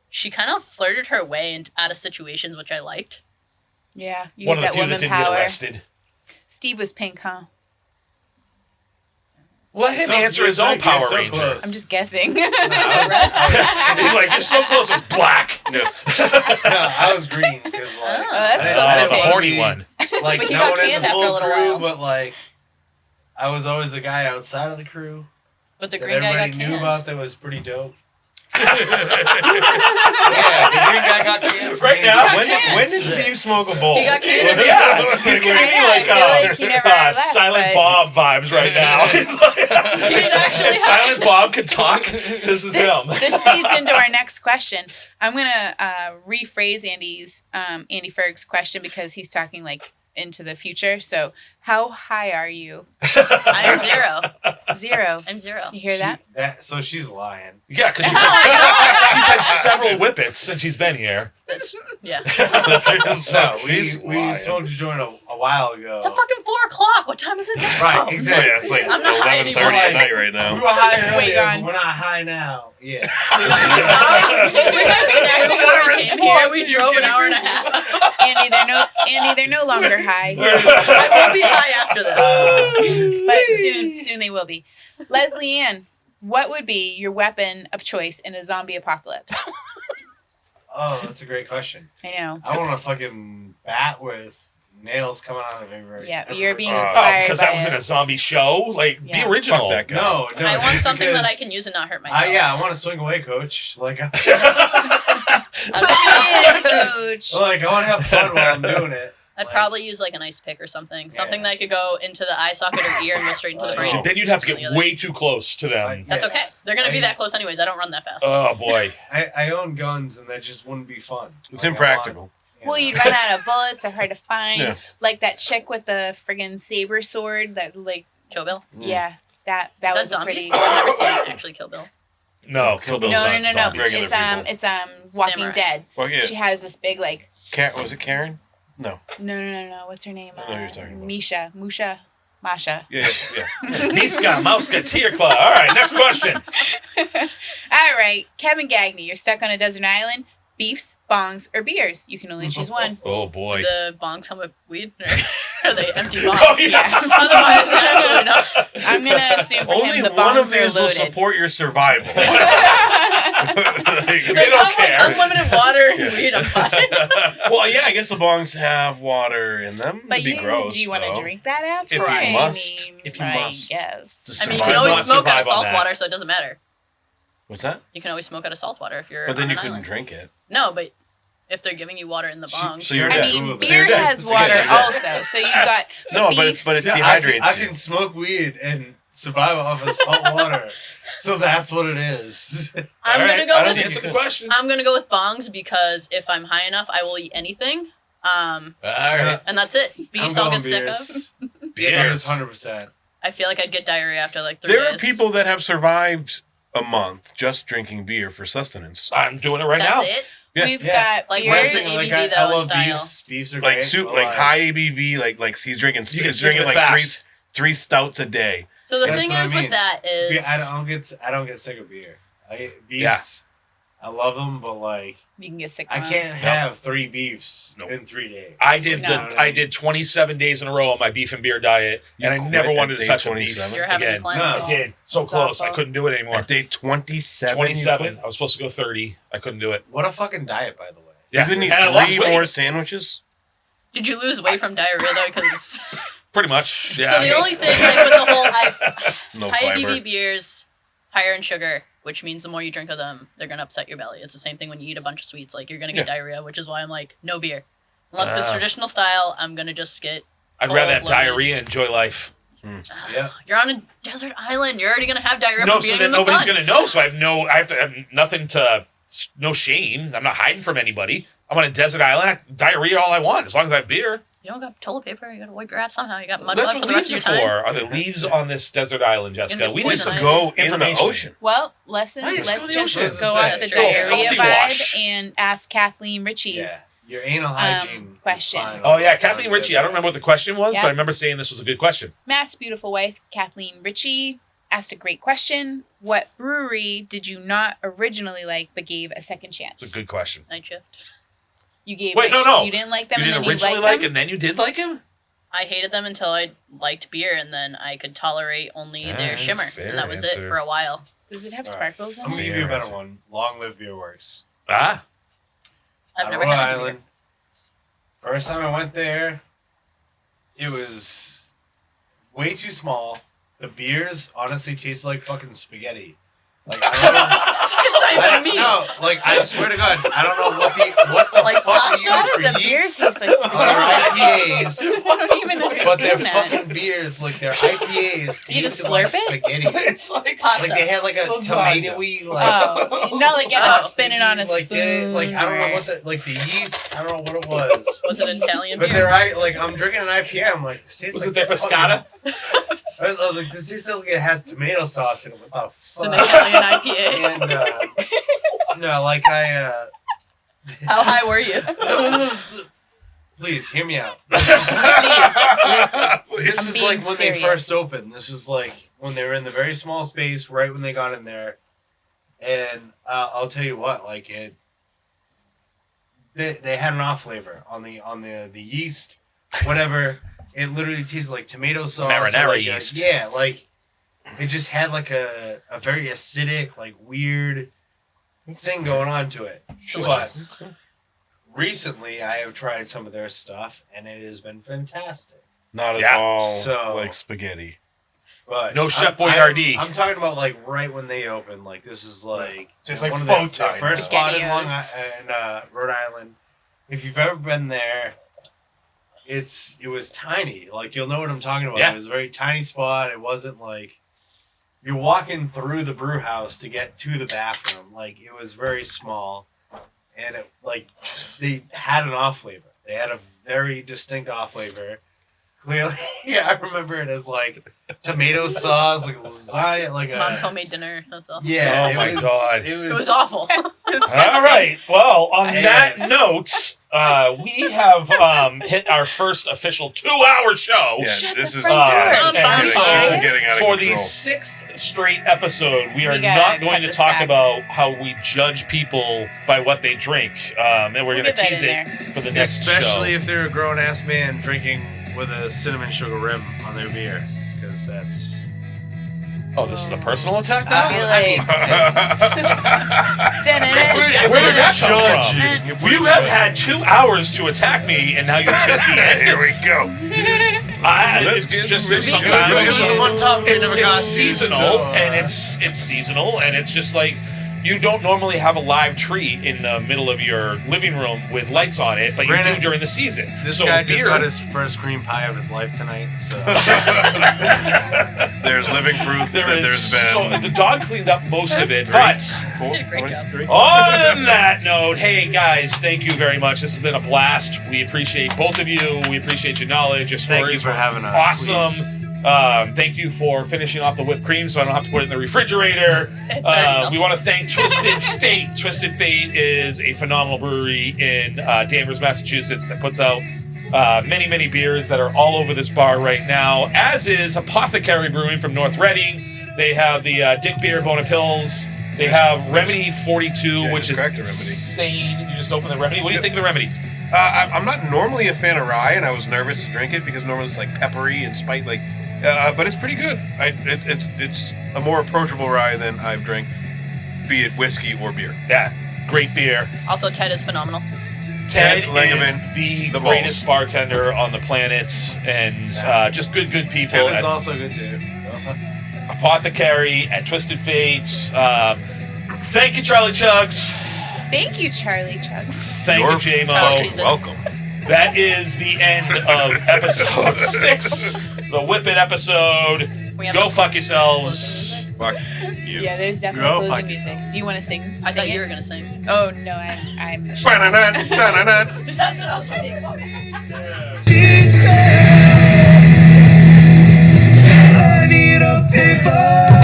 she kind of flirted her way out of situations, which I liked. Yeah, use One of the that few that woman didn't get power. arrested. Steve was pink, huh? Let him So answer his you're own so Power close. Ranger. I'm just guessing. No, He's like, you're so close, it's black. No. I was green because like Oh, that's I didn't close to have the pink. to horny be, one. Like But he no got one in canned the after a full little crew, while. but like I was always the guy outside of the crew But the that green guy everybody got knew canned. about that was pretty dope. Yeah, the green guy got canned. Right now? When did Steve smoke a bowl? He got canned. Yeah, he's giving I me know, like, I feel like he never left, Silent but- Bob vibes right now. It's like, He's actually if Silent Bob could talk, this is him. This leads into our next question. I'm gonna rephrase Andy Ferg's question because he's talking like into the future. So, how high are you? I'm 0. 0. I'm 0. You hear that? So she's lying. Yeah, because she's had several whippets since she's been here. That's, yeah. No, we lying. smoked a joint a while ago. It's a fucking 4 o'clock. What time is it now? Right, exactly. Yeah, it's like I'm not high 11:30 at anymore. night right We now. were high Just wait earlier, on. but we're not high now. Yeah. We got a snack before we came here. We drove an hour and a half. Andy, they're no longer high, I won't be high after this. but soon they will be. Leslie Ann, what would be your weapon of choice in a zombie apocalypse? Oh, that's a great question. I know. I want a fucking bat with nails coming out of every. Yeah, you're being Oh, inspired Because by that was in a zombie show? Like, Yeah. the original. Fuck that guy. No, I want just something that I because can use and not hurt myself. I want to swing away, coach. Like, Yeah, coach. I want to have fun while I'm doing it. I'd probably use like an ice pick or something. Something that could go into the eye socket or ear and go straight into the brain. Then you'd have to The get other. way too close to them. That's okay. They're going to be that close anyways. I don't run that fast. Oh, boy. I own guns, and that just wouldn't be fun. It's Like, impractical. Well, you'd run out of bullets. They're hard to find. Yeah. Like that chick with the friggin' saber sword. That like, Kill Bill? yeah, that Is that was a zombies? pretty. I've never seen actually Kill Bill. No, Kill Bill's No, not no. zombies. Regular people. It's Walking Samurai. Dead. Well, yeah. She has this big like. Was it Karen? No. No. What's her name? I know who you're talking about. Musha. Masha. Yeah. Niska, Mauska, Tear Claw. All right, next question. All right, Kevin Gagney, you're stuck on a desert island. Beefs, bongs, or beers. You can only choose one. Oh, boy. The bongs come with weed? Or are they empty bongs? Oh, yeah. Otherwise, absolutely not. I'm gonna assume for Only him the one of bongs are these will loaded. support your survival. They They don't come care. with unlimited water and weed. I'm fine. Well, yeah, I guess the bongs have water in them. But It'd be gross. do you want to though. drink that after? If you I must. mean, If you I must. guess. I mean, you Survive. can always Not smoke out of survive on salt that. water, so it doesn't matter. What's that? You can always smoke out of salt water if you're. But then on you an couldn't island. drink it. No, but if they're giving you water in the bongs, So you're I dead. mean, So beer you're dead. has So water you're dead. also, so you've got No, beefs. but it Yeah, dehydrates I you. can smoke weed and survive off of salt water. So that's what it is. I'm All gonna right, go I with don't answer the question. I'm gonna go with bongs because if I'm high enough, I will eat anything. All right. And that's it. Beefs I'll get sick of. Beers. 100%. I feel like I'd get diarrhea after like 3 There days. are people that have survived a month just drinking beer for sustenance. I'm doing it right That's now. it. Yeah. We've Yeah. got Like, beers. where's the Like, ABV I though in love style? beefs. Beefs are Like great. but, like high ABV, like he's drinking. You can He's sip drinking it like fast. three stouts a day. So the That's thing what I is mean. with that is I don't get sick of beer. Beefs, I love them, but like You can get sick. I of them. can't have 3 beefs Nope. in 3 days. I did No. I did 27 days in a row on my beef and beer diet, You and I quit never at wanted to day touch a 27? beef You're having a again. cleanse. No. I did so It's close. awful. I couldn't do it anymore. At day 27. 27. I was supposed to go 30. I couldn't do it. What a fucking diet, by the way. You couldn't eat and I lost 3 weight. more sandwiches. Did you lose weight from diarrhea though? Because Pretty much. Yeah. so the only thing like with the whole No high fiber. ABV beers, higher in sugar, which means the more you drink of them, they're gonna upset your belly. It's the same thing when you eat a bunch of sweets. Like you're gonna get diarrhea, which is why I'm like no beer, unless it's Ah. traditional style. I'm gonna just get. I'd rather have Cold-blooded. diarrhea and enjoy life. Yeah. You're on a desert island. You're already gonna have diarrhea No, from so being that in the nobody's sun. gonna know. So I have to have nothing to, no shame. I'm not hiding from anybody. I'm on a desert island. Diarrhea all I want, as long as I have beer. You don't got toilet paper. You gotta wipe your ass somehow. You got mud That's blood what for the rest leaves of are your time. for. Are there leaves on this desert island, Jessica? Gonna be We need poison some ivy. Go in the information. ocean. Well, let's Oh, yeah, let's go to just the ocean. go off the That's diarrhea salty vibe wash. and ask Kathleen Ritchie's. Yeah. Your anal hygiene is question. fine. Oh yeah, Kathleen Ritchie. I don't remember what the question was, Yeah. but I remember saying this was a good question. Matt's beautiful wife, Kathleen Ritchie, asked a great question. What brewery did you not originally like but gave a second chance? It's a good question. Night shift. You gave Wait, like, no. You didn't like them You and didn't then you originally liked like them? him, then you did like him? I hated them until I liked beer, and then I could tolerate only their Ah, shimmer, fair and that was it answer. for a while. Does it have All right. sparkles I'm in gonna it? give you a better answer. one. Long Live Beer Works. Ah, I've Out never of Rhode had Island. First time I went there, it was way too small. The beers honestly taste like fucking spaghetti. Like I don't know. No, like I swear to God, I don't know what the Like fuck pasta? they How use does for a beer yeast taste like on their spaghetti? IPAs. I don't even But their understand that. fucking beers, like their IPAs, You just tasted like slurp it? spaghetti. it's like Pasta. Like they had like a Lasagna. tomatoey like. Oh, not like you have Oh. to spin it on a like spoon. they, like I don't know or- what the like the yeast. I don't know what it was. Was it Italian But beer? they're like I'm drinking an IPA. I'm like, this tastes was like it their fucking- pescata? I was like, this tastes like it has tomato sauce in it. What the It's an fuck? Italian IPA. And no, like I. How high were you? Please hear me out. Please, listen. This I'm is being like when they serious. first opened. This is like when they were in the very small space, right when they got in there. And I'll tell you what, like it. They had an off flavor on the yeast, whatever. It literally tasted like tomato sauce. or Marinara like yeast. Yeah, like it just had like a very acidic, like weird thing going on to it. Delicious. But recently, I have tried some of their stuff, and it has been fantastic. Not at Yeah. all So- like spaghetti. But No Chef I'm- Boyardee. I'm talking about like right when they opened. Like this is like Just like one of photos. the first spot in, Spaghettios. Rhode Island. If you've ever been there, it was tiny. Like you'll know what I'm talking about. Yeah. It was a very tiny spot. It wasn't like you're walking through the brew house to get to the bathroom. Like it was very small, and it like they had an off flavor. They had a very distinct off flavor. Clearly, I remember it as like tomato sauce, like lasagna, like a Mom's homemade dinner. That's all. yeah. Oh my God. It was awful. That's disgusting. All right. Well, on And- that note, we have hit our first official 2-hour show. Yeah, Shut this the is front door. I'm and sorry. so This is getting out of for control. the 6th straight episode, we are We gotta not going cut to this talk back. about how we judge people by what they drink, and we're We'll going to get that tease in it there. for the next Especially show. if they're a grown ass man drinking with a cinnamon sugar rim on their beer, because that's. Oh, this is a personal attack I now? feel like Where did that come from? You have had 2 hours to attack me, and now you're just the end. Here we go. It's just sometimes it's seasonal, and it's seasonal, and it's just like you don't normally have a live tree in the middle of your living room with lights on it, but you do during the season. This guy just got his first cream pie of his life tonight, so there's living proof that there's been. So the dog cleaned up most of it, but Did a great job. on that note, hey guys, thank you very much. This has been a blast. We appreciate both of you. We appreciate your knowledge, your stories. Thank you for having us. Awesome. Thank you for finishing off the whipped cream so I don't have to put it in the refrigerator. We want to thank Twisted Fate. Twisted Fate is a phenomenal brewery in Danvers, Massachusetts that puts out many, many beers that are all over this bar right now, as is Hopothecary Brewing from North Reading. They have the Dick Beer Bona Pills. They have Remedy 42, which is insane. You just open the Remedy. What do you think of the Remedy? I'm not normally a fan of rye, and I was nervous to drink it because normally it's like peppery and spicy, but it's pretty good. It's a more approachable rye than I've drank, be it whiskey or beer. Yeah, great beer. Also, Ted is phenomenal. Ted Langerman, is the greatest bartender on the planet, and just good people. Kevin's also good too. Hopothecary at Twisted Fate. Thank you, Charlie Chugs. Thank you, Charlie Chugs. Thank you, JMO. Jesus. Welcome. That is the end of episode 6, the Whippet episode. Go fuck yourselves. Fuck you. Yeah, there's definitely Go closing fuck music. Do you want to sing? I thought Sing you it? were gonna sing. Oh no, I'm. Ba-na-na, da-na-na. That's what I was thinking. I need a paper.